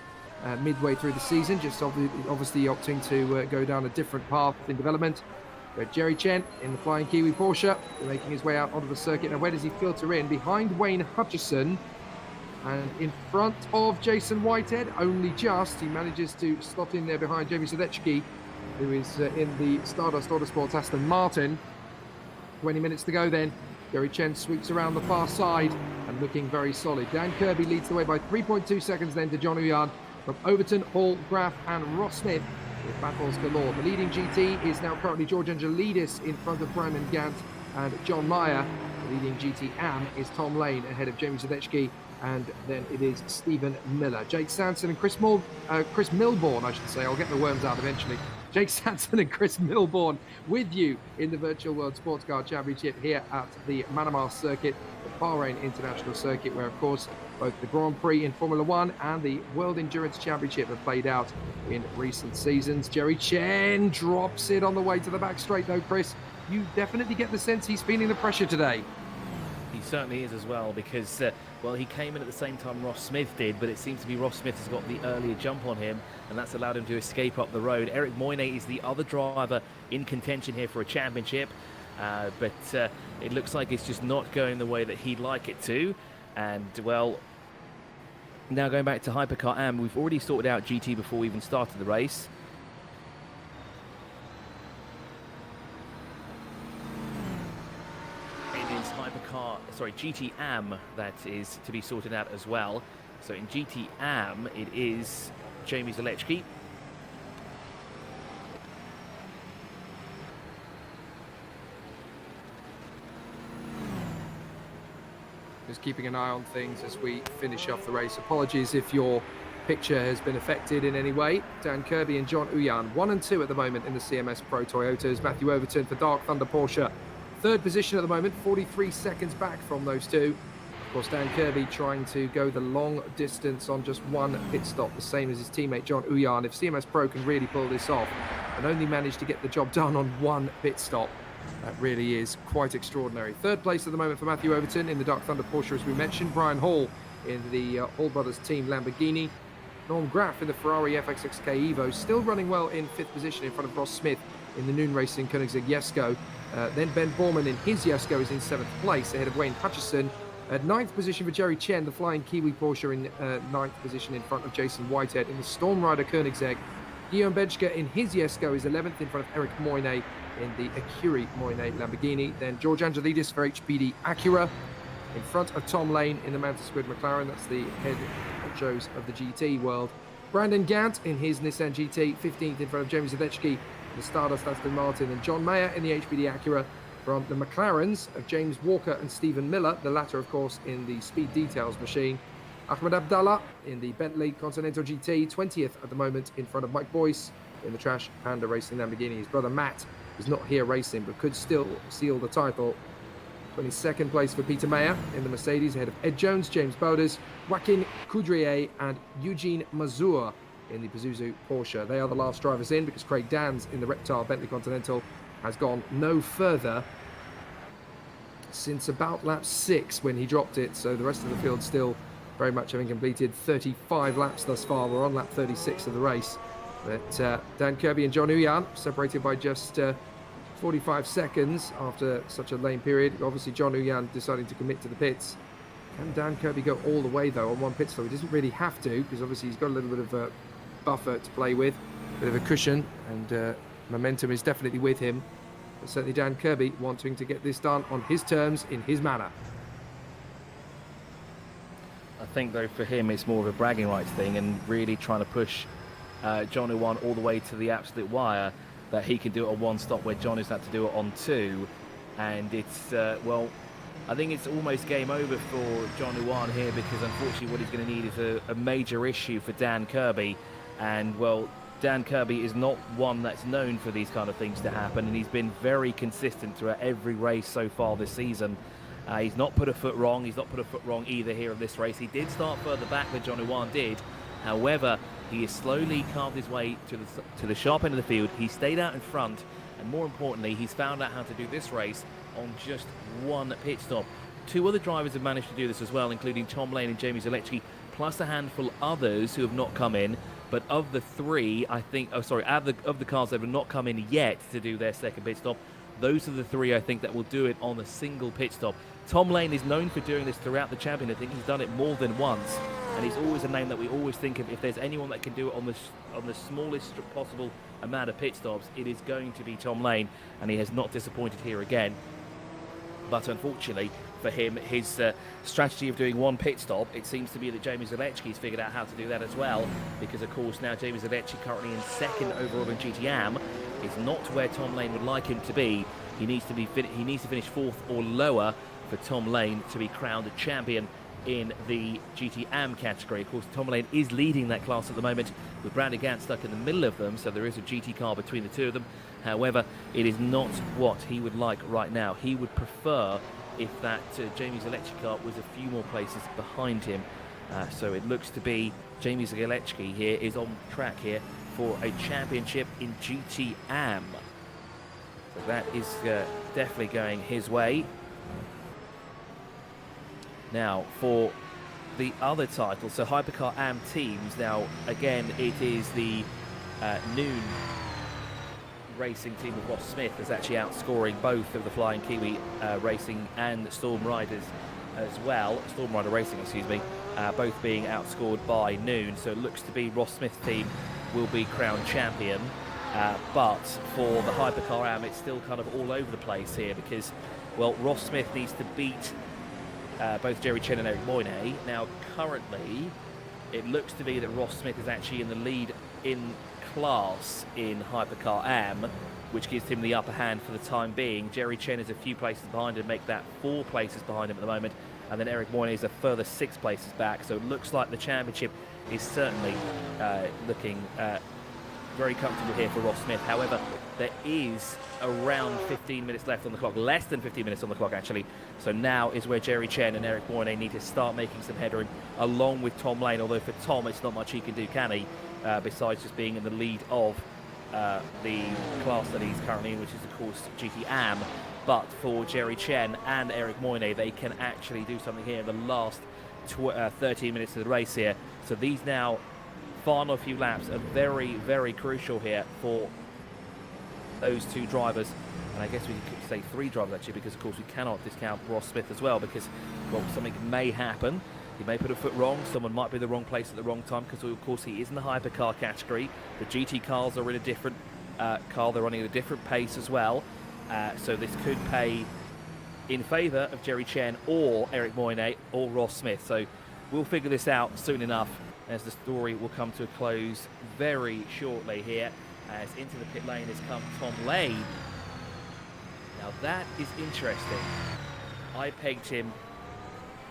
midway through the season, just obviously opting to go down a different path in development. But Jerry Chen in the Flying Kiwi Porsche, making his way out onto the circuit. Now, where does he filter in? Behind Wayne Hutchison and in front of Jason Whitehead, only just. He manages to slot in there behind Jamie Sadecki, who is in the Stardust Autosports Aston Martin. 20 minutes to go then. Jerry Chen sweeps around the far side and looking very solid. Dan Kirby leads the way by 3.2 seconds then to John Uyan from Overton, Hall, Graff and Ross Smith. With battles galore. The leading GT is now currently George Angelidis in front of Brandon Gant and John Meyer. The leading GT AM is Tom Lane ahead of Jamie Sadecki, and then it is Stephen Miller. Jake Sanson and Chris Milbourne, I should say. I'll get the worms out eventually. Jake Sanson and Chris Milbourne with you in the Virtual World Sports Car Championship here at the Manamar Circuit, the Bahrain International Circuit, where, of course, both the Grand Prix in Formula One and the World Endurance Championship have played out in recent seasons. Jerry Chen drops it on the way to the back straight, though, Chris. You definitely get the sense he's feeling the pressure today. He certainly is as well, because, well, he came in at the same time Ross Smith did, but it seems to be Ross Smith has got the earlier jump on him, and that's allowed him to escape up the road. Eric Moyne is the other driver in contention here for a championship, but it looks like it's just not going the way that he'd like it to. And, well, now going back to Hypercar AM, we've already sorted out GT before we even started the race. GT AM that is to be sorted out as well. So in GT AM it is Jamie Sadecki. Just keeping an eye on things as we finish off the race. Apologies if your picture has been affected in any way. Dan Kirby and John Uyan, 1 and 2 at the moment in the CMS Pro Toyotas. Matthew Overton for Dark Thunder Porsche, 3rd position at the moment, 43 seconds back from those two. Of course, Dan Kirby trying to go the long distance on just one pit stop, the same as his teammate John Uyan. If CMS Pro can really pull this off and only manage to get the job done on one pit stop, That really is quite extraordinary. Third place at the moment for Matthew Overton in the Dark Thunder Porsche, as we mentioned. Brian Hall in the Hall Brothers team Lamborghini. Norm Graff in the Ferrari FXXK Evo, still running well in 5th position in front of Ross Smith in the Noon Racing Koenigsegg Jesko. Then Ben Borman in his Jesko is in 7th place, ahead of Wayne Hutchison. At 9th position for Jerry Chen, the Flying Kiwi Porsche in 9th position in front of Jason Whitehead in the Storm Rider Koenigsegg. Guillaume Bejke in his Jesko is 11th in front of Eric Moyne in the Acuri Moyne Lamborghini. Then George Angelidis for HBD Acura in front of Tom Lane in the Mantis Squid McLaren. That's the head honchos of the GT world. Brandon Gant in his Nissan GT, 15th in front of Jamie Zadecki, the Stardust Aston Martin, and John Mayer in the HBD Acura from the McLarens of James Walker and Stephen Miller, the latter, of course, in the Speed Details machine. Ahmed Abdallah in the Bentley Continental GT, 20th at the moment in front of Mike Boyce in the Trash Panda Racing Lamborghini. His brother Matt is not here racing, but could still seal the title. 22nd place for Peter Mayer in the Mercedes, ahead of Ed Jones, James Bowders, Joaquin Coudrier and Eugene Mazur in the Pazuzu Porsche. They are the last drivers in, because Craig Dans in the Reptile Bentley Continental has gone no further since about lap 6 when he dropped it. So the rest of the field still very much having completed 35 laps thus far. We're on lap 36 of the race. But Dan Kirby and John Uyan separated by just 45 seconds after such a lame period. Obviously, John Uyan deciding to commit to the pits. Can Dan Kirby go all the way, though, on one pit stop? He doesn't really have to, because obviously he's got a little bit of a buffer to play with, a bit of a cushion, and momentum is definitely with him. But certainly Dan Kirby wanting to get this done on his terms, in his manner. I think, though, for him, it's more of a bragging rights thing and really trying to push John Uwan all the way to the absolute wire, that he can do it on one stop where John has had to do it on 2. And it's, well, I think it's almost game over for John Uwan here, because unfortunately what he's going to need is a major issue for Dan Kirby. And, well, Dan Kirby is not one that's known for these kind of things to happen, and he's been very consistent throughout every race so far this season. He's not put a foot wrong. He's not put a foot wrong either here in this race. He did start further back than John Uwan did. However, he has slowly carved his way to the sharp end of the field. He stayed out in front, and more importantly, he's found out how to do this race on just one pit stop. 2 other drivers have managed to do this as well, including Tom Lane and Jamie Zalewski, plus a handful others who have not come in. But of the 3, I think, of the cars that have not come in yet to do their second pit stop, those are the 3 I think that will do it on a single pit stop. Tom Lane is known for doing this throughout the champion. I think he's done it more than once, and he's always a name that we always think of. If there's anyone that can do it on the smallest possible amount of pit stops, it is going to be Tom Lane, and he has not disappointed here again. But unfortunately for him, his strategy of doing one pit stop, it seems to be that Jamie Zalewski's figured out how to do that as well, because of course now Jamie Zalewski, currently in 2nd overall in GTAM, is not where Tom Lane would like him to be. He needs to finish 4th or lower for Tom Lane to be crowned a champion in the GTAM category. Of course, Tom Lane is leading that class at the moment, with Brandon Gant stuck in the middle of them, so there is a GT car between the 2 of them. However, it is not what he would like right now. He would prefer if that Jamie Zalewski car was a few more places behind him. So it looks to be Jamie Zalewski here is on track here for a championship in GTAM. So that is definitely going his way. Now, for the other title, so Hypercar AM teams, now, again, it is the Noon Racing team of Ross Smith that's actually outscoring both of the Flying Kiwi Racing and Storm Riders as well. Storm Rider Racing, excuse me, both being outscored by Noon. So it looks to be Ross Smith's team will be crowned champion. But for the Hypercar AM, it's still kind of all over the place here, because, well, Ross Smith needs to beat both Jerry Chen and Eric Moyne. Now, currently, it looks to be that Ross Smith is actually in the lead in class in Hypercar AM, which gives him the upper hand for the time being. Jerry Chen is a few places behind him, make that 4 places behind him at the moment, and then Eric Moyne is a further 6 places back. So it looks like the championship is certainly looking very comfortable here for Ross Smith. However, there is around 15 minutes left on the clock, less than 15 minutes on the clock actually. So now is where Jerry Chen and Eric Moyne need to start making some headroom, along with Tom Lane, although for Tom it's not much he can do, can he, besides just being in the lead of the class that he's currently in, which is of course GT Am. But for Jerry Chen and Eric Moyne, they can actually do something here in the last 13 minutes of the race here. So these now final few laps are very, very crucial here for those two drivers. And I guess we could say three drivers actually, because of course we cannot discount Ross Smith as well, because, well, something may happen. He may put a foot wrong, someone might be in the wrong place at the wrong time, because of course he is in the hypercar category. The GT cars are in a different car, they're running at a different pace as well. So this could pay in favour of Jerry Chen or Eric Moyne or Ross Smith. So we'll figure this out soon enough, as the story will come to a close very shortly here, as into the pit lane has come Tom Lane. Now that is interesting. I pegged him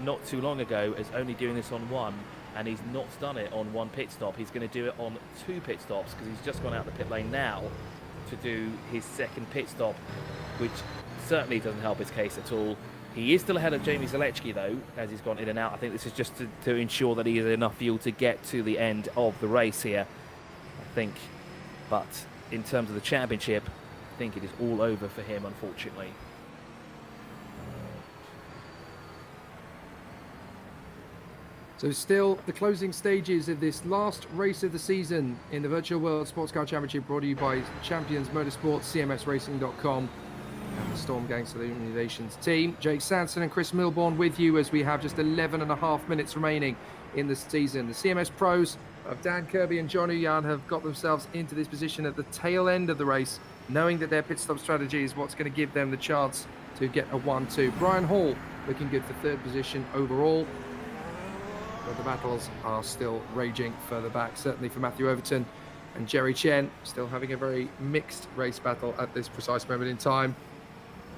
not too long ago as only doing this on one, and he's not done it on one pit stop. He's going to do it on 2 pit stops, because he's just gone out the pit lane now to do his second pit stop, which certainly doesn't help his case at all. He is still ahead of Jamie Zalewski though, as he's gone in and out. I think this is just to ensure that he has enough fuel to get to the end of the race here, I think. But in terms of the championship, I think it is all over for him, unfortunately. So still the closing stages of this last race of the season in the Virtual World Sports Car Championship, brought to you by Champions Motorsport, CMSRacing.com, and the Storm Gang Simulations team. Jake Sanson and Chris Milbourne with you as we have just 11.5 minutes remaining in the season. The CMS pros of Dan Kirby and John Uyan have got themselves into this position at the tail end of the race, knowing that their pit stop strategy is what's going to give them the chance to get a 1-2. Brian Hall looking good for 3rd position overall. But the battles are still raging further back, certainly for Matthew Overton and Jerry Chen, still having a very mixed race battle at this precise moment in time.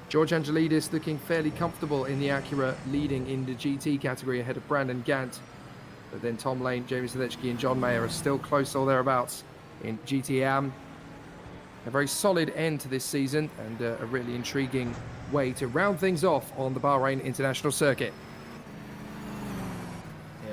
George Angelidis looking fairly comfortable in the Acura, leading in the GT category ahead of Brandon Gant. But then Tom Lane, Jamie Zalewski and John Mayer are still close or thereabouts in GT Am. A very solid end to this season, and a really intriguing way to round things off on the Bahrain International Circuit.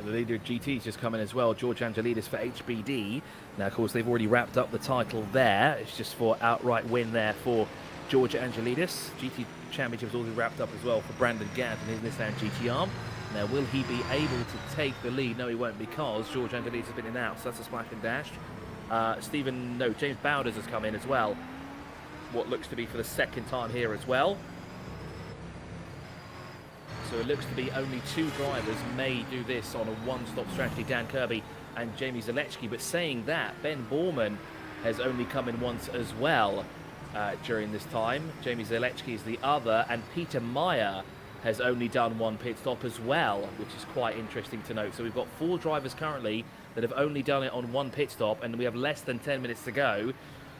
The leader of GT's just come in as well, George Angelidis for HBD. Now, of course, they've already wrapped up the title there. It's just for outright win there for George Angelidis. GT Championship is already wrapped up as well for Brandon Gant and his Nissan GT arm. Now, will he be able to take the lead? No, he won't, because George Angelidis has been in and out, so that's a splash and dash. James Bowders has come in as well. What looks to be for the 2nd time here as well. So it looks to be only 2 drivers may do this on a one-stop strategy, Dan Kirby and Jamie Zalewski. But saying that, Ben Borman has only come in once as well during this time. Jamie Zalewski is the other, and Peter Meyer has only done 1 pit stop as well, which is quite interesting to note. So we've got 4 drivers currently that have only done it on 1 pit stop, and we have less than 10 minutes to go.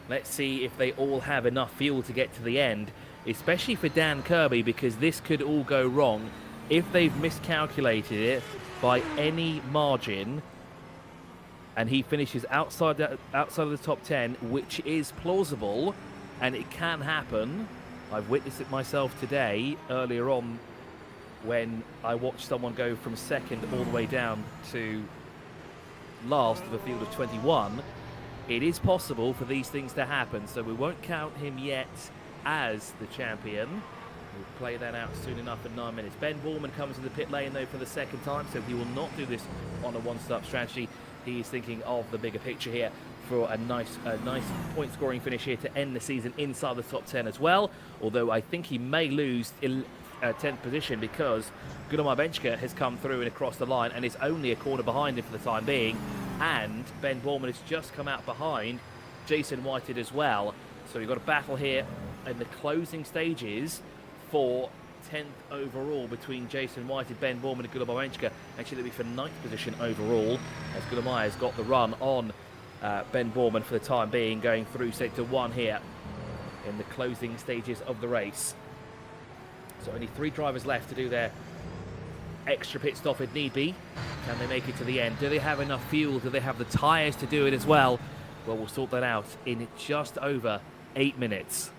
Let's see if they all have enough fuel to get to the end, especially for Dan Kirby, because this could all go wrong if they've miscalculated it by any margin and he finishes outside of the top 10, which is plausible and it can happen. I've witnessed it myself today, earlier on, when I watched someone go from 2nd all the way down to last of a field of 21. It is possible for these things to happen, so we won't count him yet as the champion. We'll play that out soon enough in 9 minutes. Ben Borman comes in the pit lane though for the 2nd time, so he will not do this on a one-stop strategy. He is thinking of the bigger picture here for a nice point scoring finish here to end the season inside the top 10 as well. Although I think he may lose 10th position, because Gunnar Benchka has come through and across the line and is only a corner behind him for the time being. And Ben Borman has just come out behind Jason Whited as well. So we've got a battle here in the closing stages for 10th overall between Jason Whited, Ben Borman and Gunnar Benchka. Actually, that'll be for 9th position overall, as Gunnar has got the run on Ben Borman for the time being, going through sector 1 here in the closing stages of the race. So only 3 drivers left to do their extra pit stop if need be. Can they make it to the end? Do they have enough fuel? Do they have the tyres to do it as well? Well, we'll sort that out in just over 8 minutes.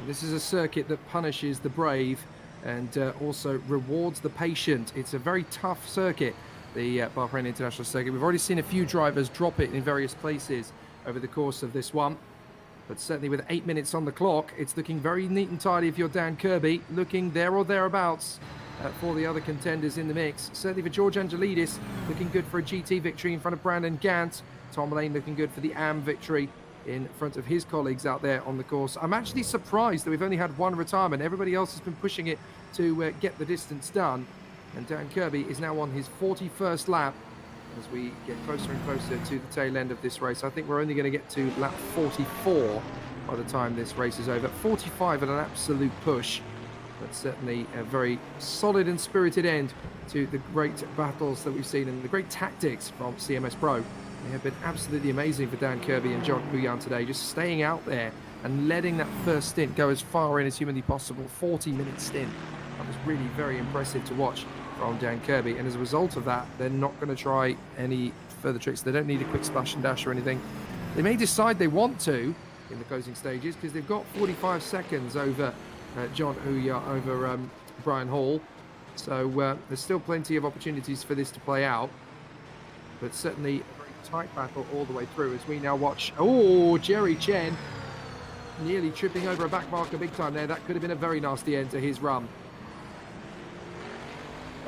This is a circuit that punishes the brave and also rewards the patient. It's a very tough circuit, the Bahrain International Circuit. We've already seen a few drivers drop it in various places over the course of this one. But certainly with 8 minutes on the clock, it's looking very neat and tidy if you're Dan Kirby, looking there or thereabouts for the other contenders in the mix. Certainly for George Angelidis, looking good for a GT victory in front of Brandon Gant. Tom Lane looking good for the AM victory in front of his colleagues out there on the course. I'm actually surprised that we've only had one retirement. Everybody else has been pushing it to get the distance done. And Dan Kirby is now on his 41st lap as we get closer and closer to the tail end of this race. I think we're only going to get to lap 44 by the time this race is over. 45 at an absolute push, but certainly a very solid and spirited end to the great battles that we've seen and the great tactics from CMS Pro. They have been absolutely amazing for Dan Kirby and John Huyan today, just staying out there and letting that first stint go as far in as humanly possible. 40-minute stint. That was really very impressive to watch from Dan Kirby, and as a result of that, they're not going to try any further tricks. They don't need a quick splash and dash or anything. They may decide they want to in the closing stages because they've got 45 seconds over John Huyan, over Brian Hall. So there's still plenty of opportunities for this to play out, but certainly tight battle all the way through as we now watch. Oh, Jerry Chen nearly tripping over a back marker big time there. That could have been a very nasty end to his run.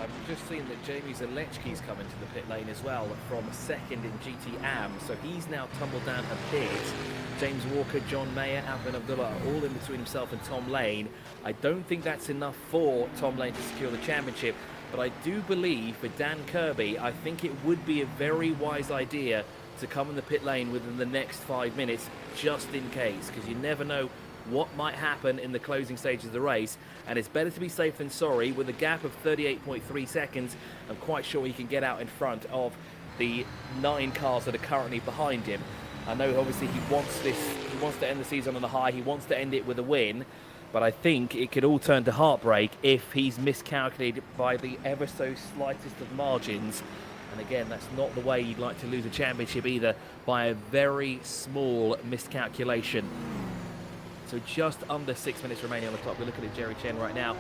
I've just seen that Jamie Zalewski's come into the pit lane as well from second in GT AM, so he's now tumbled down a bit. James Walker, John Mayer, Alvin Abdullah are all in between himself and Tom Lane. I don't think that's enough for Tom Lane to secure the championship, but I do believe for Dan Kirby, I think it would be a very wise idea to come in the pit lane within the next 5 minutes, just in case, because you never know what might happen in the closing stages of the race, and it's better to be safe than sorry. With a gap of 38.3 seconds, I'm quite sure he can get out in front of the 9 cars that are currently behind him. I know obviously he wants to end the season on a high, he wants to end it with a win, but I think it could all turn to heartbreak if he's miscalculated by the ever so slightest of margins. And again, that's not the way you'd like to lose a championship either, by a very small miscalculation. So just under 6 minutes remaining on the clock. We're looking at Jerry Chen right now.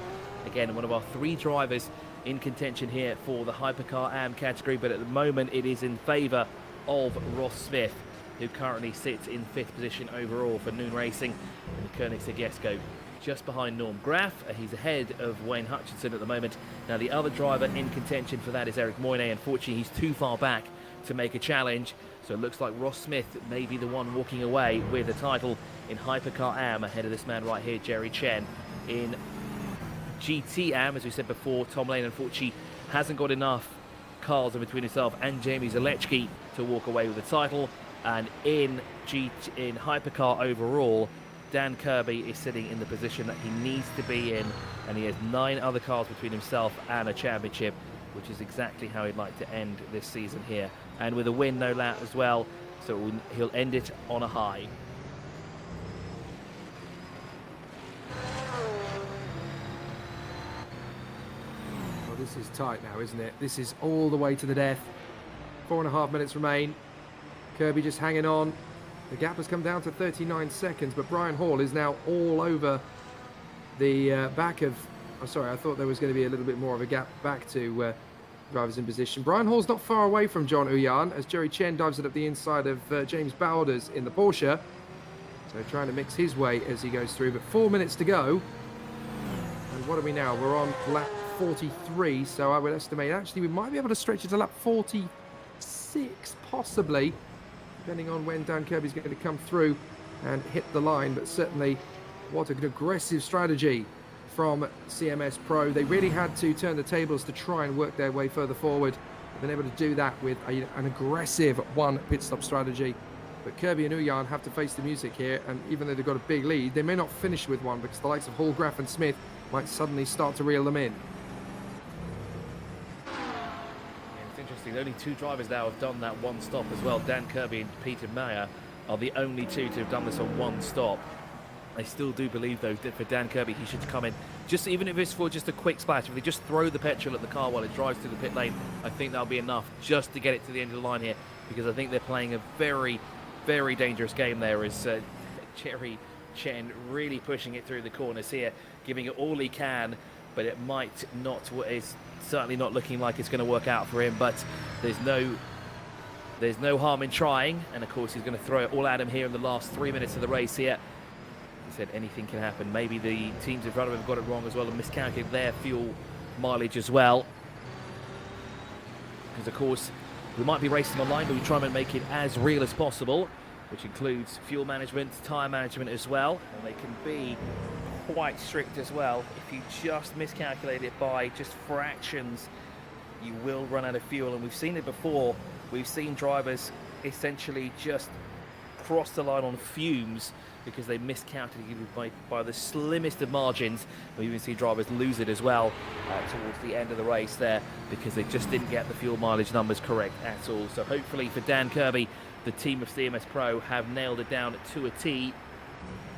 Again, one of our 3 drivers in contention here for the Hypercar AM category, but at the moment it is in favour of Ross Smith, who currently sits in 5th position overall for Noon Racing in the Koenigsegg Jesko, just behind Norm Graff. He's ahead of Wayne Hutchinson at the moment. Now the other driver in contention for that is Eric Moyne. Unfortunately, he's too far back to make a challenge, so it looks like Ross Smith may be the one walking away with the title in Hypercar AM ahead of this man right here, Jerry Chen. In GT AM, as we said before, Tom Lane unfortunately hasn't got enough cars in between himself and Jamie Zalewski to walk away with the title. And in Hypercar overall, Dan Kirby is sitting in the position that he needs to be in, and he has 9 other cars between himself and a championship, which is exactly how he'd like to end this season here. And with a win, no doubt, as well, so he'll end it on a high. Well, this is tight now, isn't it? This is all the way to the death. 4.5 minutes remain. Kirby just hanging on. The gap has come down to 39 seconds, but Brian Hall is now all over the back of... Oh, sorry, I thought there was going to be a little bit more of a gap back to drivers in position. Brian Hall's not far away from John Huyan as Jerry Chen dives it up the inside of James Bowders in the Porsche. So trying to mix his way as he goes through, but 4 minutes to go. And what are we now? We're on lap 43, so I would estimate actually we might be able to stretch it to lap 46, possibly, depending on when Dan Kirby's going to come through and hit the line. But certainly, what an aggressive strategy from CMS Pro. They really had to turn the tables to try and work their way further forward. They've been able to do that with an aggressive 1 pit stop strategy. But Kirby and Huyan have to face the music here, and even though they've got a big lead, they may not finish with 1 because the likes of Hall, Graff and Smith might suddenly start to reel them in. It's interesting, only 2 drivers now have done that 1 stop as well. Dan Kirby and Peter Mayer are the only 2 to have done this on 1 stop. I still do believe, though, that for Dan Kirby, he should come in, just even if it's for just a quick splash. If they just throw the petrol at the car while it drives through the pit lane, I think that'll be enough just to get it to the end of the line here, because I think they're playing a very, very dangerous game there. Is Jerry Chen really pushing it through the corners here, giving it all he can, but it might not. It's certainly not looking like it's going to work out for him. But there's no there's no harm in trying, and of course he's going to throw it all at him here in the last 3 minutes of the race here. He said anything can happen. Maybe the teams in front of him got it wrong as well and miscalculated their fuel mileage as well. Because of course we might be racing online, but we try and make it as real as possible, which includes fuel management, tyre management as well, and they can be quite strict as well. If you just miscalculate it by just fractions, you will run out of fuel, and we've seen it before. We've seen drivers essentially just cross the line on fumes because they miscalculated by the slimmest of margins. We even see drivers lose it as well towards the end of the race there because they just didn't get the fuel mileage numbers correct at all. So hopefully for Dan Kirby, the team of CMS Pro have nailed it down to a T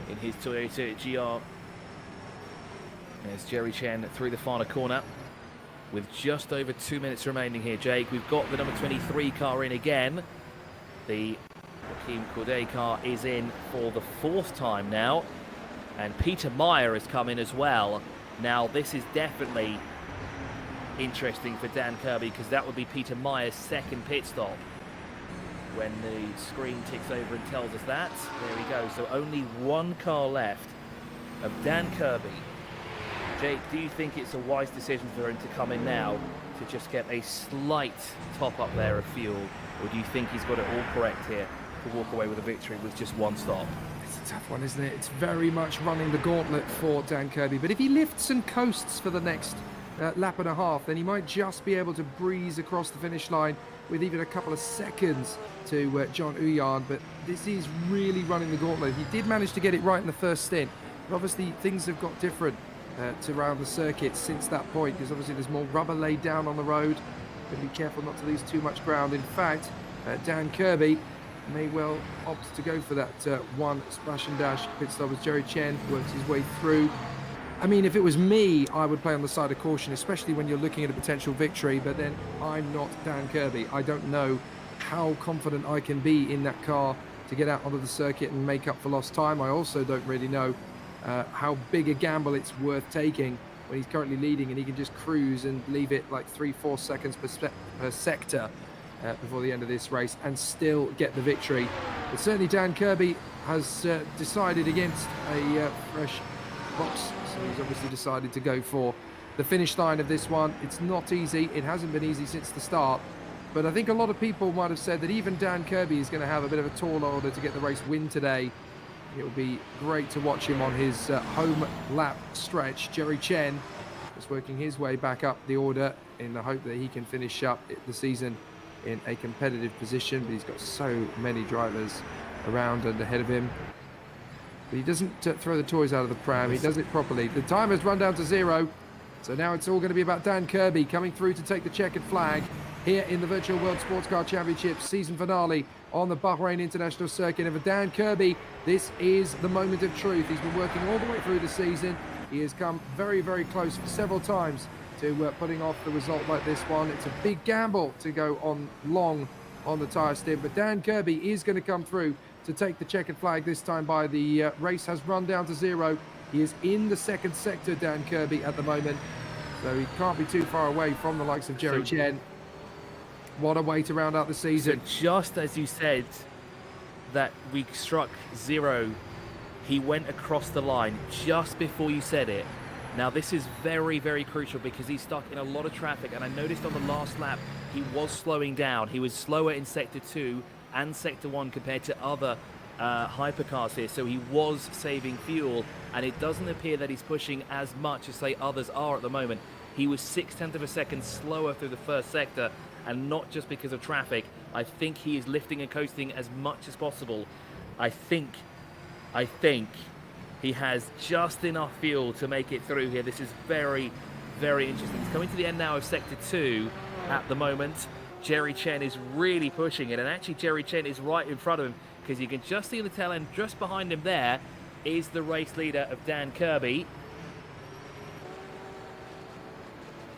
in his Toyota GR. There's Jerry Chen through the final corner with just over 2 minutes remaining here, Jake. We've got the number 23 car in again. The Joaquim Corday car is in for the 4th time now. And Peter Meyer has come in as well. Now, this is definitely interesting for Dan Kirby because that would be Peter Meyer's 2nd pit stop. When the screen ticks over and tells us that, there we go. So only 1 car left of Dan Kirby. Jake, do you think it's a wise decision for him to come in now to just get a slight top up there of fuel? Or do you think he's got it all correct here to walk away with a victory with just 1 stop? It's a tough one, isn't it? It's very much running the gauntlet for Dan Kirby. But if he lifts and coasts for the next lap and a half, then he might just be able to breeze across the finish line with even a couple of seconds to John Uyan. But this is really running the gauntlet. He did manage to get it right in the first stint. But obviously things have got different to around the circuit since that point, because obviously there's more rubber laid down on the road. But be careful not to lose too much ground. In fact, Dan Kirby may well opt to go for that 1 splash and dash pit stop as Jerry Chen works his way through. I mean, if it was me, I would play on the side of caution, especially when you're looking at a potential victory. But then I'm not Dan Kirby. I don't know how confident I can be in that car to get out onto the circuit and make up for lost time. I also don't really know how big a gamble it's worth taking when he's currently leading and he can just cruise and leave it like 3-4 seconds per sector before the end of this race and still get the victory. But certainly Dan Kirby has decided against a fresh box, so he's obviously decided to go for the finish line of this one. It's not easy. It hasn't been easy since the start, but I think a lot of people might have said that even Dan Kirby is going to have a bit of a tall order to get the race win today. It will be great to watch him on his home lap stretch. Jerry Chen is working his way back up the order in the hope that he can finish up the season in a competitive position, but he's got so many drivers around and ahead of him. But he doesn't throw the toys out of the pram. He does it properly. The time has run down to 0, so now it's all going to be about Dan Kirby coming through to take the checkered flag here in the Virtual World Sports Car Championship season finale on the Bahrain International Circuit. And for Dan Kirby, this is the moment of truth. He's been working all the way through the season. He has come very, very close several times to putting off the result like this one. It's a big gamble to go on long on the tyre stint, but Dan Kirby is going to come through to take the checkered flag this time by the race has run down to 0. He is in the 2nd sector, Dan Kirby, at the moment, so he can't be too far away from the likes of Jerry Chen. What a way to round out the season. So just as you said that we struck 0, he went across the line just before you said it. Now this is very, very crucial because he's stuck in a lot of traffic, and I noticed on the last lap he was slowing down. He was slower in Sector 2 and Sector 1 compared to other hypercars here, so he was saving fuel, and it doesn't appear that he's pushing as much as, say, others are at the moment. He was 0.6 of a second slower through the first sector, and not just because of traffic. I think he is lifting and coasting as much as possible. I think he has just enough fuel to make it through here. This is very, very interesting. He's coming to the end now of Sector 2 at the moment. Jerry Chen is really pushing it, and actually Jerry Chen is right in front of him because you can just see in the tail end, just behind him there, is the race leader of Dan Kirby.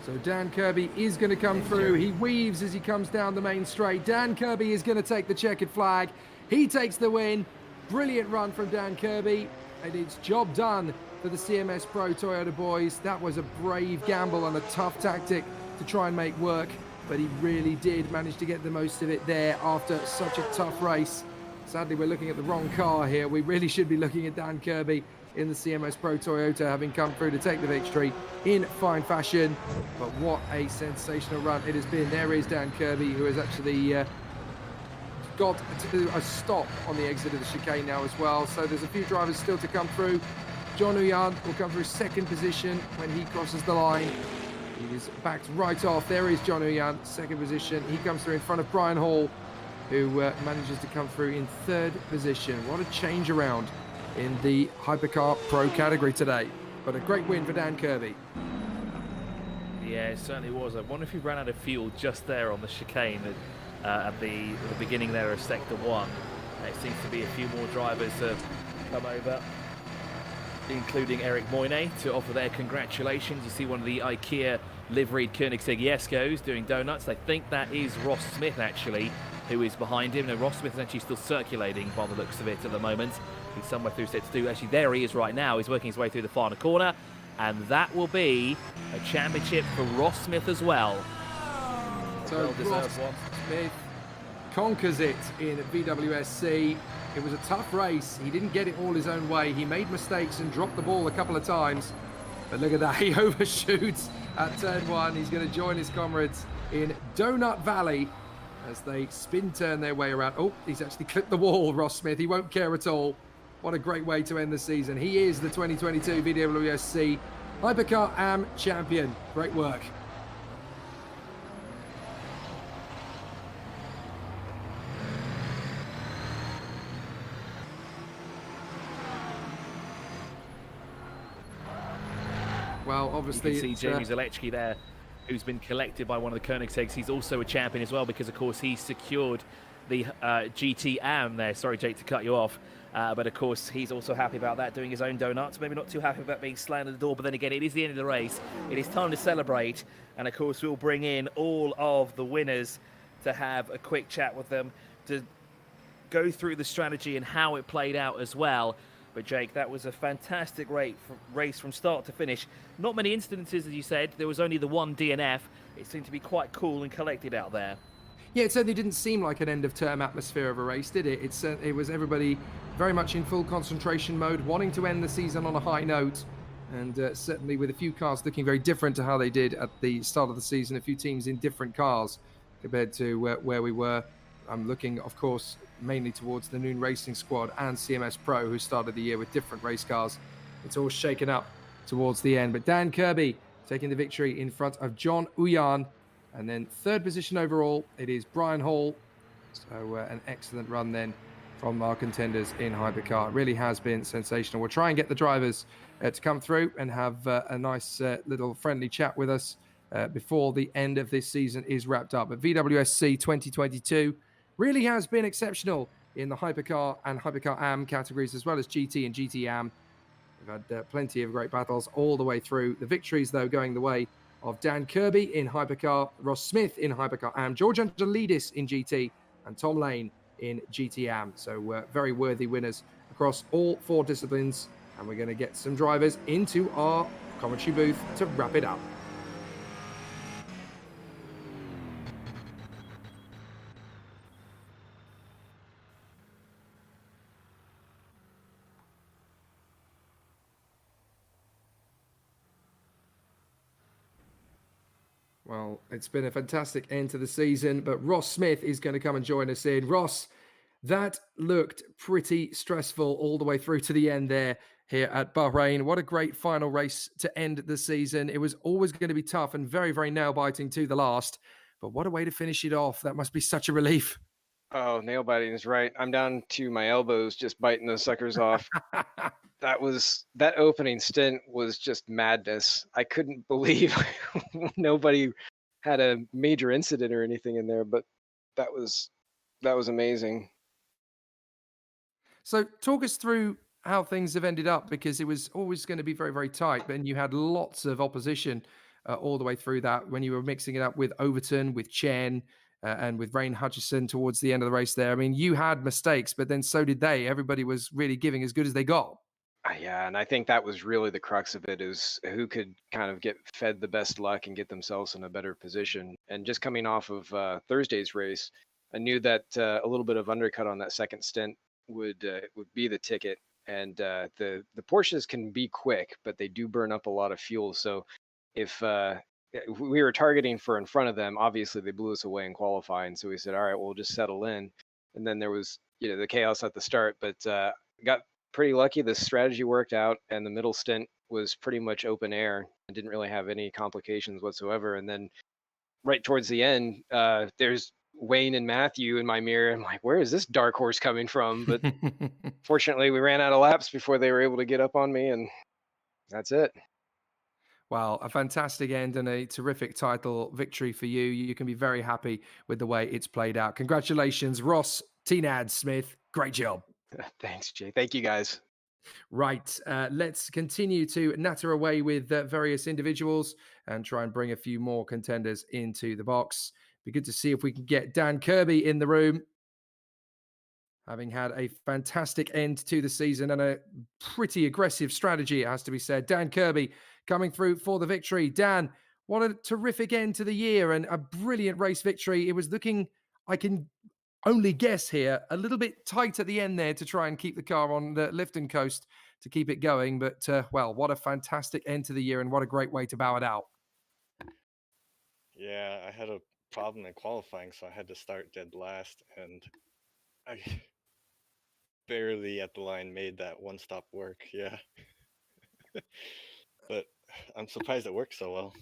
So Dan Kirby is going to come through. He weaves as he comes down the main straight. Dan Kirby is going to take the checkered flag. He takes the win. Brilliant run from Dan Kirby. And it's job done for the CMS Pro Toyota boys. That was a brave gamble and a tough tactic to try and make work. but he really did manage to get the most of it there after such a tough race. Sadly, we're looking at the wrong car here. We really should be looking at Dan Kirby in the CMS Pro Toyota, having come through to take the victory in fine fashion. But what a sensational run it has been. There is Dan Kirby, who has actually got to a stop on the exit of the chicane now as well. So there's a few drivers still to come through. John Uyan will come through second position when he crosses the line. He is backed right off. There is John Uyan, second position. He comes through in front of Brian Hall, who manages to come through in third position. What a change around in the Hypercar Pro category today. But a great win for Dan Kirby. Yeah, it certainly was. I wonder if he ran out of fuel just there on the chicane at the beginning there of Sector 1. There seems to be a few more drivers have come over, including Eric Moyne, to offer their congratulations. You see one of the IKEA liveried Koenigsegg Jeskos doing donuts. I think that is Ross Smith, actually, who is behind him. Now, Ross Smith is actually still circulating by the looks of it at the moment. He's somewhere through Sector 2. Actually, there he is right now. He's working his way through the final corner. And that will be a championship for Ross Smith as well. So Ross Smith conquers it in VWSC. It was a tough race. He didn't get it all his own way. He made mistakes and dropped the ball a couple of times. But look at that. He overshoots at turn 1. He's going to join his comrades in Donut Valley as they spin turn their way around. Oh, he's actually clipped the wall, Ross Smith. He won't care at all. What a great way to end the season. He is the 2022 VWSC Hypercar AM champion. Great work. Well, obviously, you can see Jamie Zaleczki there, who's been collected by one of the Koenigsegg's. He's also a champion as well because, of course, he secured the GT AM there. Sorry, Jake, to cut you off. But, of course, he's also happy about that, doing his own donuts. Maybe not too happy about being slammed at the door. But then again, it is the end of the race. It is time to celebrate. And, of course, we'll bring in all of the winners to have a quick chat with them, to go through the strategy and how it played out as well. But, Jake, that was a fantastic race from start to finish. Not many incidences, as you said. There was only the one DNF. It seemed to be quite cool and collected out there. Yeah, it certainly didn't seem like an end-of-term atmosphere of a race, did it? It was everybody very much in full concentration mode, wanting to end the season on a high note. And certainly with a few cars looking very different to how they did at the start of the season. A few teams in different cars compared to where we were. I'm looking, of course, mainly towards the Noon Racing Squad and CMS Pro, who started the year with different race cars. It's all shaken up towards the end. But Dan Kirby taking the victory in front of John Uyan. And then third position overall, it is Brian Hall. So an excellent run then from our contenders in Hypercar. It really has been sensational. We'll try and get the drivers to come through and have a nice little friendly chat with us before the end of this season is wrapped up. But VWSC 2022 really has been exceptional in the Hypercar and Hypercar AM categories, as well as GT and GT AM. We've had plenty of great battles all the way through. The victories, though, going the way of Dan Kirby in Hypercar, Ross Smith in Hypercar AM, George Angelidis in GT, and Tom Lane in GT AM. So very worthy winners across all 4 disciplines. And we're going to get some drivers into our commentary booth to wrap it up. Well, it's been a fantastic end to the season, but Ross Smith is going to come and join us in. Ross, that looked pretty stressful all the way through to the end there here at Bahrain. What a great final race to end the season. It was always going to be tough and very, very nail-biting to the last, but what a way to finish it off. That must be such a relief. Oh, nail biting is right. I'm down to my elbows just biting those suckers off. That opening stint was just madness. I couldn't believe nobody had a major incident or anything in there, but that was amazing. So talk us through how things have ended up, because it was always going to be very, very tight, but you had lots of opposition all the way through that when you were mixing it up with Overton, with Chen, and with Rain Hutchison towards the end of the race there. I mean, you had mistakes, but then so did they. Everybody was really giving as good as they got. Yeah, and I think that was really the crux of it, is who could kind of get fed the best luck and get themselves in a better position. And just coming off of Thursday's race, I knew that a little bit of undercut on that second stint would be the ticket. And the Porsches can be quick, but they do burn up a lot of fuel. So if we were targeting for in front of them, obviously they blew us away in qualifying. So we said, all right, we'll just settle in. And then there was the chaos at the start, but got pretty lucky. The strategy worked out, and the middle stint was pretty much open air and didn't really have any complications whatsoever. And then right towards the end, there's Wayne and Matthew in my mirror. I'm like, where is this dark horse coming from? But fortunately, we ran out of laps before they were able to get up on me, and that's it. Well, a fantastic end and a terrific title victory for you. You can be very happy with the way it's played out. Congratulations, Ross, Tnad, Smith. Great job. Thanks, Jay. Thank you, guys. Right. Let's continue to natter away with various individuals and try and bring a few more contenders into the box. Be good to see if we can get Dan Kirby in the room, having had a fantastic end to the season and a pretty aggressive strategy, it has to be said. Dan Kirby coming through for the victory. Dan, what a terrific end to the year and a brilliant race victory. It was looking, I can only guess here, a little bit tight at the end there to try and keep the car on the lift and coast to keep it going. But, well, what a fantastic end to the year and what a great way to bow it out. Yeah, I had a problem in qualifying, so I had to start dead last, and I barely at the line made that one stop work. Yeah. But I'm surprised it worked so well.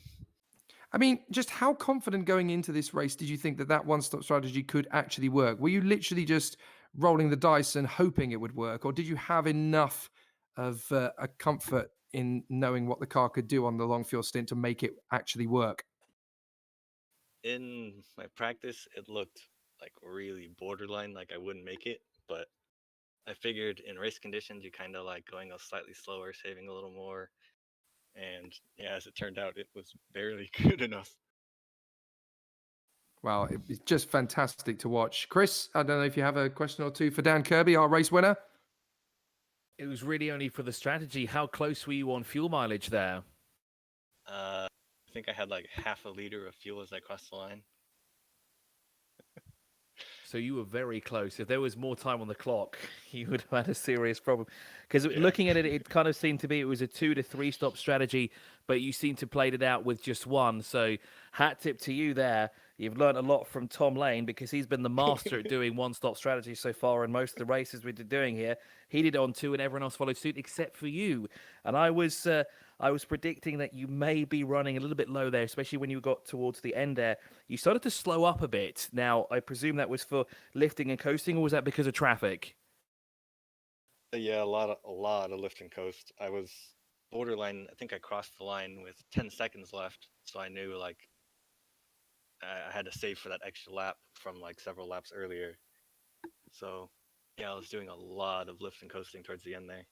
I mean, just how confident going into this race did you think that that one-stop strategy could actually work? Were you literally just rolling the dice and hoping it would work, or did you have enough of a comfort in knowing what the car could do on the long fuel stint to make it actually work? In my practice, it looked like really borderline, like I wouldn't make it, but I figured in race conditions, you kind of like going a slightly slower, saving a little more. And yeah, as it turned out, it was barely good enough. Well, it's just fantastic to watch. Chris, I don't know if you have a question or two for Dan Kirby, our race winner. It was really only for the strategy. How close were you on fuel mileage there? I think I had like half a liter of fuel as I crossed the line. So you were very close. If there was more time on the clock, you would have had a serious problem. Because looking at it, it kind of seemed to be it was a 2 to 3 stop strategy, but you seem to have played it out with just one. So hat tip to you there. You've learned a lot from Tom Lane because he's been the master at doing one-stop strategy so far in most of the races we've been doing here. He did it on 2 and everyone else followed suit except for you. And I was predicting that you may be running a little bit low there, especially when you got towards the end there. You started to slow up a bit. Now, I presume that was for lifting and coasting, or was that because of traffic? Yeah, a lot of lift and coast. I was borderline. I think I crossed the line with 10 seconds left, so I knew like I had to save for that extra lap from like several laps earlier. So yeah, I was doing a lot of lift and coasting towards the end there.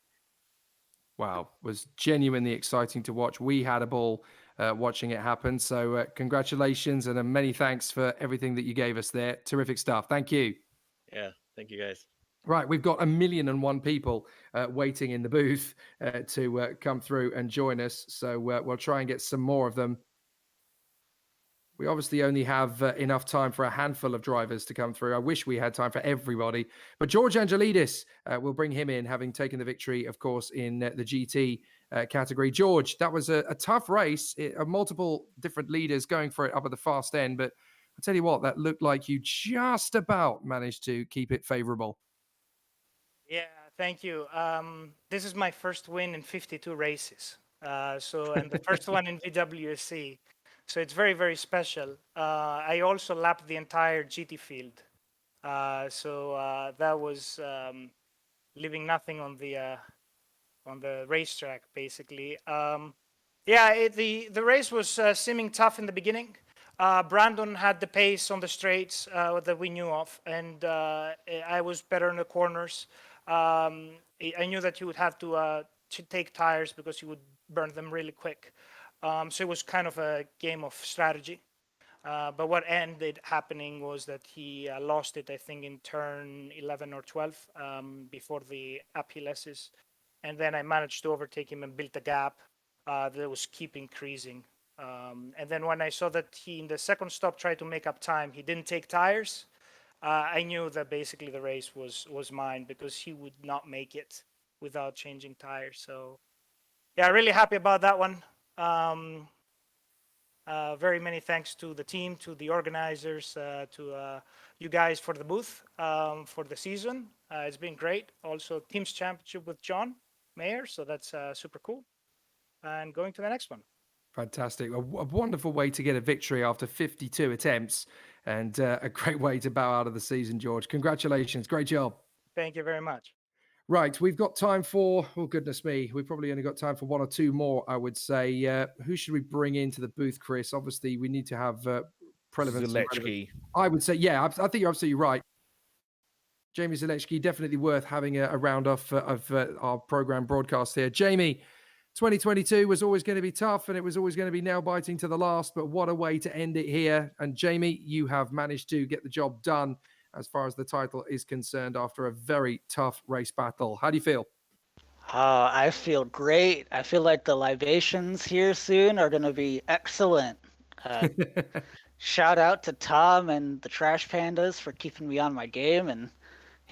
Wow, was genuinely exciting to watch. We had a ball watching it happen. So congratulations and many thanks for everything that you gave us there. Terrific stuff. Thank you. Yeah, thank you guys. Right, we've got 1,000,001 people waiting in the booth to come through and join us. So we'll try and get some more of them. We obviously only have enough time for a handful of drivers to come through. I wish we had time for everybody. But George Angelidis, we'll bring him in, having taken the victory, of course, in the GT category. George, that was a tough race. Multiple different leaders going for it up at the fast end. But I'll tell you what, that looked like you just about managed to keep it favorable. Yeah, thank you. This is my first win in 52 races. And the first one in VWSC. So it's very, very special. I also lapped the entire GT field. That was leaving nothing on the racetrack, basically. The race was seeming tough in the beginning. Brandon had the pace on the straights that we knew of, and I was better in the corners. I knew that you would have to take tires because you would burn them really quick. So it was kind of a game of strategy. But what ended happening was that he lost it, I think, in turn 11 or 12 before the uphill S's. and then I managed to overtake him and built a gap that was keep increasing. And then when I saw that he, in the second stop, tried to make up time, he didn't take tires. I knew that basically the race was mine, because he would not make it without changing tires. So, yeah, really happy about that one. Very many thanks to the team, to the organizers, to you guys for the booth for the season. It's been great. Also, Teams Championship with John Mayer, so that's super cool. And going to the next one. Fantastic. A wonderful way to get a victory after 52 attempts, and a great way to bow out of the season, George. Congratulations. Great job. Thank you very much. Right. We've got time for, oh, goodness me. We've probably only got time for one or two more, I would say. Who should we bring into the booth, Chris? Obviously, we need to have relevance. I would say, yeah, I think you're absolutely right. Jamie Zalewski, definitely worth having a round off of our program broadcast here. Jamie, 2022 was always going to be tough, and it was always going to be nail-biting to the last, but what a way to end it here. And Jamie, you have managed to get the job done as far as the title is concerned after a very tough race battle. How do you feel? I feel great. I feel like the libations here soon are going to be excellent. Shout out to Tom and the Trash Pandas for keeping me on my game. And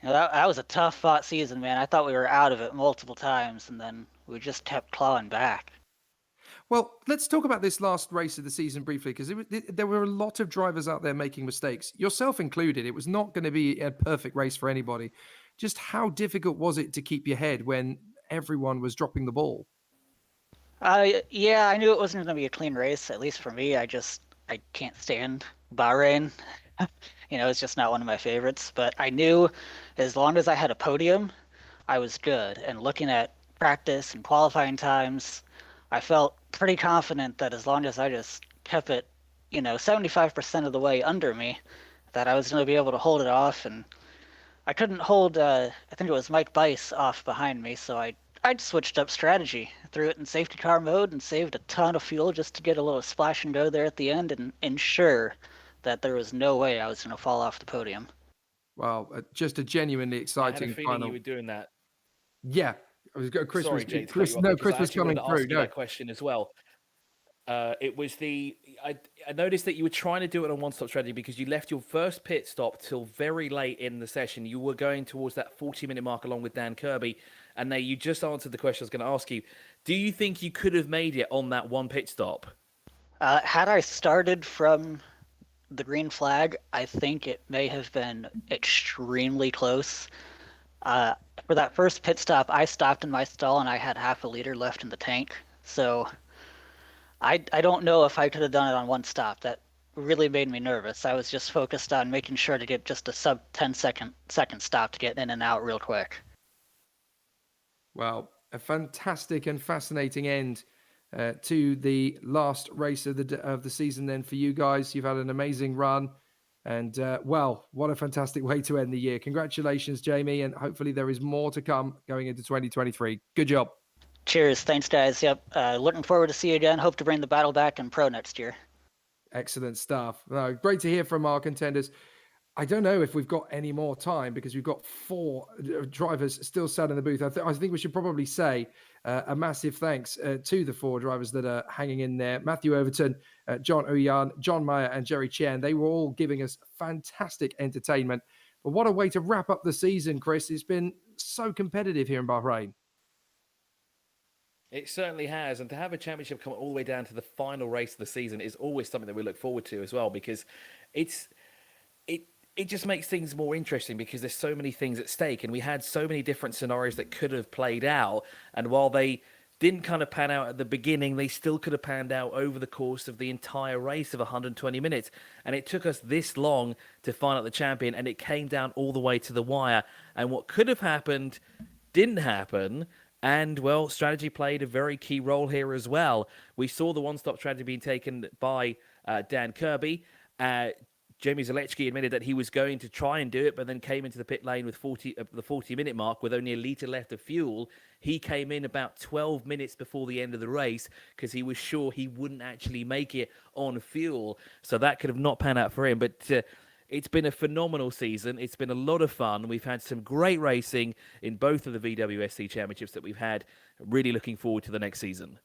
that was a tough fought season, man. I thought we were out of it multiple times, and then we just kept clawing back. Well, let's talk about this last race of the season briefly, because there were a lot of drivers out there making mistakes, yourself included. It was not going to be a perfect race for anybody. Just how difficult was it to keep your head when everyone was dropping the ball? Yeah, I knew it wasn't going to be a clean race, at least for me. I can't stand Bahrain. It's just not one of my favorites. But I knew as long as I had a podium, I was good. And looking at practice and qualifying times, I felt pretty confident that as long as I just kept it, 75% of the way under me, that I was going to be able to hold it off. And I couldn't hold, I think it was Mike Bice off behind me, so I switched up strategy, threw it in safety car mode, and saved a ton of fuel just to get a little splash and go there at the end and ensure that there was no way I was going to fall off the podium. Well, just a genuinely exciting I had a feeling final. You were doing that. Yeah. Chris Sorry, was, Jake, Chris was coming through. That question as well. It was I noticed that you were trying to do it on one-stop strategy because you left your first pit stop till very late in the session. You were going towards that 40-minute mark along with Dan Kirby, and now you just answered the question I was going to ask you. Do you think you could have made it on that one pit stop? Had I started from the green flag, I think it may have been extremely close. For that first pit stop, I stopped in my stall and I had half a liter left in the tank. So I don't know if I could have done it on one stop. That really made me nervous. I was just focused on making sure to get just a sub 10-second stop to get in and out real quick. Well, a fantastic and fascinating end to the last race of the season then for you guys. You've had an amazing run. And, well, what a fantastic way to end the year. Congratulations, Jamie, and hopefully there is more to come going into 2023. Good job. Cheers. Thanks, guys. Yep. Looking forward to see you again. Hope to bring the battle back in Pro next year. Excellent stuff. Great to hear from our contenders. I don't know if we've got any more time because we've got 4 drivers still sat in the booth. I think we should probably say a massive thanks to the 4 drivers that are hanging in there. Matthew Overton, John Ouyan, John Meyer, and Jerry Chen. They were all giving us fantastic entertainment. But what a way to wrap up the season, Chris. It's been so competitive here in Bahrain. It certainly has. And to have a championship come all the way down to the final race of the season is always something that we look forward to as well, because it just makes things more interesting because there's so many things at stake, and we had so many different scenarios that could have played out. And while they didn't kind of pan out at the beginning, they still could have panned out over the course of the entire race of 120 minutes. And it took us this long to find out the champion, and it came down all the way to the wire. And what could have happened didn't happen. And, well, strategy played a very key role here as well. We saw the one-stop strategy being taken by Dan Kirby. Jamie Zalewski admitted that he was going to try and do it, but then came into the pit lane with the 40-minute mark with only a litre left of fuel. He came in about 12 minutes before the end of the race because he was sure he wouldn't actually make it on fuel. So that could have not panned out for him. But It's been a phenomenal season. It's been a lot of fun. We've had some great racing in both of the VWSC championships that we've had. Really looking forward to the next season.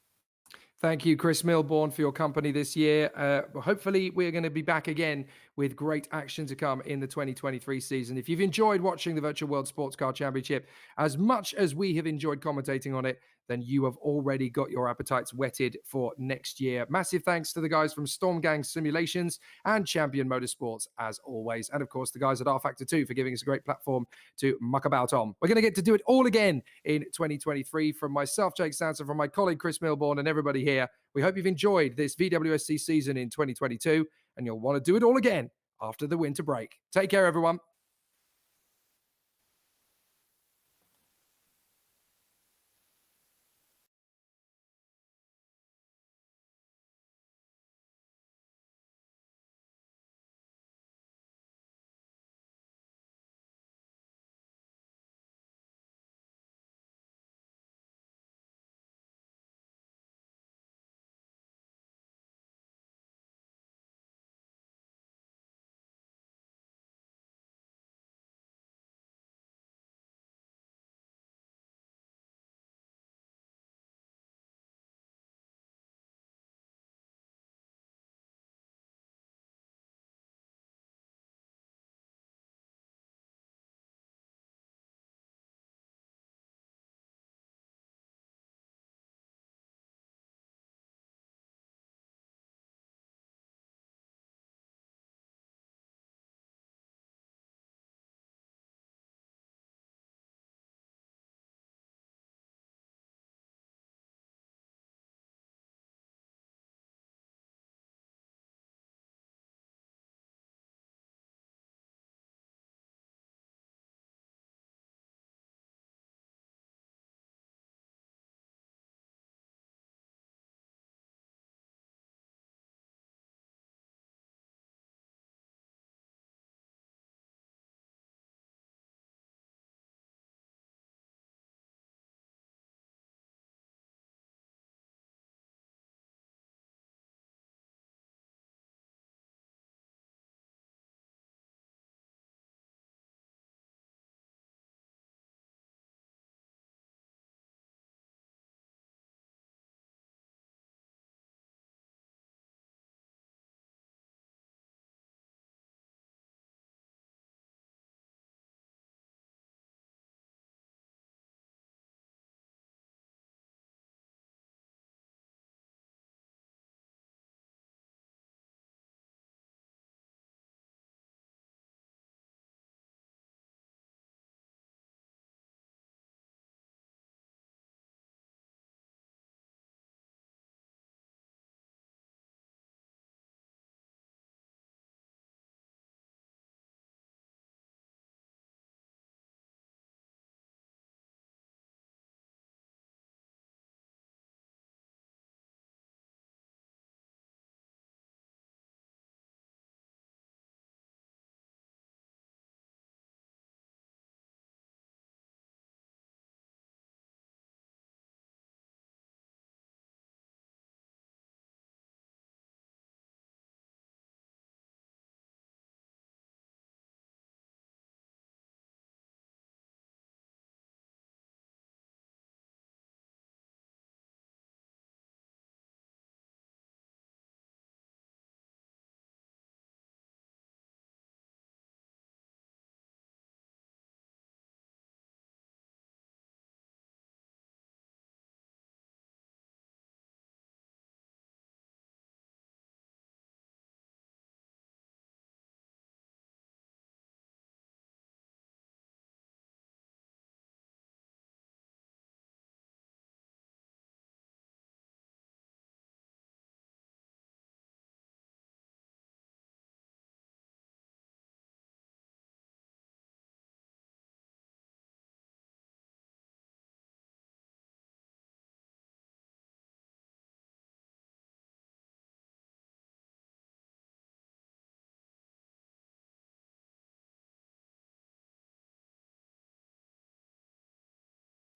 Thank you, Chris Milbourne, for your company this year. Hopefully, we're going to be back again with great action to come in the 2023 season. If you've enjoyed watching the Virtual World Sports Car Championship as much as we have enjoyed commentating on it, then you have already got your appetites whetted for next year. Massive thanks to the guys from Storm Gang Simulations and Champion Motorsports, as always. And of course, the guys at rFactor 2 for giving us a great platform to muck about on. We're going to get to do it all again in 2023. From myself, Jake Sanson, from my colleague Chris Milbourne, and everybody here, we hope you've enjoyed this VWSC season in 2022, and you'll want to do it all again after the winter break. Take care, everyone.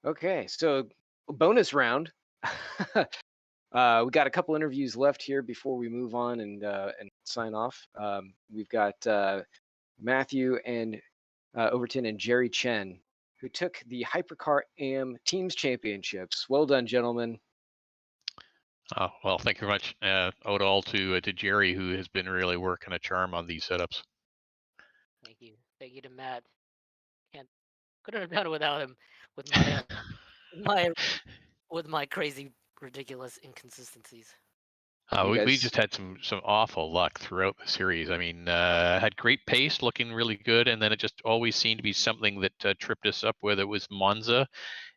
Okay, so bonus round. We got a couple interviews left here before we move on and sign off. We've got Matthew and Overton and Jerry Chen, who took the Hypercar AM Teams Championships. Well done, gentlemen. Oh, well, thank you very much. Owed all to Jerry, who has been really working a charm on these setups. Thank you. Thank you to Matt. Couldn't have done it without him with my crazy, ridiculous inconsistencies. We just had some awful luck throughout the series. I mean, had great pace, looking really good, and then it just always seemed to be something that tripped us up, whether it was Monza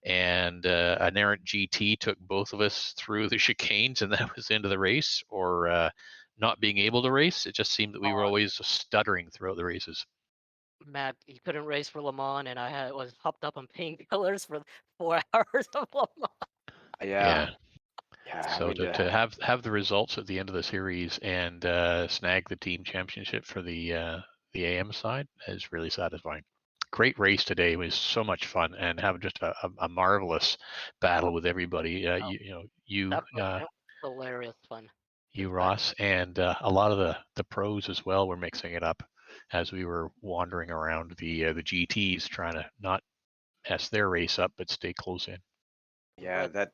and an errant GT took both of us through the chicanes, and that was the end of the race, or not being able to race. It just seemed that we were always stuttering throughout the races. Matt, he couldn't race for Le Mans, and I was hopped up on painkillers for 4 hours of Le Mans. Yeah. So to have the results at the end of the series and snag the team championship for the AM side is really satisfying. Great race today. It was so much fun, and have just a marvelous battle with everybody. Hilarious fun. You, Ross, and a lot of the pros as well were mixing it up as we were wandering around the GTs, trying to not mess their race up but stay close in. Yeah, that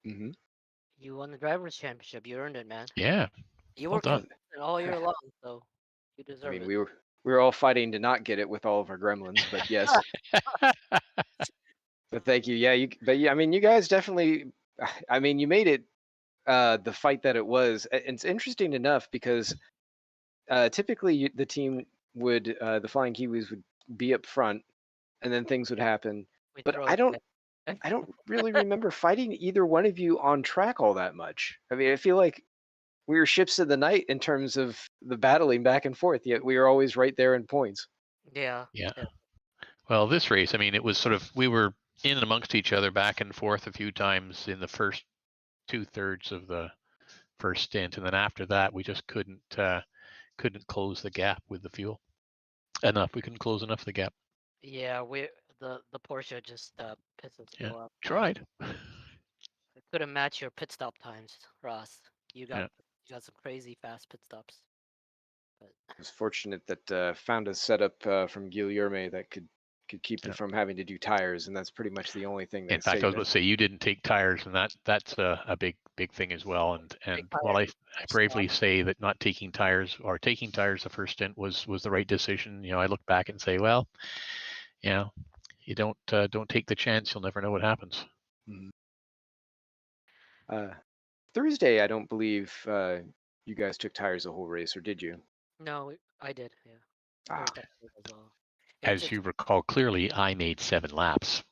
You won the drivers' championship. You earned it, man. Yeah. You well were done. all year long, so you deserve I mean, it. we were all fighting to not get it with all of our gremlins, but yes. But thank you. Yeah, I mean, you guys definitely. I mean, you made it the fight that it was. It's interesting enough because typically the team would the Flying Kiwis would be up front, and then things would happen. But I don't really remember fighting either one of you on track all that much. I mean, I feel like we were ships of the night in terms of the battling back and forth, yet we were always right there in points. Yeah. Well, this race, I mean, it was sort of, we were in and amongst each other back and forth a few times in the first 2/3 of the first stint, and then after that, we just couldn't close the gap with the fuel enough. We couldn't close enough of the gap. Yeah, the Porsche just pissed us off. Tried. I couldn't match your pit stop times, Ross. You got some crazy fast pit stops. But I was fortunate that found a setup from Guilherme that could keep it from having to do tires, and that's pretty much the only thing that In fact, I was about to say you didn't take tires, and that's a big thing as well. And while I bravely say that not taking tires or taking tires the first stint was the right decision, I look back and say, well, you don't take the chance, you'll never know what happens. Thursday, I don't believe you guys took tires the whole race, or did you? No, I did. Yeah. As you recall clearly, I made 7 laps.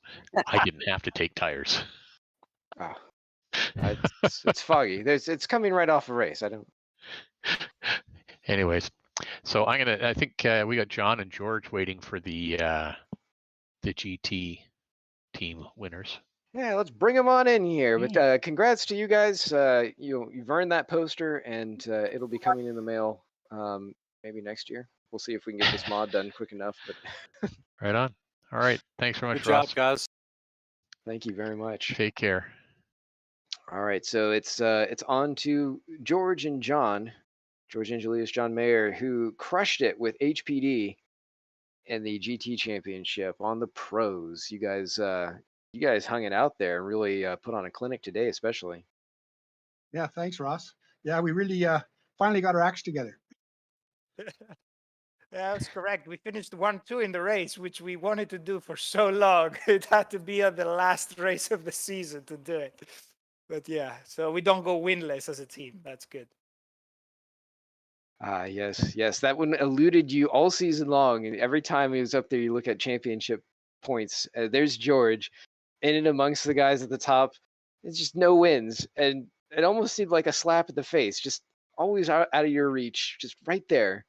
I didn't have to take tires. It's foggy. It's coming right off a race. I don't. Anyways, so I think we got John and George waiting for the GT team winners. Yeah, let's bring them on in here. But congrats to you guys. You've earned that poster, and it'll be coming in the mail maybe next year. We'll see if we can get this mod done quick enough. But right on. All right. Thanks very much, Good Ross. job, guys. Thank you very much. Take care. All right, so it's on to George and John, George Angelius, John Mayer, who crushed it with HPD in the GT Championship on the pros. You guys hung it out there and really put on a clinic today, especially. Yeah, thanks, Ross. Yeah, we really finally got our acts together. Yeah, that's correct. We finished 1-2 in the race, which we wanted to do for so long. It had to be on the last race of the season to do it. But yeah, so we don't go winless as a team. That's good. Yes, that one eluded you all season long. And every time he was up there, you look at championship points. There's George, in and amongst the guys at the top. It's just no wins, and it almost seemed like a slap in the face. Just always out of your reach, just right there.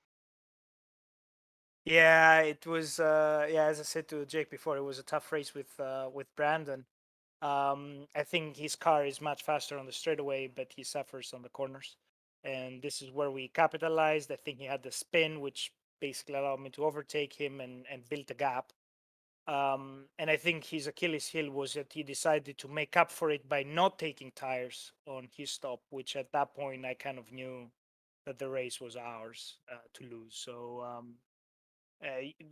Yeah, it was. Yeah, as I said to Jake before, it was a tough race with Brandon. I think his car is much faster on the straightaway, but he suffers on the corners. And this is where we capitalized. I think he had the spin, which basically allowed me to overtake him and build a gap. And I think his Achilles heel was that he decided to make up for it by not taking tires on his stop, which at that point I kind of knew that the race was ours to lose. So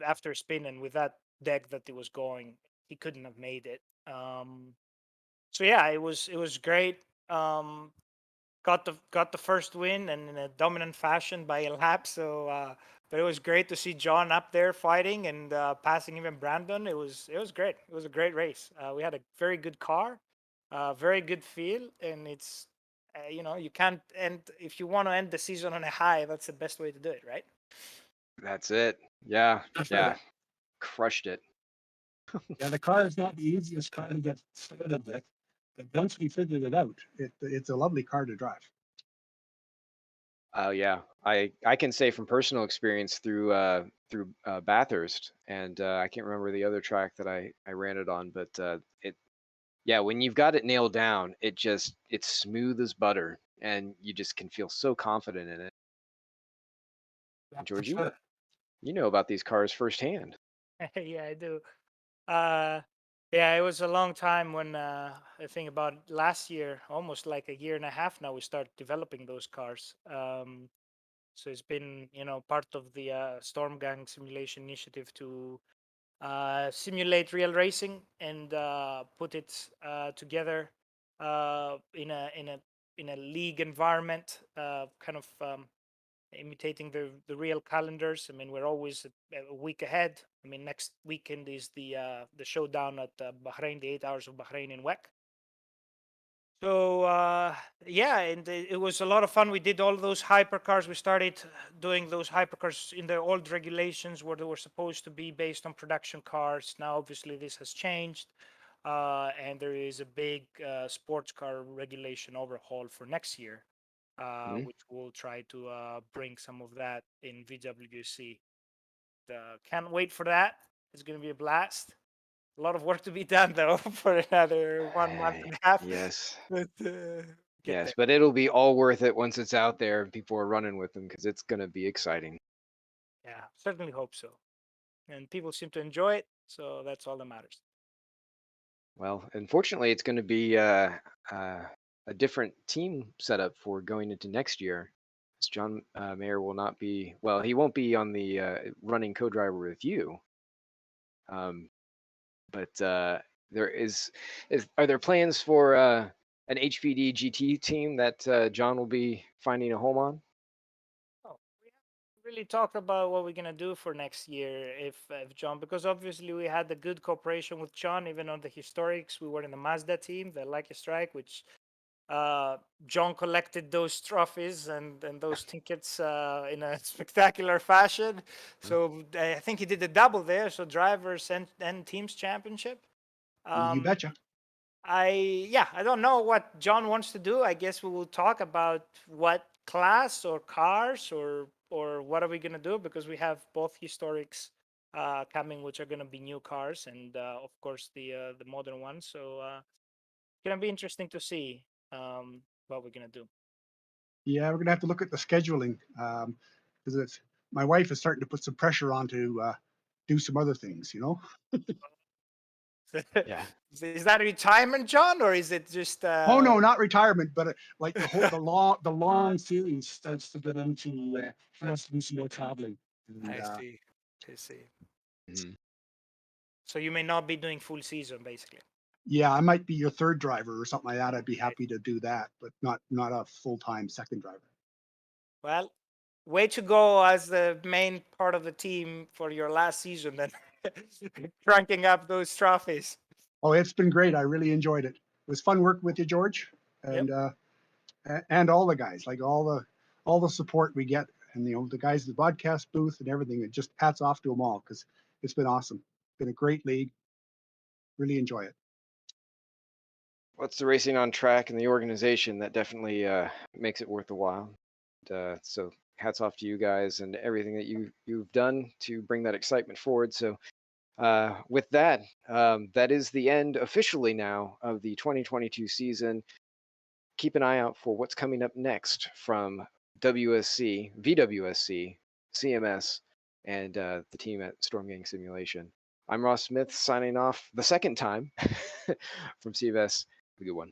after spinning with that deck that he was going, he couldn't have made it. So yeah, it was great. Got the first win and in a dominant fashion by a lap. So, but it was great to see John up there fighting and passing even Brandon. It was great. It was a great race. We had a very good car, very good feel, and it's you can't end if you want to end the season on a high. That's the best way to do it, right? That's it. Yeah, yeah, crushed it. Yeah, the car is not the easiest car to get started with, but once we figured it out, it's a lovely car to drive. Oh yeah, I can say from personal experience through Bathurst, and I can't remember the other track that I ran it on, but it yeah, when you've got it nailed down, it's smooth as butter, and you just can feel so confident in it. Yeah, for George, sure. you know about these cars firsthand. Yeah, I do. Uh, yeah, it was a long time when I think about last year, almost like a year and a half now, we started developing those cars. So it's been, part of the Storm Gang Simulation Initiative to simulate real racing and put it together in a league environment, kind of imitating the real calendars. I mean, we're always a week ahead. I mean, next weekend is the showdown at Bahrain, the 8 hours of Bahrain in WEC. So yeah, and it was a lot of fun. We did all those hypercars. We started doing those hypercars in the old regulations where they were supposed to be based on production cars. Now, obviously, this has changed, and there is a big sports car regulation overhaul for next year, which will try to bring some of that in VWSC. Can't wait for that. It's going to be a blast. A lot of work to be done though for another 1 month and a half. Yes. But get Yes, there. but it'll be all worth it once it's out there and people are running with them because it's going to be exciting. Yeah, certainly hope so. And people seem to enjoy it, so that's all that matters. Well, unfortunately, it's going to be a different team setup for going into next year. As John Mayer will not be, well, he won't be on the running co-driver with you. But are there plans for an HPD GT team that John will be finding a home on? Oh, we haven't really talked about what we're gonna do for next year if John, because obviously we had the good cooperation with John, even on the historics. We were in the Mazda team, the Lucky Strike, which John collected those trophies and those tickets in a spectacular fashion. So I think he did a double there, so drivers and teams championship. You betcha. I don't know what John wants to do. I guess we will talk about what class or cars or what are we gonna do, because we have both historics coming, which are gonna be new cars, and of course the modern ones. So it's gonna be interesting to see what we're gonna do. Yeah, we're gonna have to look at the scheduling because it's my wife is starting to put some pressure on to do some other things. Yeah. Is that retirement, John, or is it just? Oh no, not retirement, but like the long series starts to get into she wants to do some more traveling. And, I see. I see. Mhm. So you may not be doing full season, basically. yeah, I might be your third driver or something like that. I'd be happy to do that, but not a full-time second driver. Well, way to go as the main part of the team for your last season, then, cranking up those trophies. Oh, it's been great. I really enjoyed it. It was fun working with you, George, Yep. and all the guys, like all the support we get, and the guys at the broadcast booth and everything. It just hats off to them all because it's been awesome. It's been a great league. Really enjoy it. What's the racing on track and the organization that definitely makes it worth the while. So hats off to you guys and everything that you've done to bring that excitement forward. So with that, that is the end officially now of the 2022 season. Keep an eye out for what's coming up next from WSC, VWSC, CMS, and the team at Storm Gang Simulation. I'm Ross Smith signing off the second time from CMS. Have a good one.